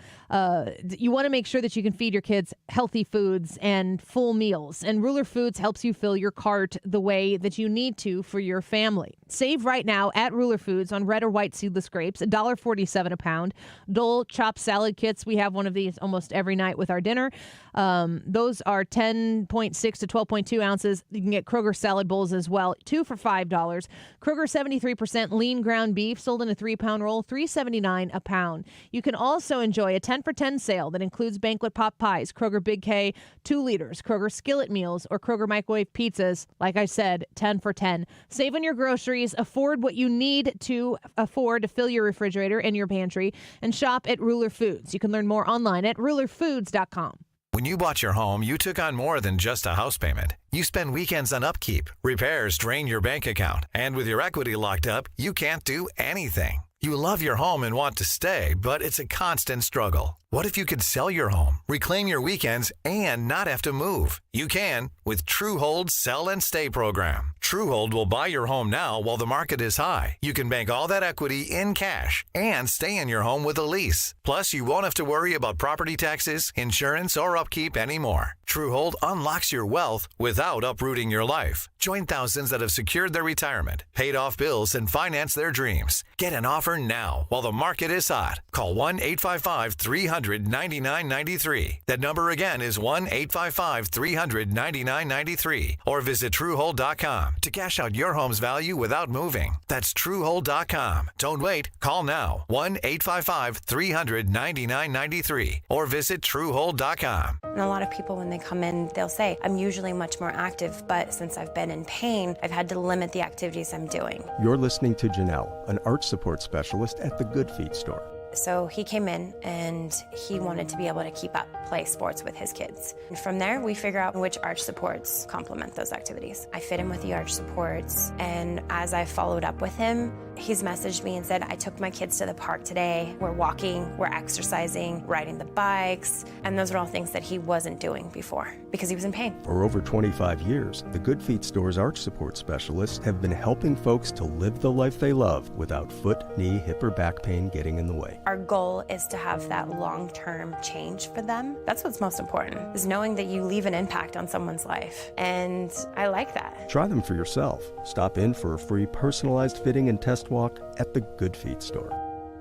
S22: You want to make sure that you can feed your kids healthy foods and full meals, and Ruler Foods helps you fill your cart the way that you need to for your family. Save right now at Ruler Foods on red or white seedless grapes, $1.47 a pound. Dole chopped salad kits. We have one of these almost every night with our dinner. Those are 10.6 to 12.2 ounces. You can get Kroger salad bowls as well, 2 for $5. Kroger 73% lean ground beef sold in a 3-pound roll, $3.79 a pound. You can also enjoy a 10 for 10 sale that includes banquet pot pies, Kroger Big K 2 liters, Kroger skillet meals, or Kroger microwave pizzas. Like I said, 10 for 10. Save on your groceries, afford what you need to afford to fill your refrigerator and your pantry, and shop at Ruler Foods. You can learn more online at rulerfoods.com.
S6: When you bought your home, you took on more than just a house payment. You spend weekends on upkeep, repairs drain your bank account, and with your equity locked up, you can't do anything. You love your home and want to stay, but it's a constant struggle. What if you could sell your home, reclaim your weekends, and not have to move? You can with TrueHold's Sell and Stay program. TrueHold will buy your home now while the market is high. You can bank all that equity in cash and stay in your home with a lease. Plus, you won't have to worry about property taxes, insurance, or upkeep anymore. TrueHold unlocks your wealth without uprooting your life. Join thousands that have secured their retirement, paid off bills, and financed their dreams. Get an offer now while the market is hot. Call 1-855-300-9993. That number again is 1-855-300-9993. Or visit TrueHold.com to cash out your home's value without moving. That's TrueHold.com. Don't wait. Call now. 1-855-300-9993. Or visit TrueHold.com.
S12: And a lot of people, when they come in, they'll say, I'm usually much more active, but since I've been in pain, I've had to limit the activities I'm doing.
S13: You're listening to Janelle, an arch support specialist at the Good Feet store.
S12: So he came in and he wanted to be able to keep up, play sports with his kids. And from there, we figure out which arch supports complement those activities. I fit him with the arch supports, and as I followed up with him, he's messaged me and said, I took my kids to the park today. We're walking, we're exercising, riding the bikes, and those are all things that he wasn't doing before because he was in pain.
S13: For over 25 years, the Good Feet store's arch support specialists have been helping folks to live the life they love without foot, knee, hip, or back pain getting in the way.
S12: Our goal is to have that long-term change for them. That's what's most important, is knowing that you leave an impact on someone's life. And I like that.
S13: Try them for yourself. Stop in for a free personalized fitting and test walk at the Good Feet store.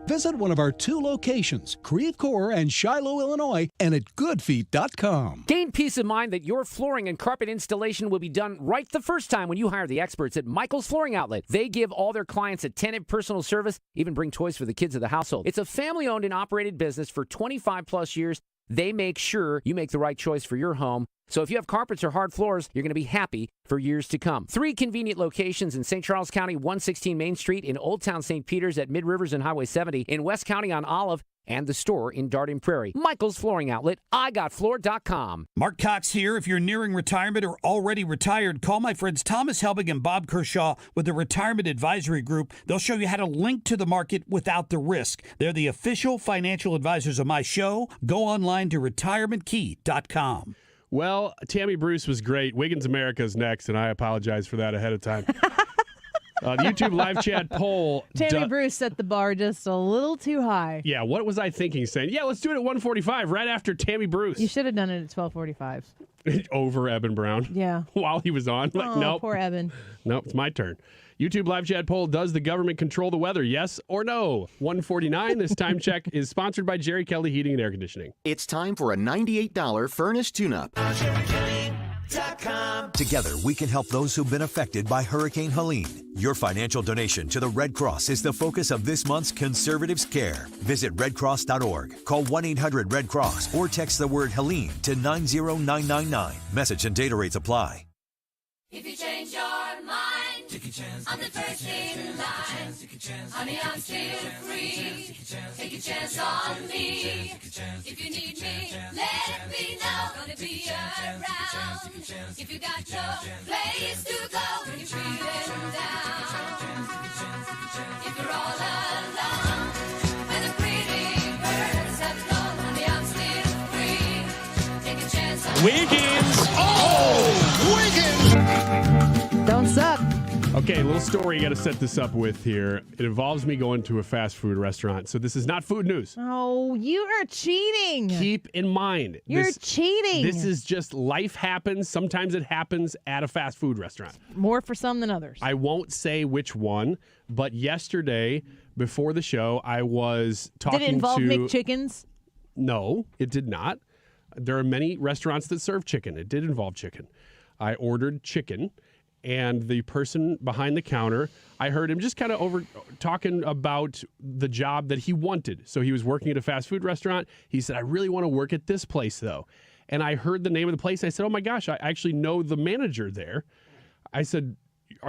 S14: Visit one of our 2 locations, Creve Coeur and Shiloh, Illinois, and at goodfeet.com.
S15: Gain peace of mind that your flooring and carpet installation will be done right the first time when you hire the experts at Michael's Flooring Outlet. They give all their clients attentive personal service, even bring toys for the kids of the household. It's a family-owned and operated business for 25-plus years. They make sure you make the right choice for your home. So if you have carpets or hard floors, you're going to be happy for years to come. 3 convenient locations in St. Charles County, 116 Main Street, in Old Town St. Peters at Mid Rivers and Highway 70, in West County on Olive, and the store in Darden Prairie. Michael's Flooring Outlet, igotfloor.com.
S3: Mark Cox here. If you're nearing retirement or already retired, call my friends Thomas Helbig and Bob Kershaw with the Retirement Advisory Group. They'll show you how to link to the market without the risk. They're the official financial advisors of my show. Go online to retirementkey.com.
S27: Well, Tammy Bruce was great. Wiggins America's next, and I apologize for that ahead of time. The YouTube live chat poll.
S22: Tammy Bruce set the bar just a little too high.
S27: Yeah, what was I thinking? Saying, yeah, let's do it at 1:45 right after Tammy Bruce.
S22: You should have done it at 12:45.
S27: Over Eben Brown.
S22: Yeah.
S27: While he was on. Like, nope.
S22: Poor Eben.
S27: Nope, it's my turn. YouTube live chat poll. Does the government control the weather? Yes or no? 1:49. This time check is sponsored by Jerry Kelly Heating and Air Conditioning.
S16: It's time for a $98 furnace tune-up.
S7: Together, we can help those who've been affected by Hurricane Helene. Your financial donation to the Red Cross is the focus of this month's Conservatives Care. Visit redcross.org, call 1-800-RED-CROSS, or text the word Helene to 90999. Message and data rates apply.
S17: If you change your mind, take a chance. I'm the first in line. Honey, I'm still free. Take a chance on me. If you need me, let me know. Gonna be around. If you got no place to go when you're feeling down. If you're all alone, when the pretty birds have flown, honey, I'm still free. Take a chance on
S27: Wiggins!
S17: Oh, Wiggins!
S22: Don't suck.
S27: Okay, a little story you got to set this up with here. It involves me going to a fast food restaurant. So this is not food news.
S22: Oh, you are cheating.
S27: Keep in mind.
S22: You're cheating.
S27: This is just life happens. Sometimes it happens at a fast food restaurant.
S22: More for some than others.
S27: I won't say which one, but yesterday before the show, I was talking to...
S22: Did it involve McChickens?
S27: No, it did not. There are many restaurants that serve chicken. It did involve chicken. I ordered chicken. And the person behind the counter, I heard him just kind of over talking about the job that he wanted. So he was working at a fast food restaurant. He said, I really want to work at this place, though. And I heard the name of the place. And I said, oh, my gosh, I actually know the manager there. I said,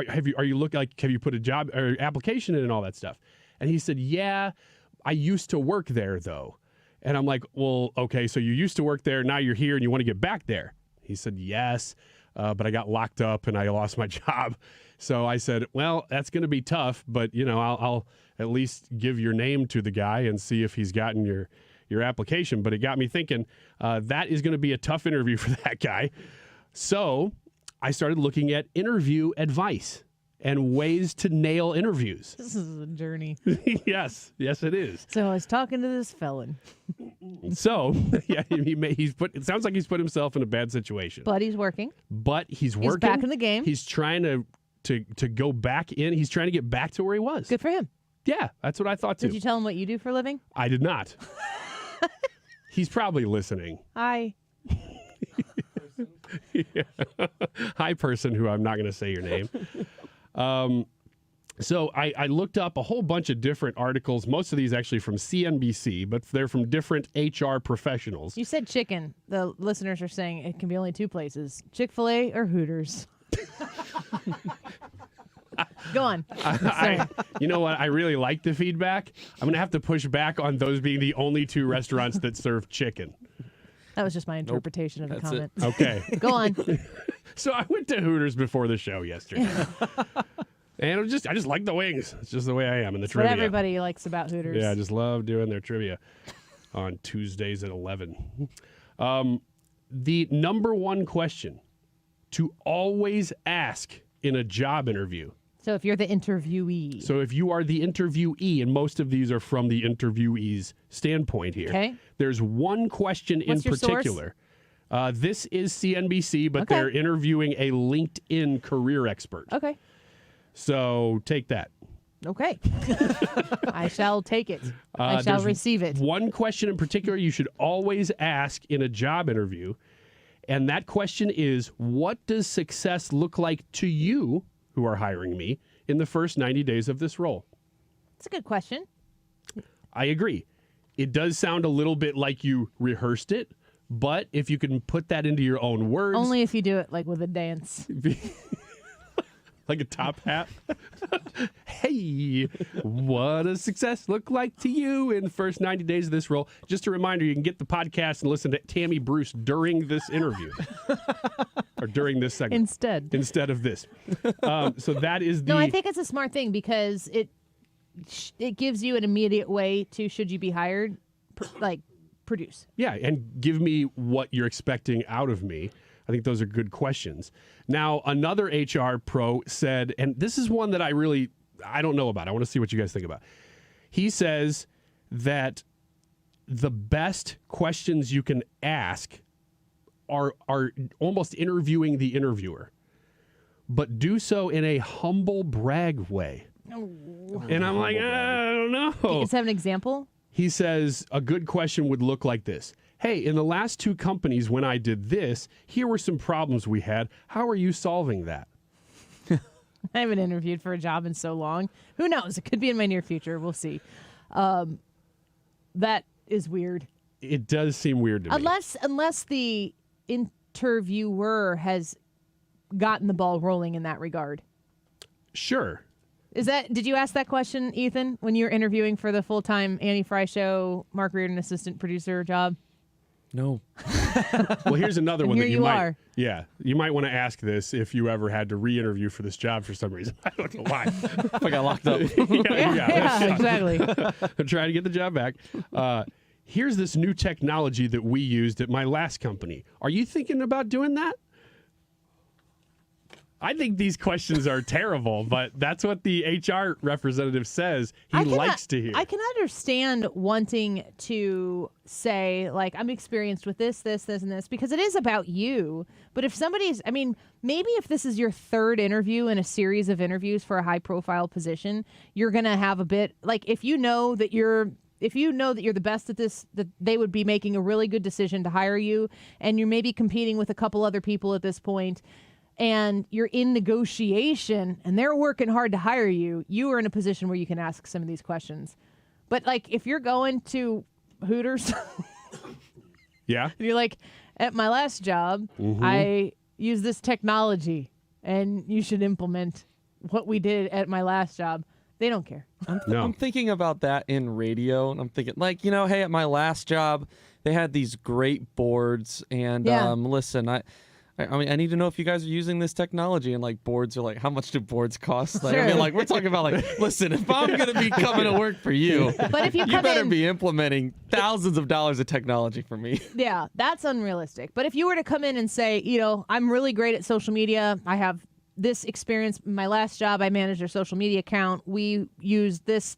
S27: have you put a job or application in and all that stuff? And he said, yeah, I used to work there, though. And I'm like, well, okay, so you used to work there. Now you're here and you want to get back there. He said, yes. But I got locked up and I lost my job. So I said, well, that's going to be tough, but I'll at least give your name to the guy and see if he's gotten your application. But it got me thinking, that is going to be a tough interview for that guy. So I started looking at interview advice and ways to nail interviews.
S22: This is a journey.
S27: Yes, it is.
S22: So I was talking to this felon.
S27: So, yeah, it sounds like he's put himself in a bad situation.
S22: But he's working.
S27: He's working.
S22: He's back in the game.
S27: He's trying to go back in. He's trying to get back to where he was.
S22: Good for him.
S27: Yeah, that's what I thought too.
S22: Did you tell him what you do for a living?
S27: I did not. He's probably listening.
S22: Hi.
S27: Yeah. Hi, person who I'm not going to say your name. So I looked up a whole bunch of different articles, most of these actually from CNBC, but they're from different HR professionals.
S22: You said chicken. The listeners are saying it can be only two places, Chick-fil-A or Hooters. Go on.
S27: You know what? I really like the feedback. I'm going to have to push back on those being the only two restaurants that serve chicken.
S22: That was just my interpretation of the comment.
S27: Okay.
S22: Go on.
S27: So I went to Hooters before the show yesterday. And I just like the wings. It's just the way I am in the trivia.
S22: What everybody likes about Hooters.
S27: Yeah, I just love doing their trivia on Tuesdays at 11. The number one question to always ask in a job interview.
S22: So if you're the interviewee.
S27: So if you are the interviewee, and most of these are from the interviewee's standpoint here.
S22: Okay.
S27: There's one question
S22: What's
S27: in
S22: your
S27: particular. This is CNBC, but they're interviewing a LinkedIn career expert.
S22: Okay.
S27: So take that.
S22: Okay. I shall take it. I shall receive it.
S27: One question in particular you should always ask in a job interview, and that question is, what does success look like to you, who are hiring me, in the first 90 days of this role?
S22: It's a good question.
S27: I agree. It does sound a little bit like you rehearsed it, but if you can put that into your own words.
S22: Only if you do it like with a dance.
S27: like a top hat. Hey, what does success look like to you in the first 90 days of this role? Just a reminder, you can get the podcast and listen to Tammy Bruce during this interview. Or during this segment. Instead of this. So that is the...
S22: No, I think it's a smart thing because it gives you an immediate way to, should you be hired, produce.
S27: Yeah, and give me what you're expecting out of me. I think those are good questions. Now, another HR pro said, and this is one that I don't know about. I want to see what you guys think about. He says that the best questions you can ask are almost interviewing the interviewer, but do so in a humble brag way. And I'm like, I don't know.
S22: Does have an example?
S27: He says a good question would look like this. Hey, in the last 2 companies when I did this, here were some problems we had. How are you solving that?
S22: I haven't interviewed for a job in so long. Who knows? It could be in my near future. We'll see. That is weird.
S27: It does seem weird to me.
S22: Unless the interviewer has gotten the ball rolling in that regard.
S27: Sure.
S22: Did you ask that question, Ethan, when you were interviewing for the full-time Annie Fry Show, Mark Reardon assistant producer job?
S1: No.
S27: Well, here's another one
S22: here
S27: that
S22: you are.
S27: Yeah, you might want to ask this if you ever had to re-interview for this job for some reason. I don't know why.
S1: If I got locked up.
S22: yeah, exactly.
S27: I'm trying to get the job back. Here's this new technology that we used at my last company. Are you thinking about doing that? I think these questions are terrible, but that's what the HR representative says he likes to hear.
S22: I can understand wanting to say, like, I'm experienced with this, and this, because it is about you. But if maybe if this is your 3rd interview in a series of interviews for a high-profile position, you're going to have a bit, like, if you know that you're the best at this, that they would be making a really good decision to hire you, and you're maybe competing with a couple other people at this point, and you're in negotiation and they're working hard to hire you, you are in a position where you can ask some of these questions. But like if you're going to Hooters
S27: yeah,
S22: and you're like, at my last job, I used this technology and you should implement what we did at my last job. They don't care.
S1: I'm thinking about that in radio, and I'm thinking, like, hey, at my last job, they had these great boards, and listen, I need to know if you guys are using this technology, and like boards are like, how much do boards cost? Like,
S22: Sure.
S1: we're talking about like, listen, if I'm going to be coming to work for you,
S22: But if you
S1: better be implementing thousands of dollars of technology for me.
S22: Yeah, that's unrealistic. But if you were to come in and say, I'm really great at social media, I have this experience. My last job, I managed their social media account. We used this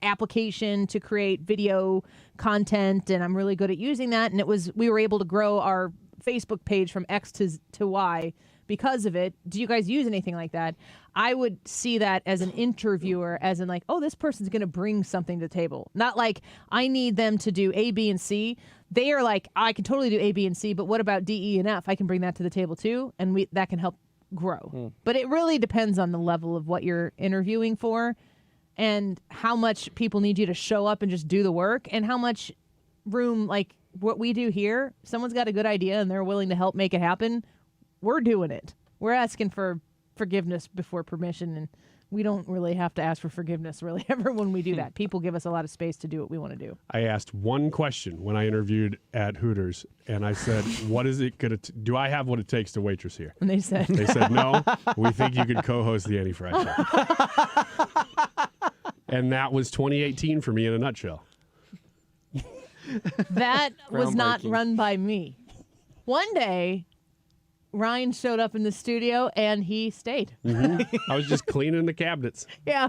S22: application to create video content, and I'm really good at using that. And we were able to grow our Facebook page from X to Y because of it. Do you guys use anything like that? I would see that as an interviewer, as in like, oh, this person's going to bring something to the table. Not like I need them to do A, B, and C. They are like, I can totally do A, B, and C, but what about D, E, and F? I can bring that to the table too, and that can help grow. But it really depends on the level of what you're interviewing for and how much people need you to show up and just do the work, and how much room, like what we do here, someone's got a good idea and they're willing to help make it happen, we're doing it. We're asking for forgiveness before permission, and we don't really have to ask for forgiveness really ever when we do that. People give us a lot of space to do what we want to do.
S27: I asked one question when I interviewed at Hooters, and I said, what is it going to do? I have what it takes to waitress here?
S22: And they said,
S27: no, we think you could co-host the Annie Fry Show. And that was 2018 for me in a nutshell.
S22: That was not run by me. One day, Ryan showed up in the studio and he stayed.
S27: I was just cleaning the cabinets.
S22: Yeah.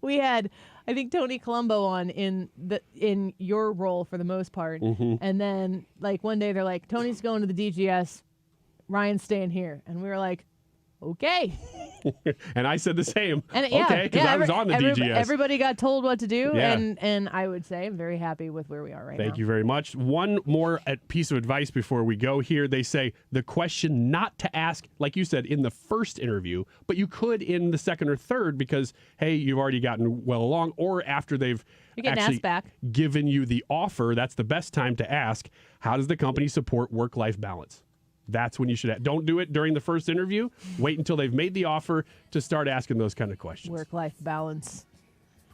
S22: We had, I think, Tony Colombo on in your role for the most part. And then like one day they're like, Tony's going to the DGS, Ryan's staying here. And we were like, okay.
S27: And I said the same.
S22: And
S27: okay, because I was on the DGS.
S22: Everybody got told what to do,
S27: Yeah.
S22: and I would say I'm very happy with where we are right now.
S27: Thank you very much. One more piece of advice before we go here. They say the question not to ask, like you said, in the first interview, but you could in the second or third because, hey, you've already gotten well along, or after they've
S22: You're getting
S27: actually
S22: asked back.
S27: given you the offer, that's the best time to ask, how does the company support work-life balance? That's when you should. Don't do it during the first interview. Wait until they've made the offer to start asking those kind of questions.
S22: Work-life balance.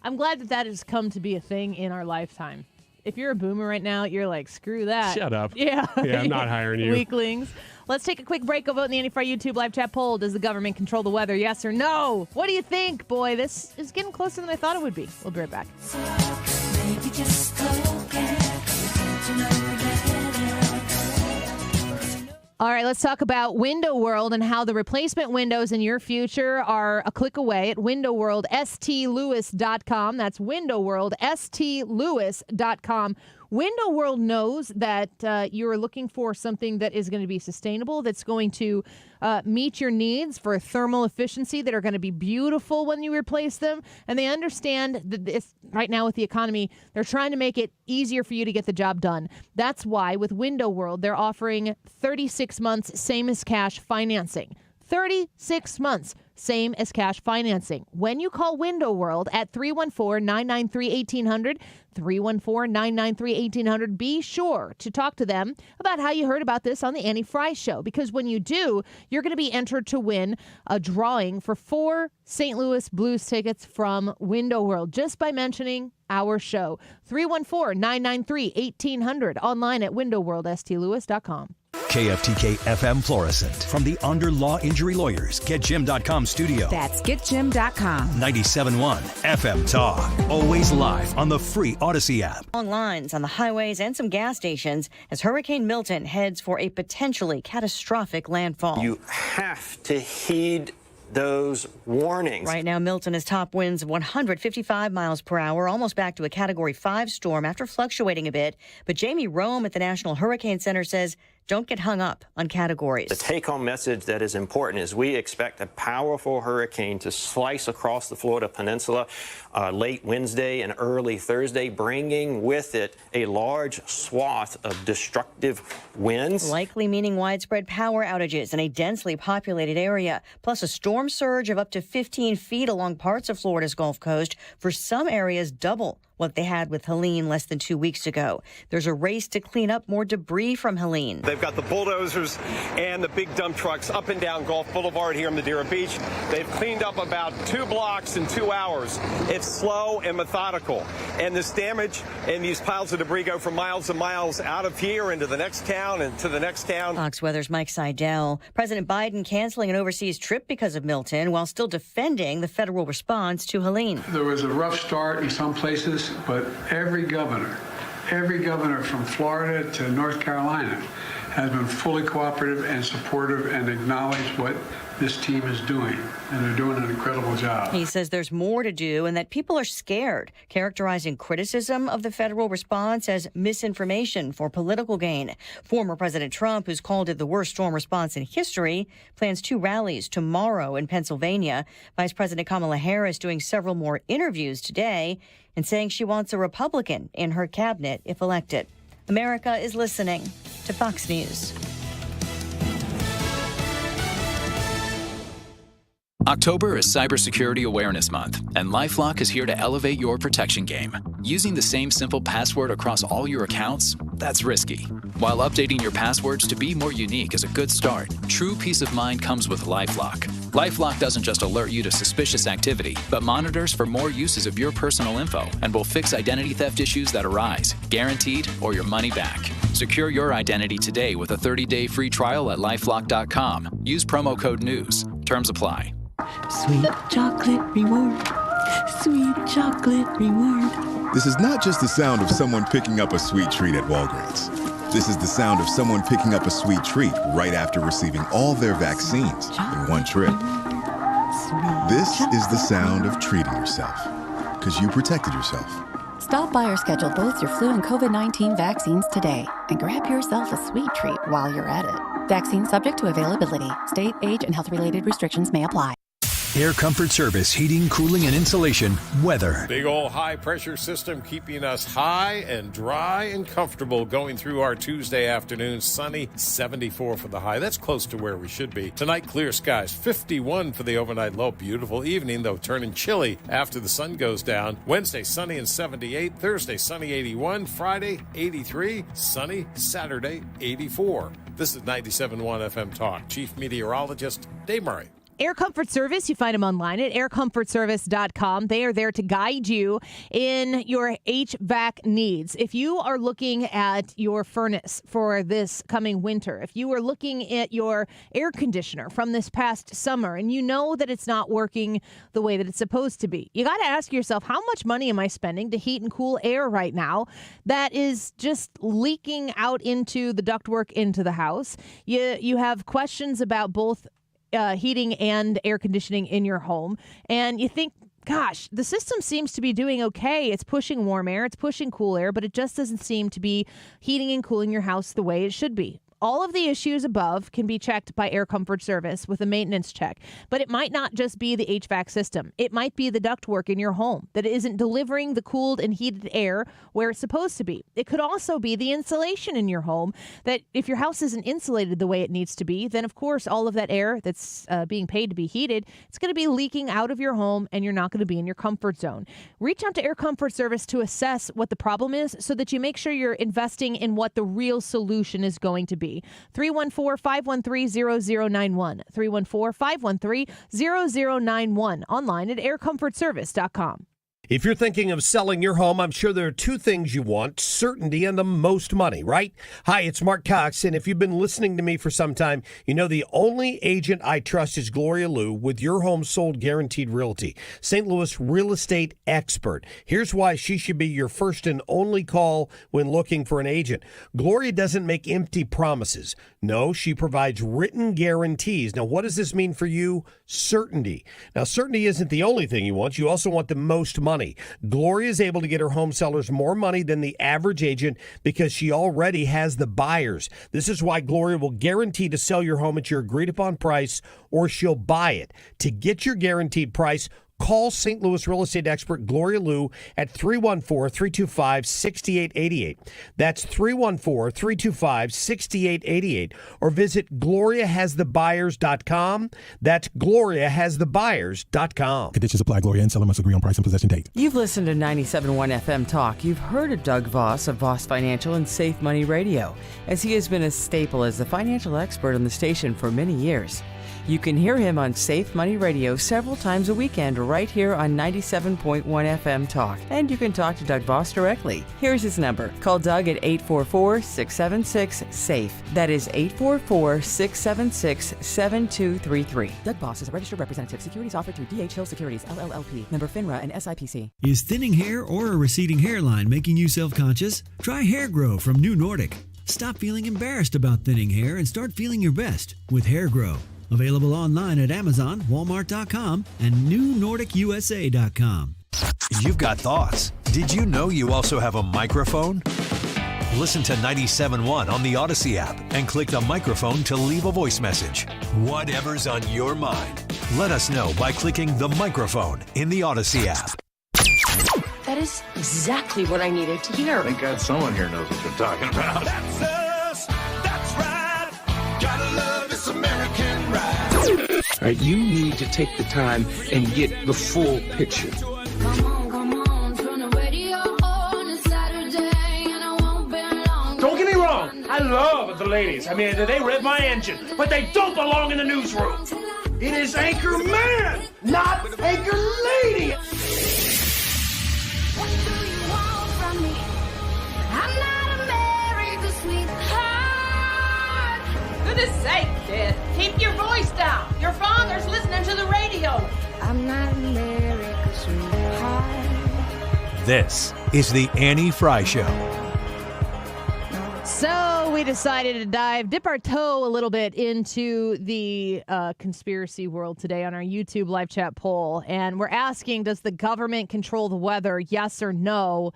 S22: I'm glad that has come to be a thing in our lifetime. If you're a boomer right now, you're like, screw that.
S27: Shut up.
S22: Yeah.
S27: Yeah, I'm not hiring you.
S22: Weaklings. Let's take a quick break. Go vote in the Annie Fry YouTube live chat poll. Does the government control the weather? Yes or no? What do you think? Boy, this is getting closer than I thought it would be. We'll be right back. All right, let's talk about Window World and how the replacement windows in your future are a click away at windowworldstlewis.com. That's windowworldstlewis.com. Window World knows that you're looking for something that is going to be sustainable, that's going to meet your needs for thermal efficiency, that are going to be beautiful when you replace them. And they understand that this, right now with the economy, they're trying to make it easier for you to get the job done. That's why with Window World, they're offering 36 months, same as cash financing. 36 months, same as cash financing. When you call Window World at 314-993-1800, 314-993-1800, be sure to talk to them about how you heard about this on the Annie Fry Show. Because when you do, you're going to be entered to win a drawing for 4 St. Louis Blues tickets from Window World just by mentioning our show. 314-993-1800, online at windowworldstlewis.com.
S2: KFTK FM Florissant. From the Under Law Injury Lawyers, GetJim.com studio.
S4: That's GetJim.com.
S2: 97.1 FM Talk. Always live on the free Odyssey app.
S18: Long lines on the highways and some gas stations as Hurricane Milton heads for a potentially catastrophic landfall.
S19: You have to heed those warnings.
S18: Right now, Milton has top winds of 155 miles per hour, almost back to a Category 5 storm after fluctuating a bit. But Jamie Rome at the National Hurricane Center says, don't get hung up on categories.
S19: The take-home message that is important is we expect a powerful hurricane to slice across the Florida Peninsula late Wednesday and early Thursday, bringing with it a large swath of destructive winds.
S18: Likely meaning widespread power outages in a densely populated area, plus a storm surge of up to 15 feet along parts of Florida's Gulf Coast, for some areas double what they had with Helene less than 2 weeks ago. There's a race to clean up more debris from Helene.
S20: They've got the bulldozers and the big dump trucks up and down Gulf Boulevard here in Madeira Beach. They've cleaned up about 2 blocks in 2 hours. It's slow and methodical. And this damage and these piles of debris go for miles and miles out of here into the next town and to the next town.
S18: Fox Weather's Mike Seidel. President Biden canceling an overseas trip because of Milton while still defending the federal response to Helene.
S25: There was a rough start in some places, but every governor from Florida to North Carolina has been fully cooperative and supportive and acknowledged what this team is doing, and they're doing an incredible job.
S18: He says there's more to do and that people are scared, characterizing criticism of the federal response as misinformation for political gain. Former President Trump, who's called it the worst storm response in history, plans 2 rallies tomorrow in Pennsylvania. Vice President Kamala Harris doing several more interviews today and saying she wants a Republican in her cabinet if elected. America is listening to Fox News.
S26: October is Cybersecurity Awareness Month, and LifeLock is here to elevate your protection game. Using the same simple password across all your accounts, that's risky. While updating your passwords to be more unique is a good start, true peace of mind comes with LifeLock. LifeLock doesn't just alert you to suspicious activity, but monitors for more uses of your personal info and will fix identity theft issues that arise, guaranteed, or your money back. Secure your identity today with a 30-day free trial at LifeLock.com. Use promo code NEWS. Terms apply.
S28: Sweet chocolate reward. Sweet chocolate reward.
S29: This is not just the sound of someone picking up a sweet treat at Walgreens. This is the sound of someone picking up a sweet treat right after receiving all their vaccines in one trip. This is the sound of treating yourself, because you protected yourself.
S28: Stop by or schedule both your flu and COVID-19 vaccines today and grab yourself a sweet treat while you're at it. Vaccine subject to availability. State, age, and health-related restrictions may apply.
S2: Air Comfort Service, heating, cooling, and insulation, weather.
S4: Big old high-pressure system keeping us high and dry and comfortable going through our Tuesday afternoon. Sunny, 74 for the high. That's close to where we should be. Tonight, clear skies, 51 for the overnight low. Beautiful evening, though, turning chilly after the sun goes down. Wednesday, sunny and 78. Thursday, sunny, 81. Friday, 83. Sunny. Saturday, 84. This is 97.1 FM Talk. Chief Meteorologist Dave Murray.
S22: Air Comfort Service, you find them online at aircomfortservice.com. They are there to guide you in your HVAC needs. If you are looking at your furnace for this coming winter, if you are looking at your air conditioner from this past summer and you know that it's not working the way that it's supposed to be, you got to ask yourself, how much money am I spending to heat and cool air right now that is just leaking out into the ductwork into the house? You have questions about both heating and air conditioning in your home, and you think, gosh, the system seems to be doing okay. It's pushing warm air, it's pushing cool air, but it just doesn't seem to be heating and cooling your house the way it should be. All of the issues above can be checked by Air Comfort Service with a maintenance check, but it might not just be the HVAC system. It might be the ductwork in your home that isn't delivering the cooled and heated air where it's supposed to be. It could also be the insulation in your home, that if your house isn't insulated the way it needs to be, then of course all of that air that's being paid to be heated, it's going to be leaking out of your home and you're not going to be in your comfort zone. Reach out to Air Comfort Service to assess what the problem is so that you make sure you're investing in what the real solution is going to be. 314-513-0091. 314-513-0091. Online at aircomfortservice.com.
S5: If you're thinking of selling your home, I'm sure there are two things you want: certainty and the most money, right? Hi, it's Mark Cox, and if you've been listening to me for some time, you know the only agent I trust is Gloria Liu with Your Home Sold Guaranteed Realty, St. Louis real estate expert. Here's why she should be your first and only call when looking for an agent. Gloria doesn't make empty promises. No, she provides written guarantees. Now, what does this mean for you? Certainty. Now, certainty isn't the only thing you want. You also want the most money. Gloria is able to get her home sellers more money than the average agent because she already has the buyers. This is why Gloria will guarantee to sell your home at your agreed upon price, or she'll buy it. To get your guaranteed price, call St. Louis real estate expert Gloria Liu at 314-325-6888. That's 314-325-6888. Or visit GloriaHasTheBuyers.com. That's GloriaHasTheBuyers.com.
S8: Conditions apply. Gloria and seller must agree on price and possession date.
S9: You've listened to 97.1 FM Talk. You've heard of Doug Voss of Voss Financial and Safe Money Radio, as he has been a staple as the financial expert on the station for many years. You can hear him on Safe Money Radio several times a weekend right here on 97.1 FM Talk. And you can talk to Doug Voss directly. Here's his number. Call Doug at 844-676-SAFE. That is 844-676-7233. Doug Voss is a registered representative. Securities offered through D.H. Hill Securities, LLLP. Member FINRA and SIPC.
S10: Is thinning hair or a receding hairline making you self-conscious? Try Hair Grow from New Nordic. Stop feeling embarrassed about thinning hair and start feeling your best with Hair Grow. Available online at Amazon, Walmart.com, and NewNordicUSA.com.
S2: You've got thoughts. Did you know you also have a microphone? Listen to 97.1 on the Odyssey app and click the microphone to leave a voice message. Whatever's on your mind, let us know by clicking the microphone in the Odyssey app.
S11: That is exactly what I needed to hear.
S21: Thank God someone here knows what they're talking about.
S17: That's us. That's right. Gotta love this American ride.
S23: All right, you need to take the time and get the full picture.
S17: Come on, turn the radio on. It's Saturday and I won't be long.
S23: Don't get me wrong, I love the ladies. I mean, they rev my engine, but they don't belong in the newsroom. It is Anchor Man, not Anchor Lady.
S17: What do you want from me? I'm not America's sweetheart.
S24: Goodness sake, kid. Keep your voice down. Your father's listening to the radio.
S17: I'm not America's sweetheart.
S2: This is the Annie Fry Show.
S22: So we decided to dip our toe a little bit into the conspiracy world today on our YouTube live chat poll. And we're asking, does the government control the weather? Yes or no?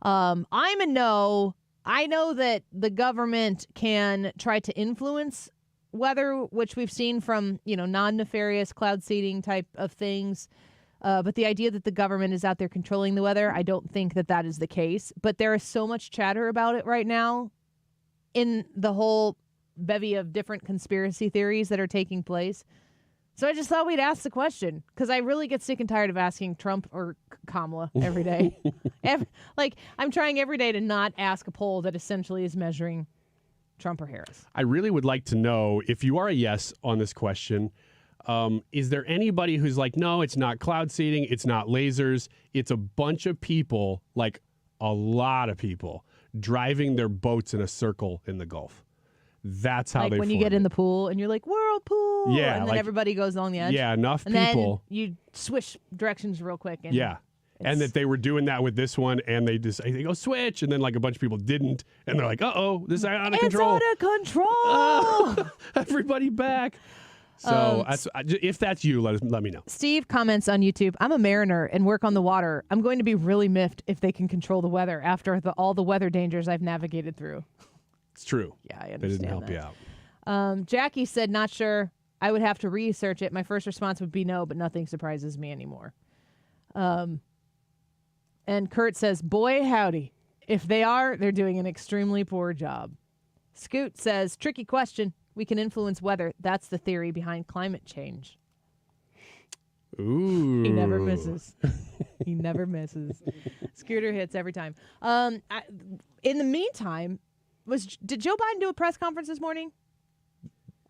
S22: I'm a no. I know that the government can try to influence weather, which we've seen from, non-nefarious cloud seeding type of things. But the idea that the government is out there controlling the weather, I don't think that is the case. But there is so much chatter about it right now in the whole bevy of different conspiracy theories that are taking place. So I just thought we'd ask the question, because I really get sick and tired of asking Trump or Kamala every day. I'm trying every day to not ask a poll that essentially is measuring Trump or Harris.
S27: I really would like to know, if you are a yes on this question, is there anybody who's like, no, it's not cloud seeding, it's not lasers, it's a bunch of people, like a lot of people, driving their boats in a circle in the Gulf. That's how they
S22: when you get in the pool and you're like, whirlpool,
S27: yeah,
S22: and then everybody goes along the edge.
S27: Yeah, enough
S22: and
S27: people.
S22: Then you switch directions real quick. And
S27: yeah. And that they were doing that with this one, and they go switch, and then like a bunch of people didn't, and they're like, uh-oh, this is out of control.
S22: It's out of control.
S27: Everybody back. So if that's you, let me know.
S22: Steve comments on YouTube, I'm a mariner and work on the water. I'm going to be really miffed if they can control the weather after all the weather dangers I've navigated through.
S27: It's true.
S22: Yeah, I understand.
S27: They didn't help you out.
S22: Jackie said, not sure. I would have to research it. My first response would be no, but nothing surprises me anymore. And Kurt says, boy, howdy. If they are, they're doing an extremely poor job. Scoot says, tricky question. We can influence weather. That's the theory behind climate change.
S27: Ooh.
S22: He never misses. He never misses. Scooter hits every time. In the meantime, did Joe Biden do a press conference this morning?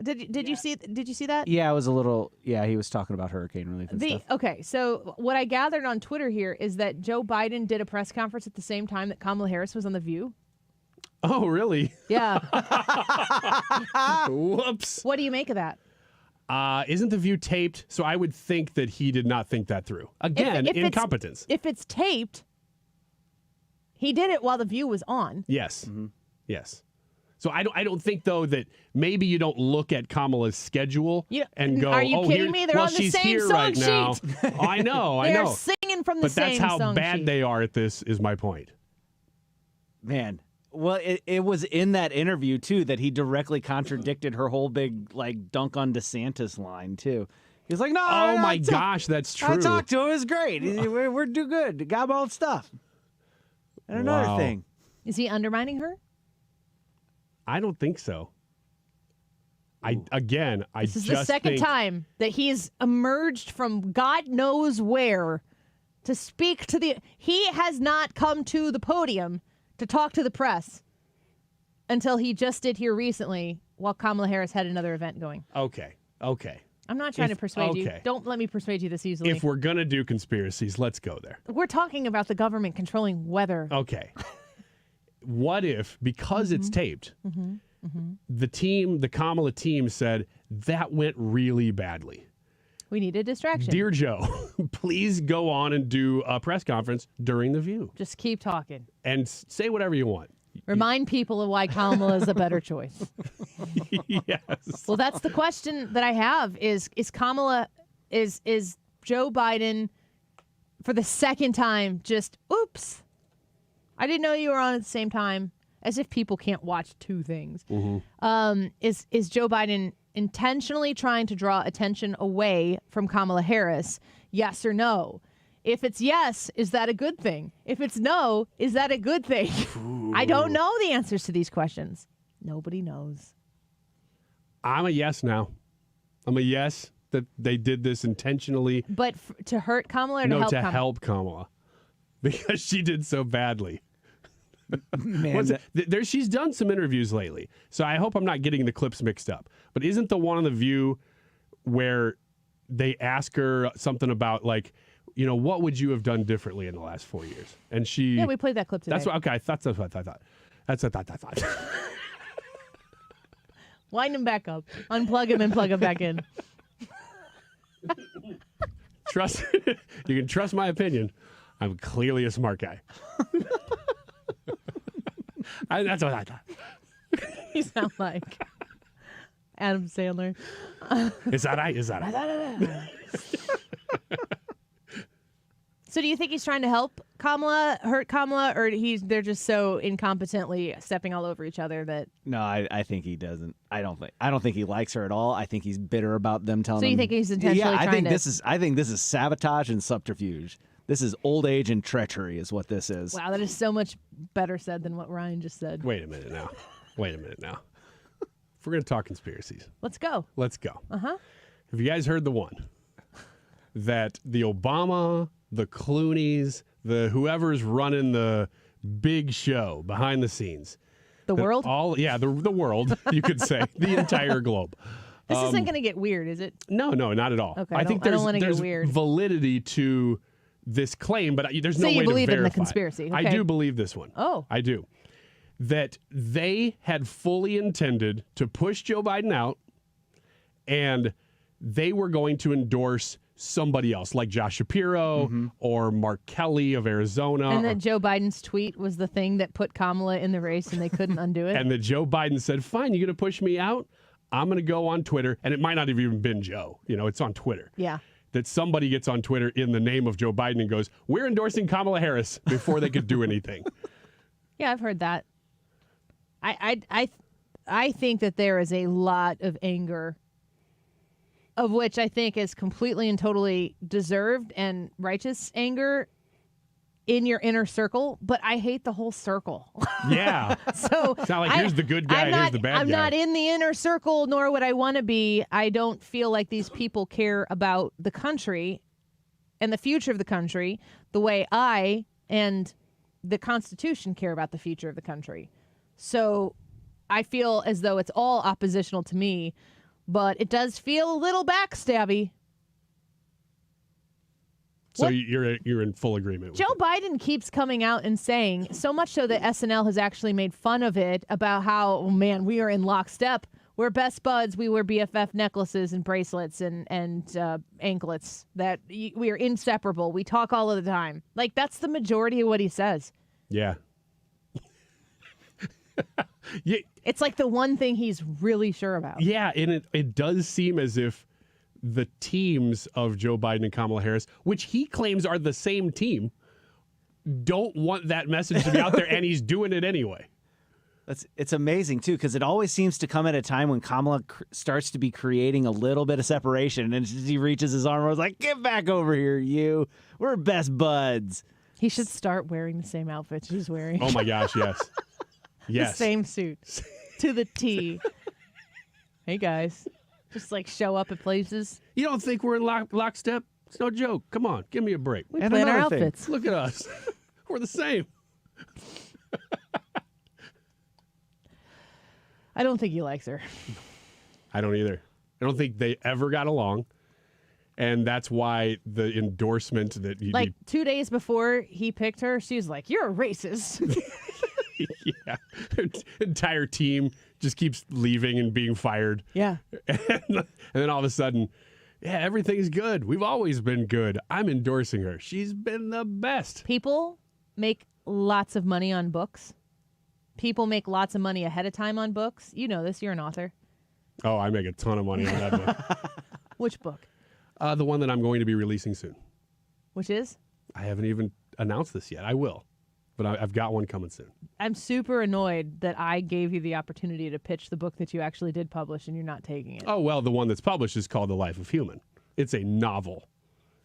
S22: Did you see that?
S1: Yeah, it was a little. Yeah, he was talking about hurricane relief and stuff.
S22: Okay, so what I gathered on Twitter here is that Joe Biden did a press conference at the same time that Kamala Harris was on The View.
S27: Oh, really?
S22: Yeah.
S27: Whoops.
S22: What do you make of that?
S27: Isn't The View taped? So I would think that he did not think that through. Again, incompetence.
S22: If it's taped, he did it while The View was on.
S27: Yes. Mm-hmm. Yes. So I don't think, though, that maybe you don't look at Kamala's schedule and go,
S22: are you kidding me? They're on the
S27: she's
S22: same
S27: here
S22: song
S27: right
S22: sheet.
S27: now. I know.
S22: They're singing from the same song sheet.
S27: But that's how bad they are at this, is my point.
S1: Man. Well, it was in that interview, too, that he directly contradicted her whole big, dunk on DeSantis line, too. He was like, no.
S27: Oh, my gosh, that's true.
S1: I talked to him. It was great. We're do good. Got all stuff. And another thing.
S22: Is he undermining her?
S27: I don't think so.
S22: This is the second time that he's emerged from God knows where to speak to he has not come to the podium to talk to the press until he just did here recently while Kamala Harris had another event going.
S27: Okay.
S22: I'm not trying to persuade you. Don't let me persuade you this easily.
S27: If we're going to do conspiracies, let's go there.
S22: We're talking about the government controlling weather.
S27: Okay. What if, because it's taped, the Kamala team said, that went really badly.
S22: We need a distraction.
S27: Dear Joe, please go on and do a press conference during The View.
S22: Just keep talking.
S27: And say whatever you want.
S22: Remind people of why Kamala is a better choice.
S27: Yes.
S22: Well, that's the question that I have is Kamala, is Joe Biden for the second time just, oops, I didn't know you were on at the same time, as if people can't watch two things. Mm-hmm. Is Joe Biden intentionally trying to draw attention away from Kamala Harris? Yes or no? If it's yes, is that a good thing? If it's no, is that a good thing? I don't know the answers to these questions. Nobody knows.
S27: I'm a yes now. I'm a yes that they did this intentionally.
S22: But to hurt Kamala or to help Kamala?
S27: No, to help Kamala. Because she did so badly.
S1: Man,
S27: she's done some interviews lately, so I hope I'm not getting the clips mixed up. But isn't the one on The View where they ask her something about, what would you have done differently in the last 4 years? And she...
S22: Yeah, we played that clip today.
S27: That's what I thought. That's what I thought.
S22: Wind him back up. Unplug him and plug him back in.
S27: You can trust my opinion. I'm clearly a smart guy. That's what I thought.
S22: You sound like Adam Sandler.
S27: Is that right?
S22: So do you think he's trying to help Kamala, or they're just so incompetently stepping all over each other that.
S1: No, I think he doesn't. I don't think he likes her at all. I think he's bitter about them telling him.
S22: So you think he's intentionally
S1: I
S22: trying
S1: think
S22: to...
S1: I think this is sabotage and subterfuge. This is old age and treachery is what this is.
S22: Wow, that is so much better said than what Ryan just said.
S27: Wait a minute now. If we're going to talk conspiracies.
S22: Let's go.
S27: Uh-huh. Have you guys heard the one that the Obama, the Clooneys, the whoever's running the big show behind the scenes?
S22: The world?
S27: The world, you could say. The entire globe.
S22: This isn't going to get weird, is it?
S27: No, not at all.
S22: Okay,
S27: I think there's
S22: get weird.
S27: validity to this claim, but there's no way to verify. So
S22: you believe in the conspiracy? Okay.
S27: I do believe this one.
S22: Oh.
S27: I do. That they had fully intended to push Joe Biden out, and they were going to endorse somebody else, like Josh Shapiro or Mark Kelly of Arizona.
S22: And that Joe Biden's tweet was the thing that put Kamala in the race, and they couldn't undo it.
S27: And that Joe Biden said, fine, you're going to push me out? I'm going to go on Twitter. And it might not have even been Joe. It's on Twitter.
S22: Yeah.
S27: That somebody gets on Twitter in the name of Joe Biden and goes, we're endorsing Kamala Harris before they could do anything.
S22: Yeah, I've heard that. I think that there is a lot of anger, of which I think is completely and totally deserved and righteous anger in your inner circle, but I hate the whole circle.
S27: Yeah.
S22: So
S27: it's not like here's the good guy, here's the bad guy.
S22: I'm not in the inner circle, nor would I want to be. I don't feel like these people care about the country and the future of the country the way I and the Constitution care about the future of the country. So I feel as though it's all oppositional to me, but it does feel a little backstabby.
S27: So you're in full agreement with
S22: Joe Biden keeps coming out and saying, so much so that SNL has actually made fun of it, about how, oh man, we are in lockstep. We're best buds. We wear BFF necklaces and bracelets and anklets. That we are inseparable. We talk all of the time. Like, that's the majority of what he says.
S27: Yeah. Yeah.
S22: It's like the one thing he's really sure about.
S27: Yeah, and it does seem as if the teams of Joe Biden and Kamala Harris, which he claims are the same team, don't want that message to be out there, and he's doing it anyway.
S1: It's amazing, too, because it always seems to come at a time when Kamala starts to be creating a little bit of separation, and he reaches his arm and was like, get back over here, you. We're best buds.
S22: He should start wearing the same outfit she's wearing.
S27: Oh, my gosh, yes. Yes.
S22: The same suit to the T. Hey, guys. Just like show up at places.
S27: You don't think we're in lockstep? It's no joke. Come on, give me a break.
S22: We plan our outfits.
S27: Look at us. We're the same.
S22: I don't think he likes her.
S27: I don't either. I don't think they ever got along. And that's why the endorsement that he...
S22: 2 days before he picked her, she was like, you're a racist.
S27: Yeah. Her entire team just keeps leaving and being fired.
S22: Yeah.
S27: And then all of a sudden, yeah, everything's good. We've always been good. I'm endorsing her. She's been the best.
S22: People make lots of money on books. People make lots of money ahead of time on books. You know this. You're an author.
S27: Oh, I make a ton of money on that book.
S22: Which book?
S27: The one that I'm going to be releasing soon.
S22: Which is?
S27: I haven't even announced this yet. I will. But I've got one coming soon.
S22: I'm super annoyed that I gave you the opportunity to pitch the book that you actually did publish and you're not taking it.
S27: Oh, well, the one that's published is called The Life of Human. It's a novel.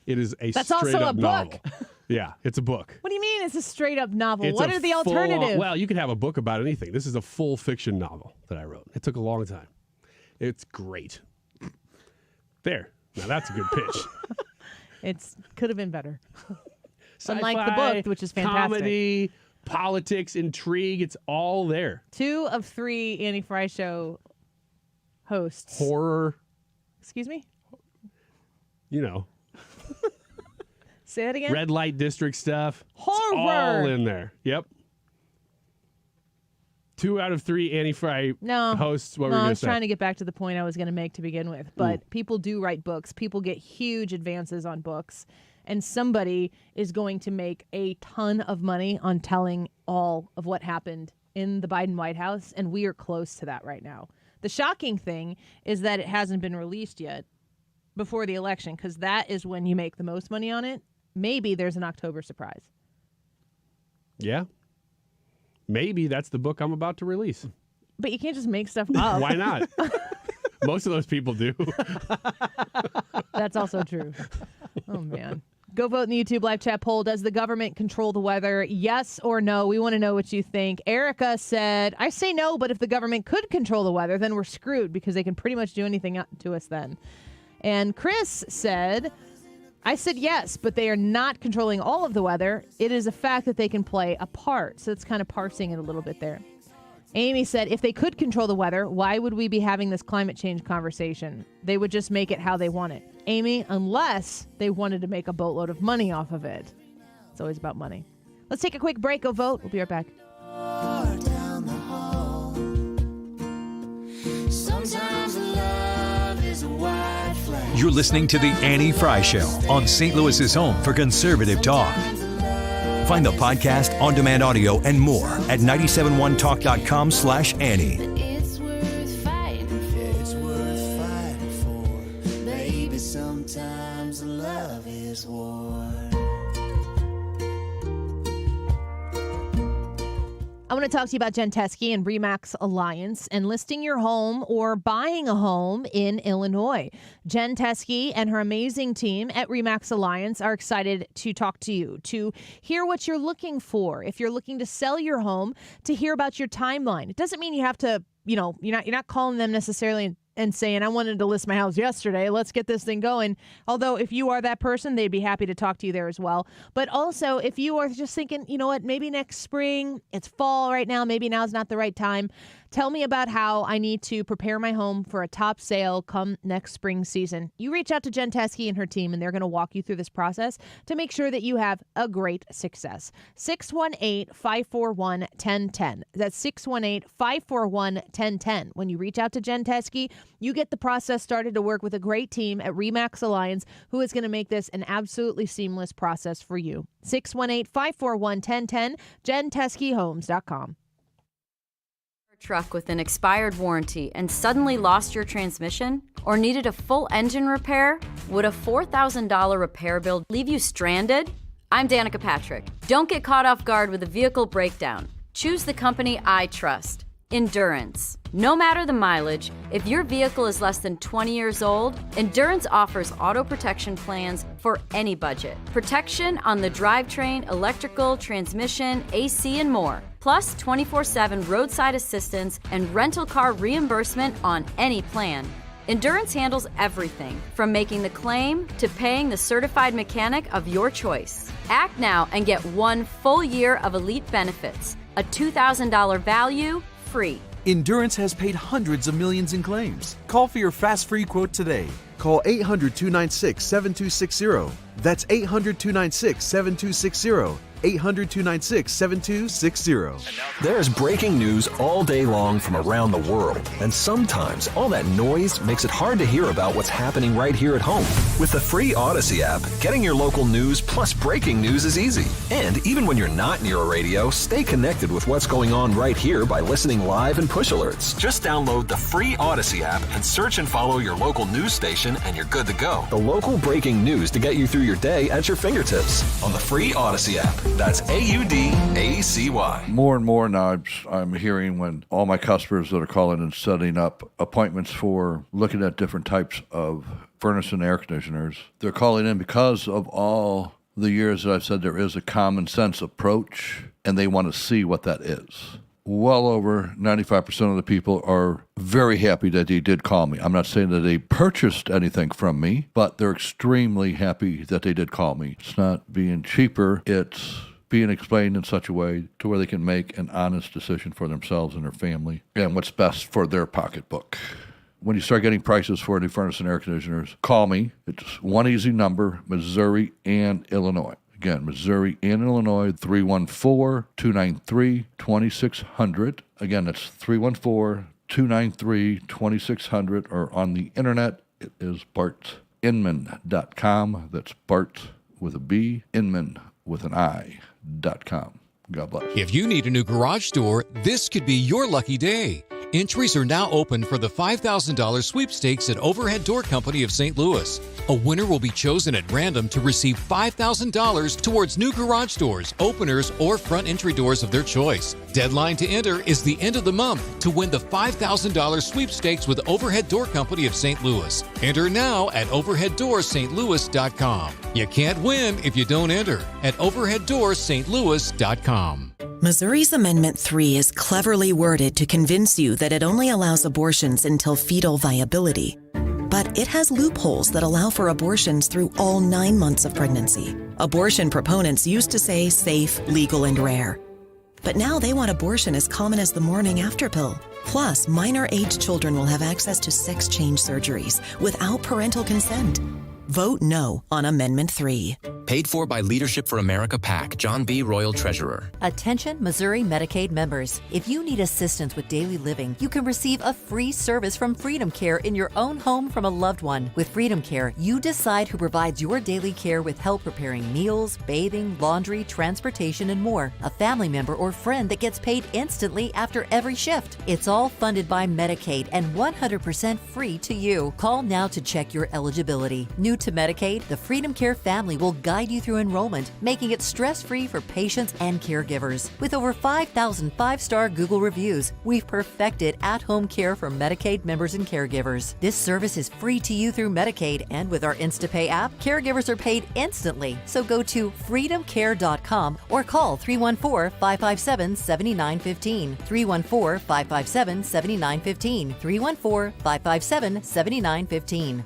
S27: It is a
S22: That's also
S27: straight-up
S22: a
S27: novel.
S22: book.
S27: Yeah, it's a book.
S22: What do you mean it's a straight-up novel?
S27: It's
S22: What are the alternatives?
S27: Well, you could have a book about anything. This is a full fiction novel that I wrote. It took a long time. It's great. There. Now that's a good pitch.
S22: It could have been better.
S27: Sci-fi,
S22: Unlike the book, which is fantastic.
S27: Comedy, politics, intrigue, it's all there.
S22: 2 of 3 Annie Fry Show hosts.
S27: Horror.
S22: Excuse me?
S27: You know.
S22: Say it again?
S27: Red light district stuff.
S22: Horror.
S27: It's all in there. Yep. 2 out of 3 Annie Fry hosts. What were you
S22: I
S27: going
S22: was
S27: to say?
S22: trying to get back to the point I was going to make to begin with. But people do write books. People get huge advances on books. And somebody is going to make a ton of money on telling all of what happened in the Biden White House. And we are close to that right now. The shocking thing is that it hasn't been released yet before the election, because that is when you make the most money on it. Maybe there's an October surprise.
S27: Yeah. Maybe that's the book I'm about to release.
S22: But you can't just make stuff up.
S27: Why not? Most of those people do.
S22: That's also true. Oh, man. Go vote in the YouTube live chat poll. Does the government control the weather? Yes or no? We want to know what you think. Erica said, I say no, but if the government could control the weather, then we're screwed because they can pretty much do anything to us then. And Chris said, I said yes, but they are not controlling all of the weather. It is a fact that they can play a part. So it's kind of parsing it a little bit there. Amy said, if they could control the weather, why would we be having this climate change conversation? They would just make it how they want it. Amy, unless they wanted to make a boatload of money off of it. It's always about money. Let's take a quick break. Go vote. We'll be right back.
S2: You're listening to The Annie Fry Show on St. Louis's home for conservative talk. Find the podcast, on-demand audio, and more at 971talk.com/Annie.
S17: It's worth fighting for. It's worth fighting for. Baby, sometimes love is war.
S22: I want to talk to you about Jen Teskey and RE/MAX Alliance and listing your home or buying a home in Illinois. Jen Teskey and her amazing team at RE/MAX Alliance are excited to talk to you, to hear what you're looking for. If you're looking to sell your home, to hear about your timeline. It doesn't mean you have to, you're not calling them necessarily and saying, I wanted to list my house yesterday. Let's get this thing going. Although if you are that person, they'd be happy to talk to you there as well. But also if you are just thinking, you know what, maybe next spring, it's fall right now, maybe now's not the right time. Tell me about how I need to prepare my home for a top sale come next spring season. You reach out to Jen Teskey and her team, and they're going to walk you through this process to make sure that you have a great success. 618-541-1010. That's 618-541-1010. When you reach out to Jen Teskey, you get the process started to work with a great team at RE/MAX Alliance who is going to make this an absolutely seamless process for you. 618-541-1010, JenTeskeyHomes.com.
S3: Truck with an expired warranty and suddenly lost your transmission or needed a full engine repair? Would a $4,000 repair bill leave you stranded? I'm Danica Patrick. Don't get caught off guard with a vehicle breakdown. Choose the company I trust. Endurance. No matter the mileage, if your vehicle is less than 20 years old, Endurance offers auto protection plans for any budget. Protection on the drivetrain, electrical, transmission, AC, and more. Plus 24/7 roadside assistance and rental car reimbursement on any plan. Endurance handles everything from making the claim to paying the certified mechanic of your choice. Act now and get 1 full year of elite benefits. A $2,000 value, free.
S6: Endurance has paid hundreds of millions in claims. Call for your fast free quote today. Call 800-296-7260. That's 800-296-7260. 800-296-7260.
S7: There's breaking news all day long from around the world, and sometimes all that noise makes it hard to hear about what's happening right here at home. With the free Odyssey app, getting your local news plus breaking news is easy. And even when you're not near a radio, stay connected with what's going on right here by listening live and push alerts. Just download the free Odyssey app and search and follow your local news station, and you're good to go. The local breaking news to get you through your day at your fingertips on the free Odyssey app. That's AUDACY.
S12: More and more now I'm hearing when all my customers that are calling and setting up appointments for looking at different types of furnace and air conditioners, they're calling in because of all the years that I've said there is a common sense approach, and they want to see what that is. Well over 95% of the people are very happy that they did call me. I'm not saying that they purchased anything from me, but they're extremely happy that they did call me. It's not being cheaper, it's being explained in such a way to where they can make an honest decision for themselves and their family and what's best for their pocketbook. When you start getting prices for new furnace and air conditioners, call me. It's one easy number, Missouri and Illinois. Again, Missouri and Illinois, 314-293-2600. Again, that's 314-293-2600, or on the internet, it is bartinman.com. That's Bart with a B, Inman with an I.com. God bless.
S13: If you need a new garage door, this could be your lucky day. Entries are now open for the $5,000 sweepstakes at Overhead Door Company of St. Louis. A winner will be chosen at random to receive $5,000 towards new garage doors, openers, or front entry doors of their choice. Deadline to enter is the end of the month to win the $5,000 sweepstakes with Overhead Door Company of St. Louis. Enter now at overheaddoorsstlouis.com. You can't win if you don't enter at overheaddoorsstlouis.com.
S14: Missouri's Amendment 3 is cleverly worded to convince you that it only allows abortions until fetal viability. But it has loopholes that allow for abortions through all 9 months of pregnancy. Abortion proponents used to say safe, legal, and rare. But now they want abortion as common as the morning after pill. Plus, minor-age children will have access to sex change surgeries without parental consent. Vote no on Amendment 3.
S15: Paid for by Leadership for America PAC, John B. Royal Treasurer.
S16: Attention Missouri Medicaid members. If you need assistance with daily living, you can receive a free service from Freedom Care in your own home from a loved one. With Freedom Care, you decide who provides your daily care with help preparing meals, bathing, laundry, transportation, and more. A family member or friend that gets paid instantly after every shift. It's all funded by Medicaid and 100% free to you. Call now to check your eligibility. New to Medicaid, the Freedom Care family will guide you through enrollment, making it stress-free for patients and caregivers. With over 5,000 five-star Google reviews, we've perfected at-home care for Medicaid members and caregivers. This service is free to you through Medicaid, and with our InstaPay app, caregivers are paid instantly. So go to freedomcare.com or call 314-557-7915. 314-557-7915. 314-557-7915.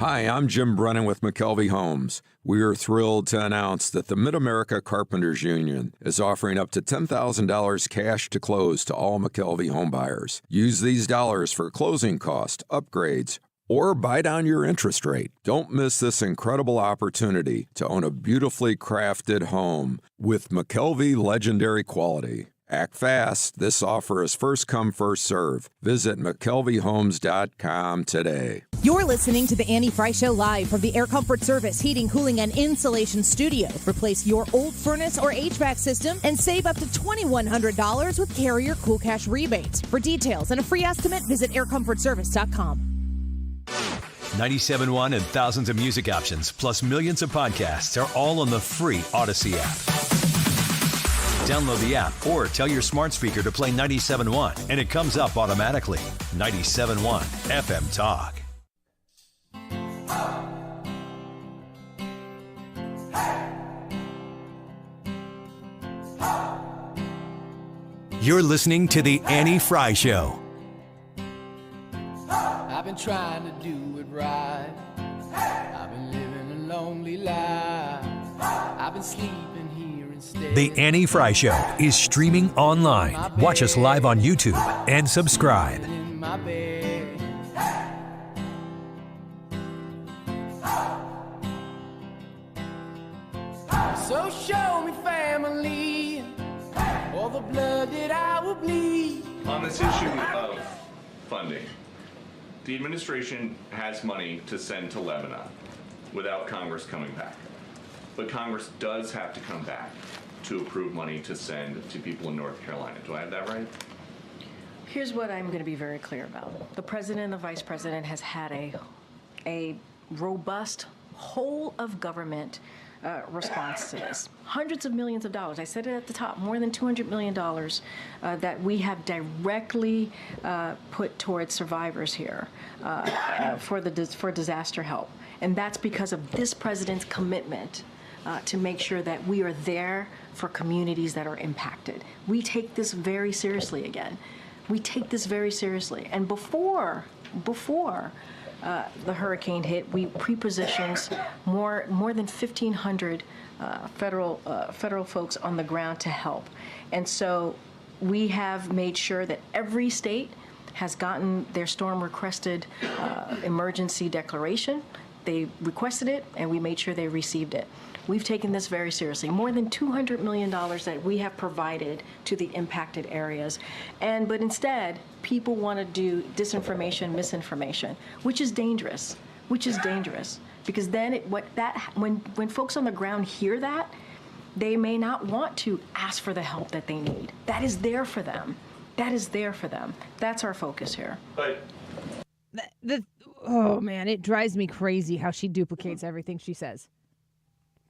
S18: Hi, I'm Jim Brennan with McKelvey Homes. We are thrilled to announce that the Mid-America Carpenters Union is offering up to $10,000 cash to close to all McKelvey home buyers. Use these dollars for closing costs, upgrades, or buy down your interest rate. Don't miss this incredible opportunity to own a beautifully crafted home with McKelvey legendary quality. Act fast. This offer is first come, first serve. Visit McKelveyHomes.com today.
S22: You're listening to the Annie Fry Show live from the Air Comfort Service Heating, Cooling, and Insulation Studio. Replace your old furnace or HVAC system and save up to $2,100 with Carrier Cool Cash rebates. For details and a free estimate, visit aircomfortservice.com.
S2: 97.1 and thousands of music options, plus millions of podcasts are all on the free Odyssey app. Download the app or tell your smart speaker to play 97.1 and it comes up automatically. 97.1 FM Talk. You're listening to The Annie Fry Show.
S19: I've been trying to do it right. I've been living a lonely life. I've been sleeping here instead.
S2: The Annie Fry Show is streaming online. Watch us live on YouTube and subscribe.
S19: In my bed. So show me family, all the blood that I will bleed.
S20: On this issue of funding, the administration has money to send to Lebanon without Congress coming back. But Congress does have to come back to approve money to send to people in North Carolina. Do I have that right?
S25: Here's what I'm going to be very clear about. The president and the vice president has had a robust whole of government response to this. Hundreds of millions of dollars. I said it at the top, more than $200 million that we have directly put towards survivors here for disaster help. And that's because of this president's commitment to make sure that we are there for communities that are impacted. We take this very seriously again. We take this very seriously. And before the hurricane hit, we pre-positioned more than 1,500 federal folks on the ground to help. And so we have made sure that every state has gotten their storm requested emergency declaration. They requested it, and we made sure they received it. We've taken this very seriously. More than $200 million that we have provided to the impacted areas. But instead, people want to do disinformation, misinformation, which is dangerous. Because then when folks on the ground hear that, They may not want to ask for the help that they need. That is there for them. That is there for them. That's our focus here.
S20: But
S22: oh man, it drives me crazy how she duplicates everything she says.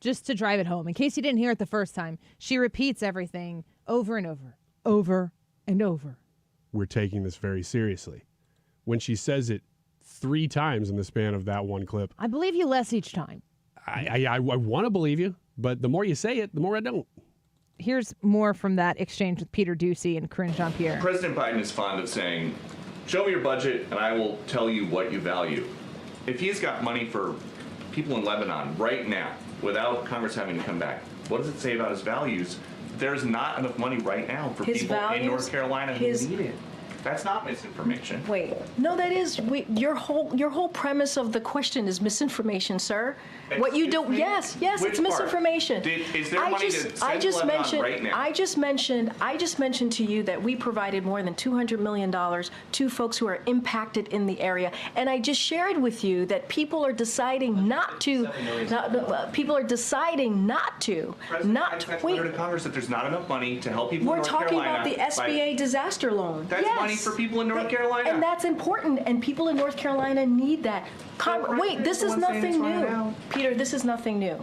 S22: Just to drive it home. In case you didn't hear it the first time, she repeats everything over and over and over.
S27: We're taking this very seriously. When she says it 3 times in the span of that one clip,
S22: I believe you less each time.
S27: I want to believe you, but the more you say it, the more I don't.
S22: Here's more from that exchange with Peter Doocy and Corinne Jean-Pierre.
S20: President Biden is fond of saying, show me your budget and I will tell you what you value. If he's got money for people in Lebanon right now, without Congress having to come back, what does it say about his values? There's not enough money right now for
S25: His
S20: people
S25: values,
S20: in North Carolina who need it. That's not misinformation.
S25: Wait, no, that is your whole premise of the question is misinformation, sir. What you do? Yes, it's misinformation.
S20: Is there money to send to Lebanon right now?
S25: I just mentioned to you that we provided more than $200 million to folks who are impacted in the area, and I just shared with you that people are deciding not to. People are deciding not to.
S20: Letter to Congress that there's not enough money to help people in
S25: We're
S20: North
S25: talking
S20: Carolina.
S25: about the SBA disaster loan.
S20: That's
S25: yes.
S20: money for people in North Carolina.
S25: And that's important, and people in North Carolina need that. Wait, this is nothing new. Peter, this is nothing new.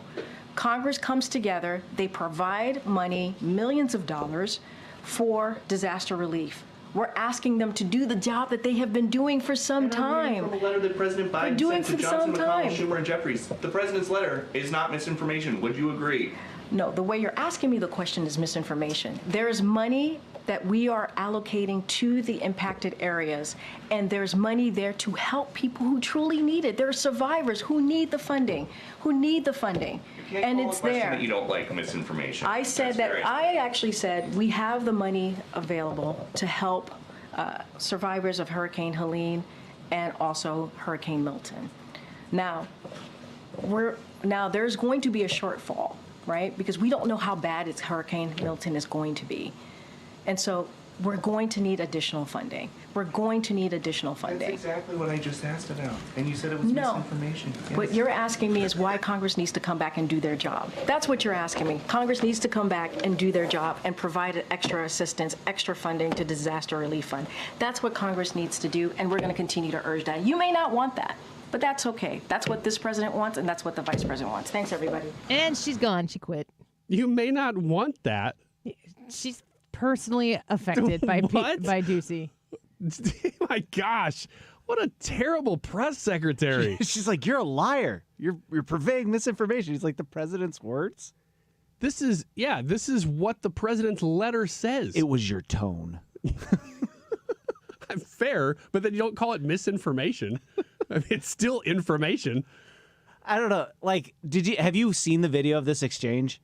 S25: Congress comes together, they provide money, millions of dollars, for disaster relief. We're asking them to do the job that they have been doing for some time.
S20: From a letter that President Biden sent to Johnson, McConnell, Schumer, and Jeffries. The president's letter is not misinformation. Would you agree?
S25: No, the way you're asking me the question is misinformation. There is money that we are allocating to the impacted areas, and there's money there to help people who truly need it. There are survivors who need the funding, and it's there.
S20: That you don't like misinformation.
S25: I actually said we have the money available to help survivors of Hurricane Helene and also Hurricane Milton. Now there's going to be a shortfall, right? Because we don't know how bad Hurricane Milton is going to be. And so we're going to need additional funding. That's
S20: exactly what I just asked about. And you said it was misinformation. Yes.
S25: What you're asking me is why Congress needs to come back and do their job. That's what you're asking me. Congress needs to come back and do their job and provide extra assistance, extra funding to disaster relief fund. That's what Congress needs to do, and we're going to continue to urge that. You may not want that, but that's okay. That's what this president wants, and that's what the vice president wants. Thanks, everybody.
S22: And she's gone. She quit.
S27: You may not want that.
S22: She's personally affected by Doocy.
S27: My gosh, what a terrible press secretary.
S1: She's like, you're a liar. You're purveying misinformation. He's like, the president's words?
S27: This is what the president's letter says.
S1: It was your tone.
S27: Fair, but then you don't call it misinformation. I mean, it's still information.
S1: I don't know. Like, have you seen the video of this exchange?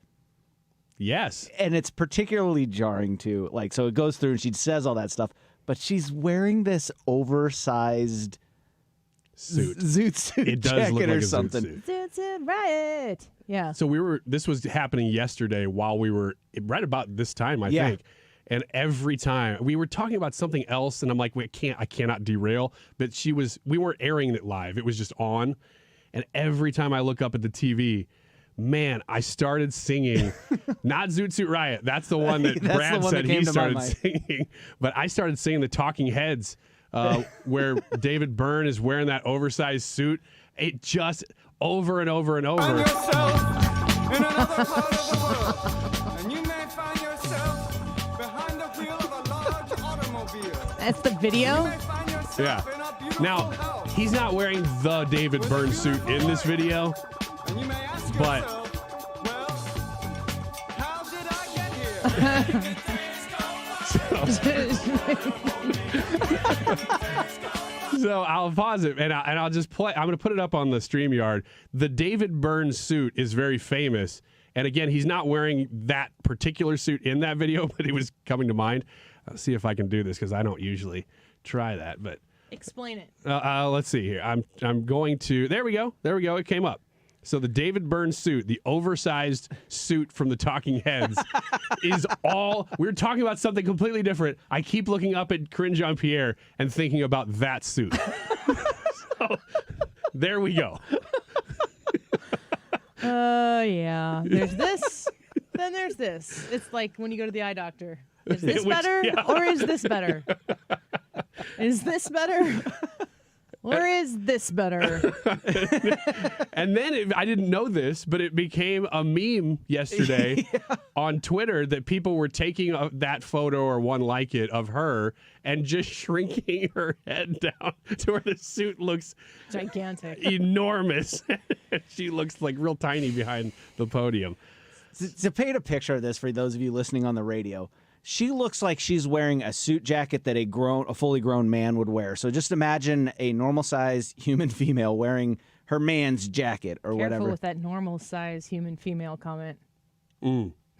S27: Yes.
S1: And it's particularly jarring too. Like, so it goes through and she says all that stuff, but she's wearing this oversized zoot suit
S27: it does
S1: jacket
S27: look like
S1: or
S27: a
S1: something.
S22: Zoot suit riot. Yeah.
S27: So this was happening yesterday while we were right about this time, I think. And every time we were talking about something else, and I'm like, I cannot derail. But we weren't airing it live. It was just on. And every time I look up at the TV, man, I started singing, not Zoot Suit Riot. That's the one that Brad said he started singing. But I started singing the Talking Heads, where David Byrne is wearing that oversized suit. It just over and over and over.
S4: Find yourself in another part of the world, and you may find yourself behind the wheel of a large automobile.
S22: That's the video?
S27: Yeah. Now, he's not wearing the David Byrne suit in this video. But
S4: how did I get here?
S27: So I'll pause it and I'll just play. I'm going to put it up on the StreamYard. The David Byrne suit is very famous. And again, he's not wearing that particular suit in that video, but it was coming to mind. I'll see if I can do this because I don't usually try that. But
S22: explain it.
S27: Let's see here. I'm going to. There we go. It came up. So the David Byrne suit, the oversized suit from the Talking Heads, is all... We're talking about something completely different. I keep looking up at Corinne Jean-Pierre and thinking about that suit. So there we go.
S22: Yeah. There's this. Then there's this. It's like when you go to the eye doctor. Is this better or is this better? Is this better? Or is this better?
S27: And then I didn't know this, but it became a meme yesterday on Twitter that people were taking that photo or one like it of her and just shrinking her head down to where the suit looks
S22: gigantic,
S27: enormous. She looks like real tiny behind the podium.
S1: To paint a picture of this for those of you listening on the radio, she looks like she's wearing a suit jacket that a fully grown man would wear. So just imagine a normal-sized human female wearing her man's jacket or whatever.
S22: Careful with that normal-sized human female comment.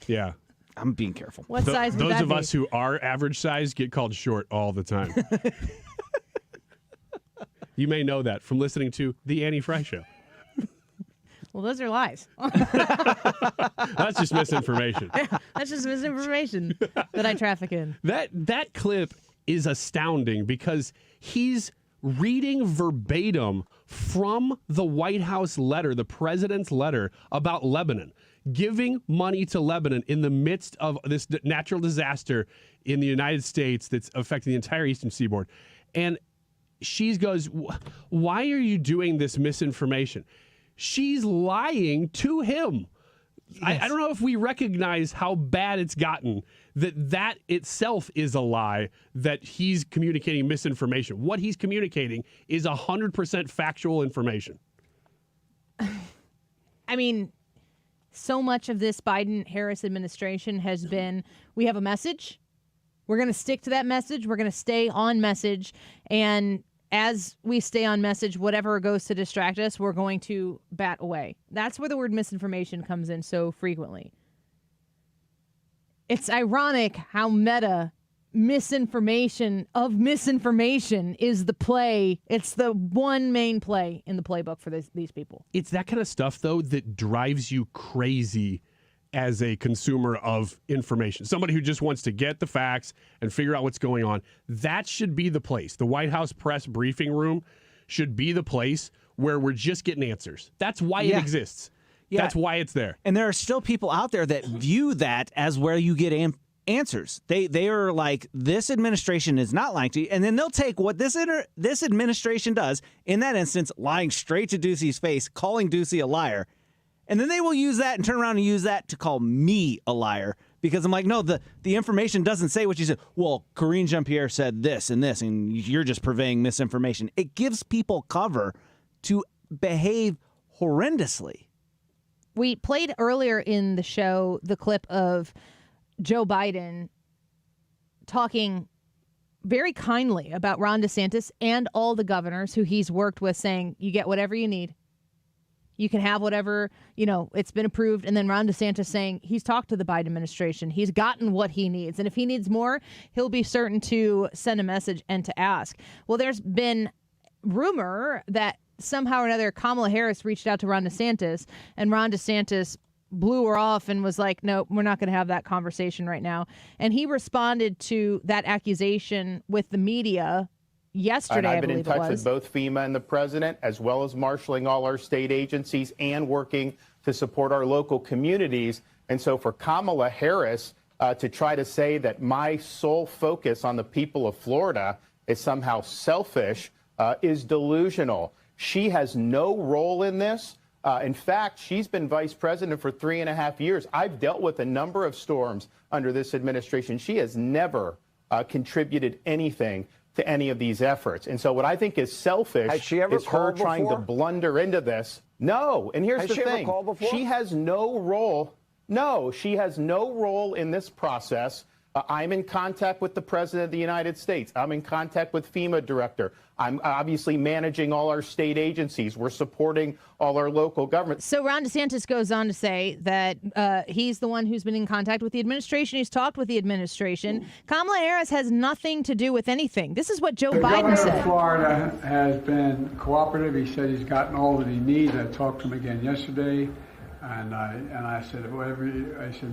S27: Yeah.
S1: I'm being careful.
S22: What size would
S27: those
S22: that
S27: of
S22: be?
S27: us who are average size get called short all the time. You may know that from listening to The Annie Fry Show.
S22: Well, those are lies.
S27: That's just misinformation.
S22: Yeah, that's just misinformation that I traffic in.
S27: That clip is astounding because he's reading verbatim from the White House letter, the president's letter about Lebanon, giving money to Lebanon in the midst of this natural disaster in the United States that's affecting the entire Eastern Seaboard. And she goes, why are you doing this misinformation? She's lying to him. Yes. I don't know if we recognize how bad it's gotten, that itself is a lie, that he's communicating misinformation. What he's communicating is 100% factual information.
S22: I mean, so much of this Biden-Harris administration has been, we have a message. We're going to stick to that message. We're going to stay on message. And as we stay on message, whatever goes to distract us, we're going to bat away. That's where the word misinformation comes in so frequently. It's ironic how meta misinformation is the play. It's the one main play in the playbook for these people.
S27: It's that kind of stuff, though, that drives you crazy as a consumer of information. Somebody who just wants to get the facts and figure out what's going on. That should be the place. The White House press briefing room should be the place where we're just getting answers. That's why it exists. Yeah. That's why it's there.
S1: And there are still people out there that view that as where you get answers. They are like, this administration is not lying to you. And then they'll take what this administration does, in that instance, lying straight to Ducey's face, calling Ducey a liar. And then they will use that and turn around and use that to call me a liar. Because I'm like, no, the information doesn't say what you said. Well, Karine Jean-Pierre said this, and you're just purveying misinformation. It gives people cover to behave horrendously.
S22: We played earlier in the show the clip of Joe Biden talking very kindly about Ron DeSantis and all the governors who he's worked with, saying, you get whatever you need. You can have whatever, it's been approved. And then Ron DeSantis saying he's talked to the Biden administration. He's gotten what he needs. And if he needs more, he'll be certain to send a message and to ask. Well, there's been rumor that somehow or another Kamala Harris reached out to Ron DeSantis, and Ron DeSantis blew her off and was like, no, we're not going to have that conversation right now. And he responded to that accusation with the media yesterday.
S5: And I've been
S22: I
S5: in
S22: believe
S5: touch with both FEMA and the president, as well as marshaling all our state agencies and working to support our local communities. And so for Kamala Harris to try to say that my sole focus on the people of Florida is somehow selfish is delusional. She has no role in this. In fact, she's been vice president for 3.5 years. I've dealt with a number of storms under this administration. She has never contributed anything to any of these efforts. And so what I think is selfish is her trying to blunder into this. No. And here's the thing. Has she ever called before? She has no role. No, she has no role in this process. I'm in contact with the President of the United States. I'm in contact with FEMA director. I'm obviously managing all our state agencies. We're supporting all our local governments.
S22: So Ron DeSantis goes on to say that he's the one who's been in contact with the administration. He's talked with the administration. Kamala Harris has nothing to do with anything. This is what Joe Biden said.
S8: The governor of Florida has been cooperative. He said he's gotten all that he needs. I talked to him again yesterday. And I said,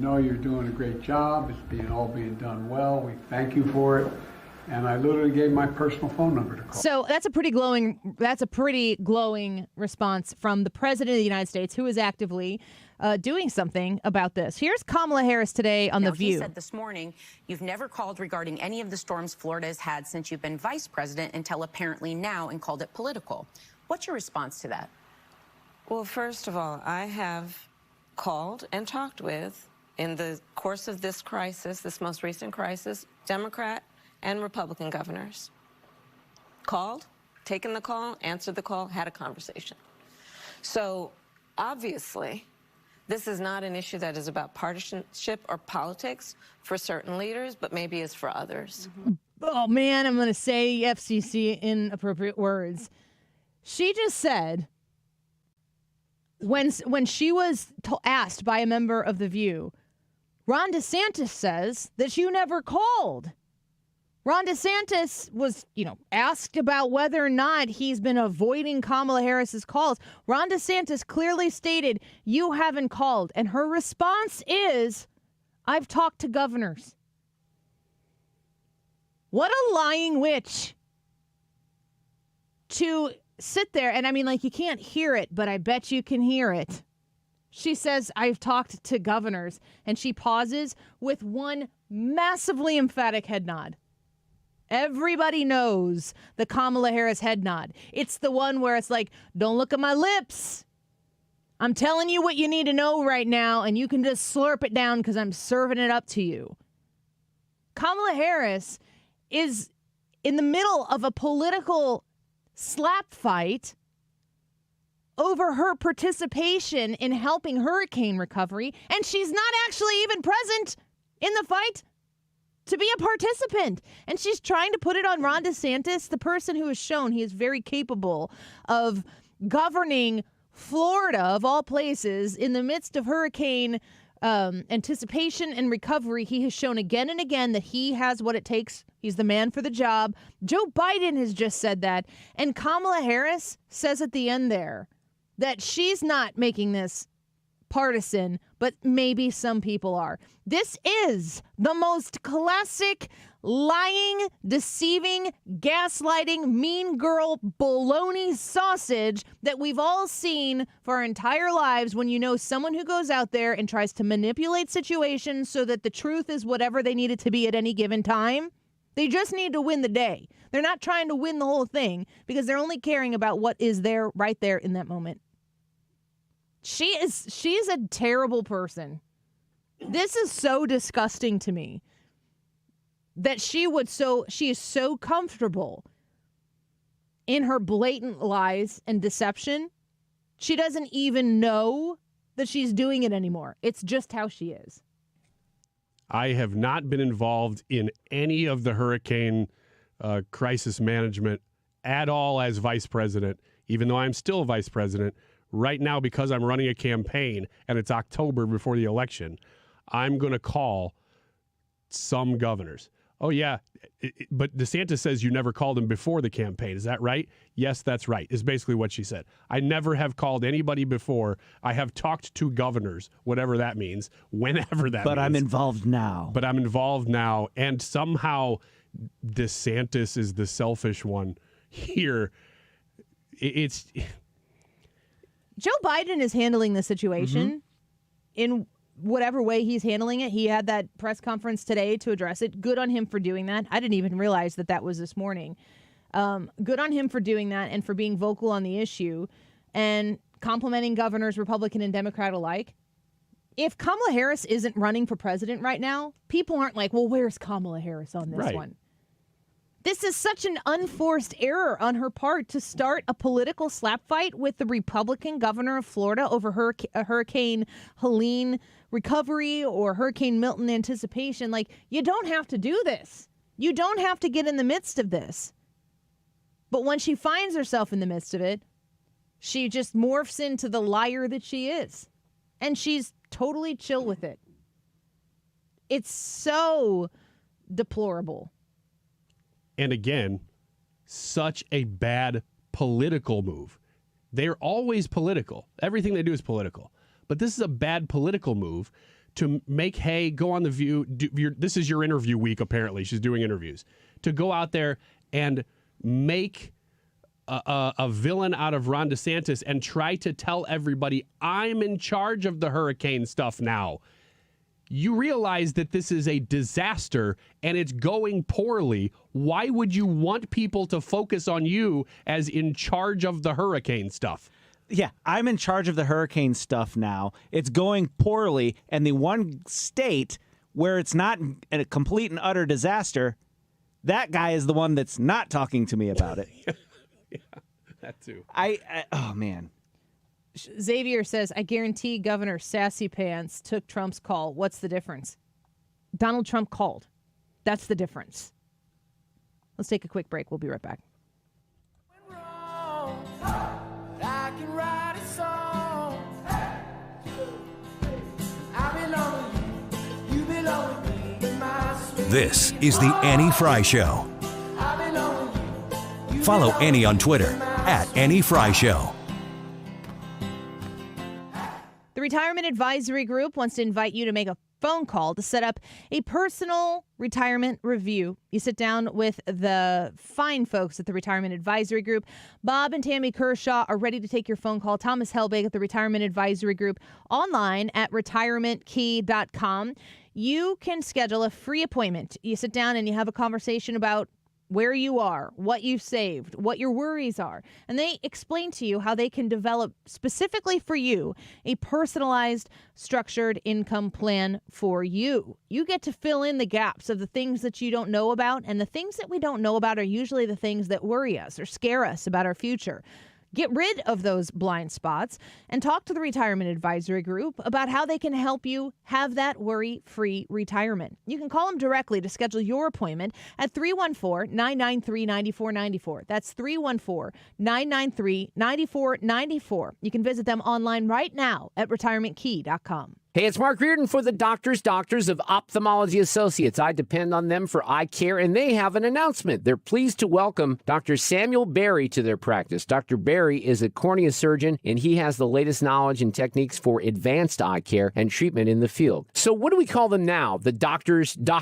S8: no, you're doing a great job. It's all being done well. We thank you for it. And I literally gave my personal phone number to call.
S22: So that's a pretty glowing response from the President of the United States, who is actively doing something about this. Here's Kamala Harris today on The View.
S9: He said this morning, you've never called regarding any of the storms Florida has had since you've been vice president until apparently now, and called it political. What's your response to that?
S10: Well, first of all, I have called and talked with, in the course of this crisis, this most recent crisis, Democrat and Republican governors. Called, taken the call, answered the call, had a conversation. So obviously, this is not an issue that is about partisanship or politics for certain leaders, but maybe is for others.
S22: Oh, man, I'm going to say FCC in appropriate words. She just said, when she was asked by a member of The View, Ron DeSantis says that you never called. Ron DeSantis was, asked about whether or not he's been avoiding Kamala Harris's calls. Ron DeSantis clearly stated, you haven't called. And her response is, I've talked to governors. What a lying witch to sit there. And I mean, you can't hear it, but I bet you can hear it. She says, I've talked to governors. And she pauses with one massively emphatic head nod. Everybody knows the Kamala Harris head nod. It's the one where it's like, don't look at my lips. I'm telling you what you need to know right now, and you can just slurp it down because I'm serving it up to you. Kamala Harris is in the middle of a political slap fight over her participation in helping hurricane recovery, and she's not actually even present in the fight to be a participant. And she's trying to put it on Ron DeSantis, the person who has shown he is very capable of governing Florida, of all places, in the midst of hurricane anticipation and recovery. He has shown again and again that he has what it takes. He's the man for the job. Joe Biden has just said that. And Kamala Harris says at the end there that she's not making this partisan, but maybe some people are. This is the most classic lying, deceiving, gaslighting, mean girl baloney sausage that we've all seen for our entire lives when you know someone who goes out there and tries to manipulate situations so that the truth is whatever they need it to be at any given time. They just need to win the day. They're not trying to win the whole thing because they're only caring about what is there right there in that moment. She's a terrible person. This is so disgusting to me that she is so comfortable in her blatant lies and deception. She doesn't even know that she's doing it anymore. It's just how she is.
S27: I have not been involved in any of the hurricane crisis management at all as vice president, even though I'm still vice president. Right now, because I'm running a campaign and it's October before the election, I'm going to call some governors. Oh, yeah, but DeSantis says you never called him before the campaign. Is that right? Yes, that's right, is basically what she said. I never have called anybody before. I have talked to governors, whatever that means, whenever that means.
S1: But I'm involved now.
S27: And somehow DeSantis is the selfish one here. It's...
S22: Joe Biden is handling the situation in whatever way he's handling it. He had that press conference today to address it. Good on him for doing that. I didn't even realize that was this morning. Good on him for doing that and for being vocal on the issue and complimenting governors, Republican and Democrat alike. If Kamala Harris isn't running for president right now, people aren't like, well, where's Kamala Harris on this one? This is such an unforced error on her part to start a political slap fight with the Republican governor of Florida over Hurricane Helene recovery or Hurricane Milton anticipation. You don't have to do this. You don't have to get in the midst of this. But when she finds herself in the midst of it, she just morphs into the liar that she is. And she's totally chill with it. It's so deplorable.
S27: And again, such a bad political move. They're always political. Everything they do is political. But this is a bad political move to make hay, go on The View. This is your interview week, apparently. She's doing interviews. To go out there and make a villain out of Ron DeSantis and try to tell everybody, I'm in charge of the hurricane stuff now, you realize that this is a disaster and it's going poorly. Why would you want people to focus on you as in charge of the hurricane stuff?
S1: Yeah, I'm in charge of the hurricane stuff now. It's going poorly, and the one state where it's not a complete and utter disaster, that guy is the one that's not talking to me about it.
S27: Yeah, that too.
S1: Oh, man.
S22: Xavier says, I guarantee Governor Sassy Pants took Trump's call. What's the difference? Donald Trump called. That's the difference. Let's take a quick break. We'll be right back.
S19: I can write a song. I belong with you. You belong with me. My sweet.
S2: This is the Annie Fry Show.
S19: I belong with you.
S2: Follow Annie on Twitter @AnnieFryShow.
S22: The Retirement Advisory Group wants to invite you to make a phone call to set up a personal retirement review. You sit down with the fine folks at the Retirement Advisory Group. Bob and Tammy Kershaw are ready to take your phone call. Thomas Helbig at the Retirement Advisory Group online at retirementkey.com. You can schedule a free appointment. You sit down and you have a conversation about where you are, what you've saved, what your worries are. And they explain to you how they can develop specifically for you a personalized, structured income plan for you. You get to fill in the gaps of the things that you don't know about. And the things that we don't know about are usually the things that worry us or scare us about our future. Get rid of those blind spots and talk to the Retirement Advisory Group about how they can help you have that worry-free retirement. You can call them directly to schedule your appointment at 314-993-9494. That's 314-993-9494. You can visit them online right now at retirementkey.com.
S3: Hey, it's Mark Reardon for the Doctors of Ophthalmology Associates. I depend on them for eye care, and they have an announcement. They're pleased to welcome Dr. Samuel Berry to their practice. Dr. Berry is a cornea surgeon, and he has the latest knowledge and techniques for advanced eye care and treatment in the field. So what do we call them now? The doctors? No,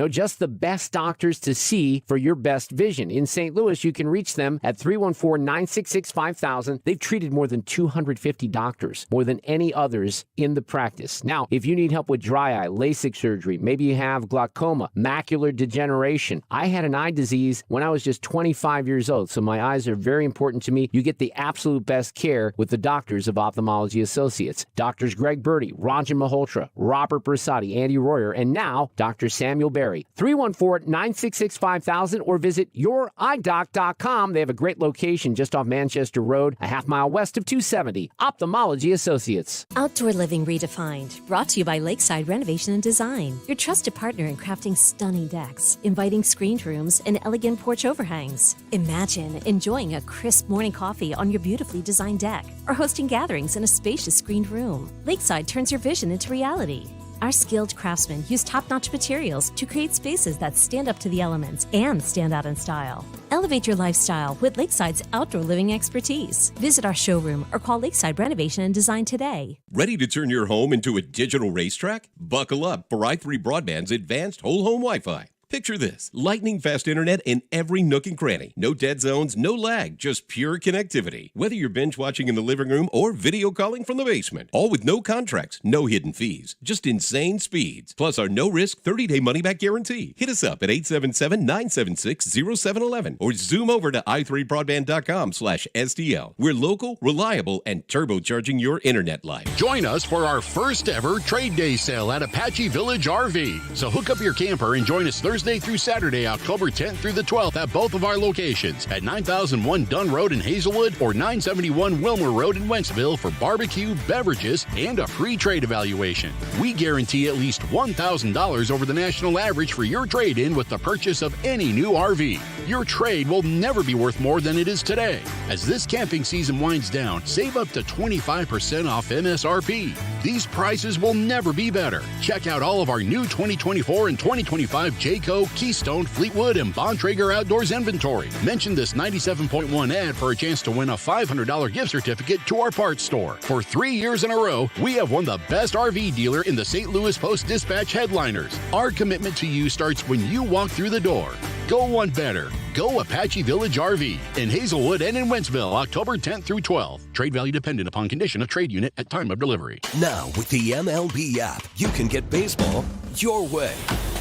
S3: just the best doctors to see for your best vision. In St. Louis, you can reach them at 314-966-5000. They've treated more than 250 doctors, more than any others in the practice. Now, if you need help with dry eye, LASIK surgery, maybe you have glaucoma, macular degeneration. I had an eye disease when I was just 25 years old, so my eyes are very important to me. You get the absolute best care with the Doctors of Ophthalmology Associates. Doctors Greg Birdie, Ranjan Malhotra, Robert Bersati, Andy Royer, and now Dr. Samuel Berry. 314-966-5000 or visit youridoc.com. They have a great location just off Manchester Road, a half mile west of 270. Ophthalmology Associates.
S11: Outdoor living redefined. Brought to you by Lakeside Renovation and Design, your trusted partner in crafting stunning decks, inviting screened rooms, and elegant porch overhangs. Imagine enjoying a crisp morning coffee on your beautifully designed deck or hosting gatherings in a spacious screened room. Lakeside turns your vision into reality. Our skilled craftsmen use top-notch materials to create spaces that stand up to the elements and stand out in style. Elevate your lifestyle with Lakeside's outdoor living expertise. Visit our showroom or call Lakeside Renovation and Design today.
S17: Ready to turn your home into a digital racetrack? Buckle up for i3 Broadband's advanced whole home Wi-Fi. Picture this, lightning-fast internet in every nook and cranny. No dead zones, no lag, just pure connectivity. Whether you're binge-watching in the living room or video calling from the basement. All with no contracts, no hidden fees, just insane speeds. Plus our no-risk 30-day money-back guarantee. Hit us up at 877-976-0711 or zoom over to i3broadband.com/STL. We're local, reliable, and turbocharging your internet life.
S21: Join us for our first ever Trade Day sale at Apache Village RV. So hook up your camper and join us Thursday through Saturday, October 10th through the 12th at both of our locations at 9001 Dunn Road in Hazelwood or 971 Wilmer Road in Wentzville for barbecue, beverages, and a free trade evaluation. We guarantee at least $1,000 over the national average for your trade-in with the purchase of any new RV. Your trade will never be worth more than it is today. As this camping season winds down, save up to 25% off MSRP. These prices will never be better. Check out all of our new 2024 and 2025 Jayco, Keystone, Fleetwood, and Bontrager Outdoors inventory. Mention this 97.1 ad for a chance to win a $500 gift certificate to our parts store. For 3 years in a row, we have won the best RV dealer in the St. Louis Post-Dispatch headliners. Our commitment to you starts when you walk through the door. Go one better. Go Apache Village RV in Hazelwood and in Wentzville, October 10th through 12th. Trade value dependent upon condition of trade unit at time of delivery.
S6: Now, with the MLB app, you can get baseball your way.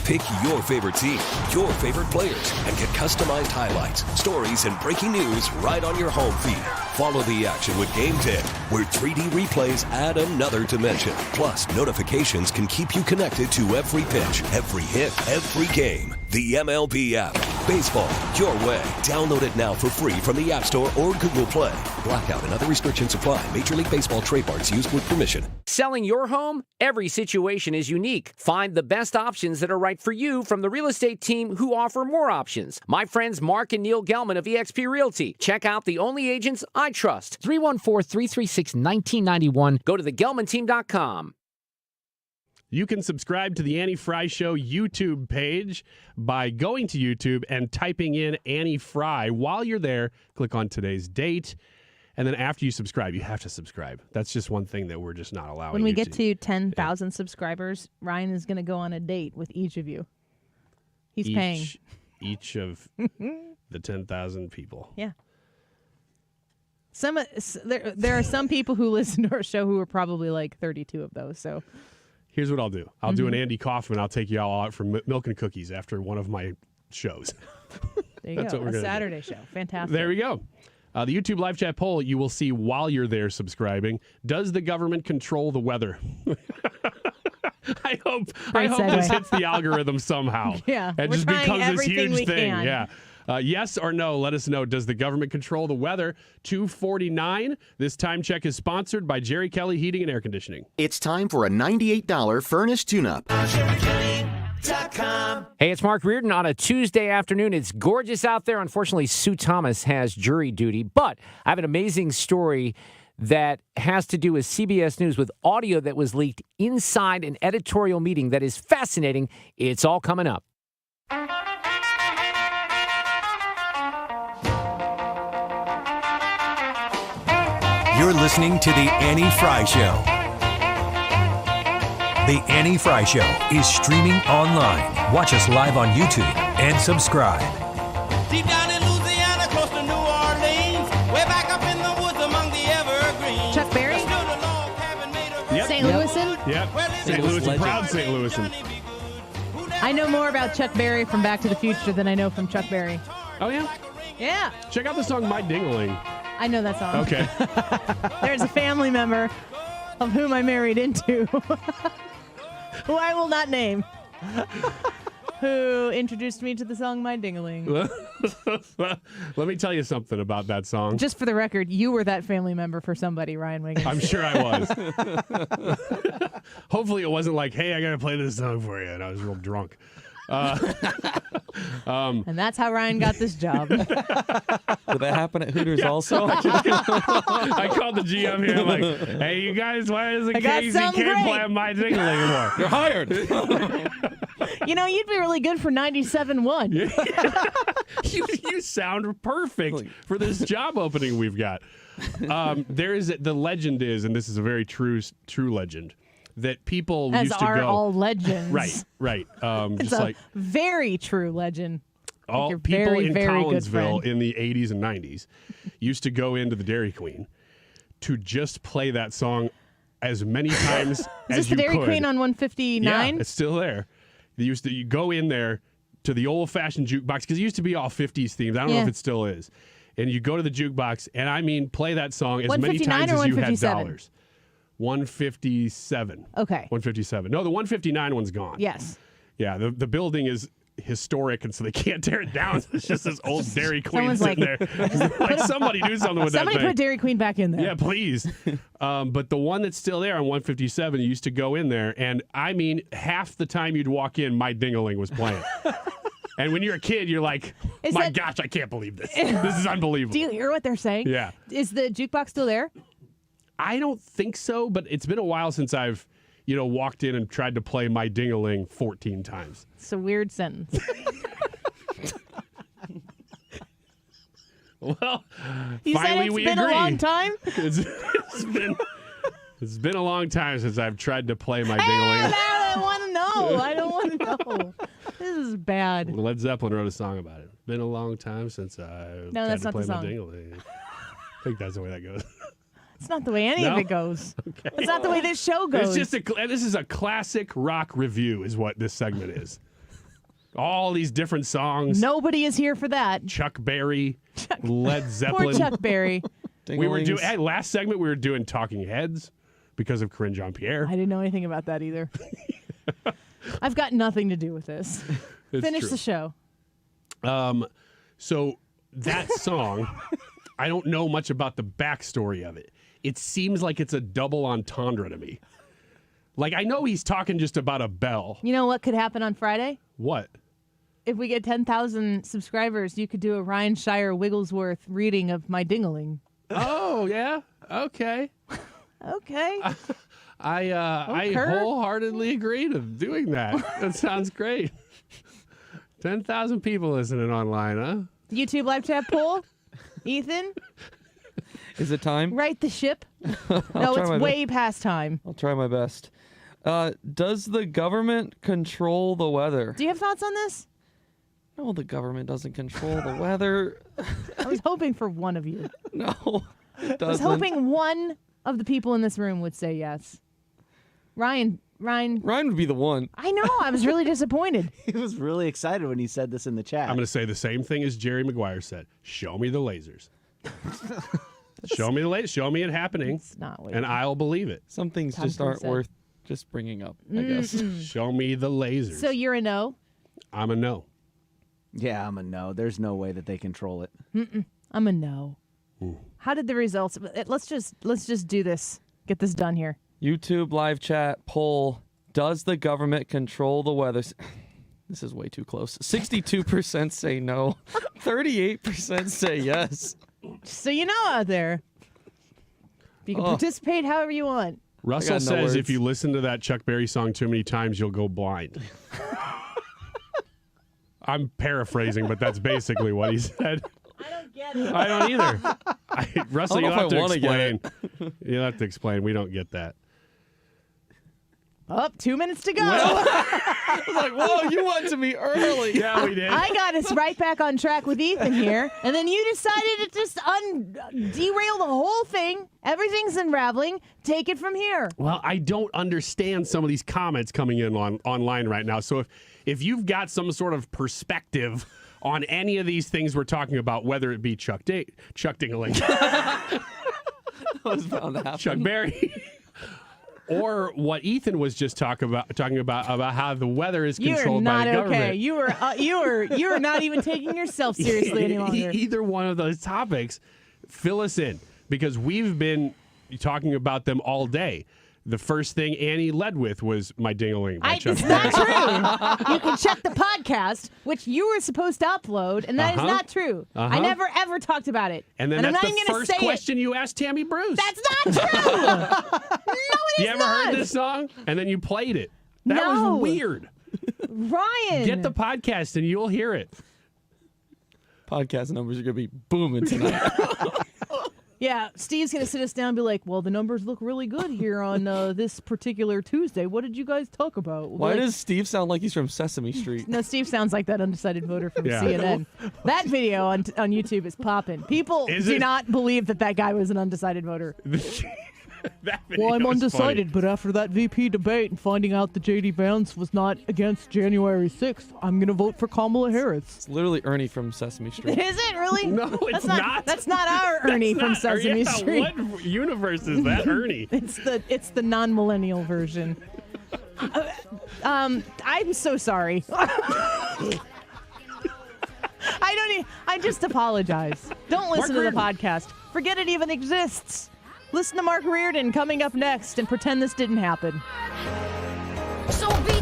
S6: Pick your favorite team, your favorite players, and get customized highlights, stories, and breaking news right on your home feed. Follow the action with Game Day, where 3D replays add another dimension. Plus, notifications can keep you connected to every pitch, every hit, every game. The MLB app. Baseball your way. Download it now for free from the App Store or Google Play. Blackout and other restrictions apply. Major League Baseball trademarks used with permission.
S3: Selling your home? Every situation is unique. Find the best options that are right for you from the real estate team who offer more options. My friends Mark and Neil Gelman of eXp Realty. Check out the only agents I trust. 314-336-1991. Go to thegelmanteam.com.
S27: You can subscribe to the Annie Fry Show YouTube page by going to YouTube and typing in Annie Fry. While you're there, click on today's date. And then after you subscribe, you have to subscribe. That's just one thing that we're just not allowing.
S22: When we get to 10,000 subscribers, Ryan is going to go on a date with each of you. He's paying.
S27: Each of the 10,000 people.
S22: Yeah. There are some people who listen to our show who are probably like 32 of those. So
S27: here's what I'll do. I'll do an Andy Kaufman. I'll take you all out for milk and cookies after one of my shows.
S22: There you go. A Saturday show. Fantastic.
S27: There we go. The YouTube live chat poll you will see while you're there subscribing. Does the government control the weather? I hope this hits the algorithm somehow.
S22: Yeah.
S27: And just becomes this huge thing. Yeah. Yes or no, let us know. Does the government control the weather? 249. This time check is sponsored by Jerry Kelly Heating and Air Conditioning.
S7: It's time for a $98 furnace tune-up.
S3: Hey, it's Mark Reardon on a Tuesday afternoon. It's gorgeous out there. Unfortunately, Sue Thomas has jury duty, but I have an amazing story that has to do with CBS News with audio that was leaked inside an editorial meeting that is fascinating. It's all coming up.
S2: You're listening to The Annie Fry Show. The Annie Fry Show is streaming online. Watch us live on YouTube and subscribe.
S4: Deep down in Louisiana, close to New Orleans, way back up in the woods among the evergreens.
S22: Chuck Berry?
S27: Yep.
S22: St. Louisan?
S27: Yep. St. Louisan, proud St. Louisan.
S22: I know more about Chuck Berry from Back to the Future than I know from Chuck Berry.
S27: Oh, yeah?
S22: Yeah.
S27: Check out the song My Ding-a-Ling.
S22: I know that song.
S27: Okay.
S22: There's a family member of whom I married into, who I will not name, who introduced me to the song My Ding-a-Ling.
S27: Let me tell you something about that song.
S22: Just for the record, you were that family member for somebody, Ryan Wiggins.
S27: I'm sure I was. Hopefully it wasn't like, hey, I got to play this song for you, and I was real drunk.
S22: And that's how Ryan got this job.
S12: Did that happen at Hooters also?
S27: I called the GM here. I'm like, hey, you guys, why isn't Casey can't play My Ding-a-Ling anymore?
S12: You're hired.
S22: You know, you'd be really good for 97.1.
S27: You sound perfect for this job opening we've got. The legend is, and this is a very true legend, that people
S22: As
S27: used to
S22: are
S27: go.
S22: all legends.
S27: Right.
S22: It's
S27: just
S22: a
S27: like
S22: very true legend.
S27: all
S22: Your
S27: people
S22: very,
S27: in
S22: very good
S27: Collinsville
S22: friend.
S27: in the 80s and 90s used to go into the Dairy Queen to just play that song as many times
S22: Is
S27: as
S22: this
S27: you
S22: the Dairy
S27: could.
S22: Queen on 159?
S27: Yeah, it's still there. You go in there to the old-fashioned jukebox, because it used to be all 50s themed. I don't know if it still is. And you go to the jukebox, and I mean, play that song as many
S22: 159
S27: times
S22: or
S27: as you had
S22: 157?
S27: dollars. 157.
S22: Okay.
S27: 157. No, the 159 one's gone.
S22: Yes.
S27: Yeah, the building is historic, and so they can't tear it down. It's just this old Dairy Queen
S22: Someone's
S27: sitting
S22: like-
S27: there. Like, somebody do something with that
S22: Somebody
S27: thing.
S22: put Dairy Queen back in there.
S27: Yeah, please. But the one that's still there on 157, you used to go in there, and I mean, half the time you'd walk in, My Ding-a-Ling was playing. And when you're a kid, you're like, my gosh, I can't believe this. This is unbelievable.
S22: Do you hear what they're saying?
S27: Yeah.
S22: Is the jukebox still there?
S27: I don't think so, but it's been a while since I've, walked in and tried to play My Ding-a-Ling 14 times.
S22: It's a weird sentence.
S27: Well,
S22: You
S27: finally
S22: said
S27: we
S22: it's been
S27: agree.
S22: a long time?
S27: It's been a long time since I've tried to play My
S22: Hey,
S27: Ding-a-Ling.
S22: I don't want to know. I don't want to know. This is bad.
S27: Led Zeppelin wrote a song about it. Been a long time since I've
S22: No,
S27: had
S22: that's
S27: to
S22: not
S27: play
S22: the
S27: my
S22: song.
S27: ding-a-ling. I think that's the way that goes.
S22: It's not the way any
S27: No?
S22: of it goes.
S27: Okay.
S22: It's not the way this show goes.
S27: This is a classic rock review is what this segment is. All these different songs.
S22: Nobody is here for that.
S27: Chuck Berry, Led Zeppelin.
S22: Poor Chuck Berry.
S27: We were doing last segment. We were doing Talking Heads because of Corinne Jean-Pierre.
S22: I didn't know anything about that either. I've got nothing to do with this.
S27: It's
S22: Finish
S27: true.
S22: the show.
S27: So that song, I don't know much about the backstory of it. It seems like it's a double entendre to me. Like, I know he's talking just about a bell.
S22: You know what could happen on Friday?
S27: What?
S22: If we get 10,000 subscribers, you could do a Ryan Shire Wigglesworth reading of My Dingaling.
S27: Oh, yeah? Okay.
S22: Okay.
S27: I wholeheartedly agree to doing that. That sounds great. 10,000 people listening online, huh?
S22: YouTube live chat poll. Ethan,
S12: Is it time?
S22: right the ship.
S12: I'll
S22: No,
S12: try
S22: it's
S12: my
S22: way past time.
S12: I'll try my best. Does the government control the weather?
S22: Do you have thoughts on this?
S12: No, the government doesn't control the weather.
S22: I was hoping for one of you.
S12: No, it doesn't.
S22: I was hoping one of the people in this room would say yes. Ryan.
S12: Ryan would be the one.
S22: I know. I was really disappointed.
S1: He was really excited when he said this in the chat.
S27: I'm going to say the same thing as Jerry Maguire said. Show me the lasers. Show me the lasers. Show me it happening.
S22: It's not what
S27: and I'll believe it.
S12: Some things
S22: Tom
S12: just aren't
S22: Cruise said.
S12: worth just bringing up, I guess.
S27: Show me the lasers.
S22: So you're a no?
S27: I'm a no.
S1: Yeah, I'm a no. There's no way that they control it.
S22: I'm a no.
S27: Ooh.
S22: How did the results? Let's just do this. Get this done here.
S12: YouTube live chat poll. Does the government control the weather? This is way too close. 62% say no. 38% say yes.
S22: So you know out there. You can participate however you want.
S27: Russell
S12: no
S27: says
S12: words.
S27: if you listen to that Chuck Berry song too many times, you'll go blind. I'm paraphrasing, but that's basically what he said.
S22: I don't get it.
S27: I don't either. Russell,
S12: I don't
S27: you'll
S12: know
S27: have
S12: if
S27: to
S12: I wanna get
S27: explain. You'll have to explain. We don't get that.
S22: Up, 2 minutes to go.
S12: I was like, whoa, you went to me early.
S27: Yeah, we did.
S22: I got us right back on track with Ethan here, and then you decided to just derail the whole thing. Everything's unraveling. Take it from here.
S27: Well, I don't understand some of these comments coming in online right now. So if you've got some sort of perspective on any of these things we're talking about, whether it be Chuck Dingaling,
S12: That was bound to happen.
S27: Chuck Berry, or what Ethan was just talking about how the weather is
S22: You're
S27: controlled
S22: not
S27: by the government.
S22: okay. You are not even taking yourself seriously any longer.
S27: Either one of those topics, fill us in, because we've been talking about them all day. The first thing Annie led with was My Ding-a-Ling by Chuck
S22: It's
S27: Berry.
S22: not true. You can check the podcast, which you were supposed to upload, and that is not true. I never, ever talked about it.
S27: And then
S22: I'm
S27: that's
S22: not
S27: the
S22: even gonna
S27: first
S22: say
S27: question you asked Tammy Bruce.
S22: That's not true. No, it is
S27: You ever
S22: not.
S27: heard this song? And then you played it. That
S22: No.
S27: was weird.
S22: Ryan.
S27: Get the podcast and you'll hear it.
S12: Podcast numbers are going to be booming tonight.
S22: Yeah, Steve's going to sit us down and be like, well, the numbers look really good here on this particular Tuesday. What did you guys talk about? We'll be
S12: Why
S22: like,
S12: does Steve sound like he's from Sesame Street?
S22: No, Steve sounds like that undecided voter from
S27: Yeah.
S22: CNN. That video on YouTube is popping. People
S27: Is
S22: do
S27: it?
S22: not believe that guy was an undecided voter.
S27: That video
S22: Well, I'm
S27: is
S22: undecided, but after that VP debate and finding out that J.D. Vance was not against January 6th, I'm going to vote for Kamala Harris.
S12: It's literally Ernie from Sesame Street.
S22: Is it really?
S27: No, it's
S22: that's
S27: not.
S22: That's not our Ernie from Sesame Street.
S27: What universe is that Ernie?
S22: It's the non-millennial version. I'm so sorry. I just apologize. Don't listen to the podcast. Forget it even exists. Listen to Mark Reardon coming up next and pretend this didn't happen.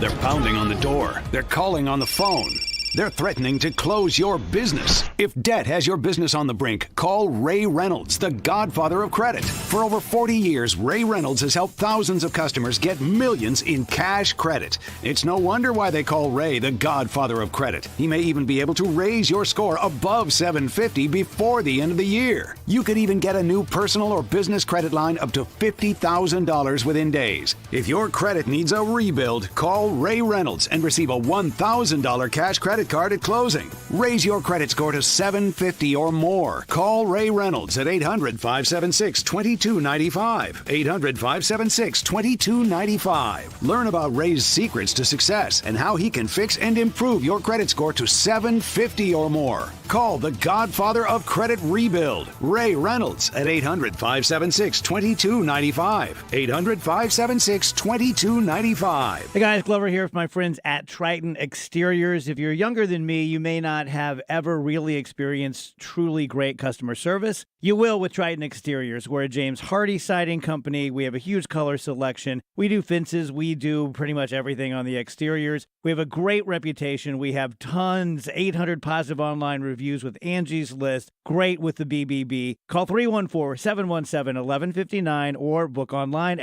S13: They're pounding on the door. They're calling on the phone. They're threatening to close your business. If debt has your business on the brink, call Ray Reynolds, the godfather of credit. For over 40 years, Ray Reynolds has helped thousands of customers get millions in cash credit. It's no wonder why they call Ray the godfather of credit. He may even be able to raise your score above 750 before the end of the year. You could even get a new personal or business credit line up to $50,000 within days. If your credit needs a rebuild, call Ray Reynolds and receive a $1,000 cash credit card at closing. Raise your credit score to 750 or more. Call Ray Reynolds at 800-576-2295. 800-576-2295. Learn about Ray's secrets to success and how he can fix and improve your credit score to 750 or more. Call the godfather of credit rebuild, Ray Reynolds, at 800-576-2295. 800-576-2295.
S1: Hey guys, Glover here with my friends at Triton Exteriors. If you're younger than me, you may not have ever really experienced truly great customer service. You will with Triton Exteriors. We're a James Hardy siding company. We have a huge color selection. We do fences. We do pretty much everything on the exteriors. We have a great reputation. We have tons, 800 positive online reviews with Angie's List. Great with the BBB. Call 314-717-1159 or book online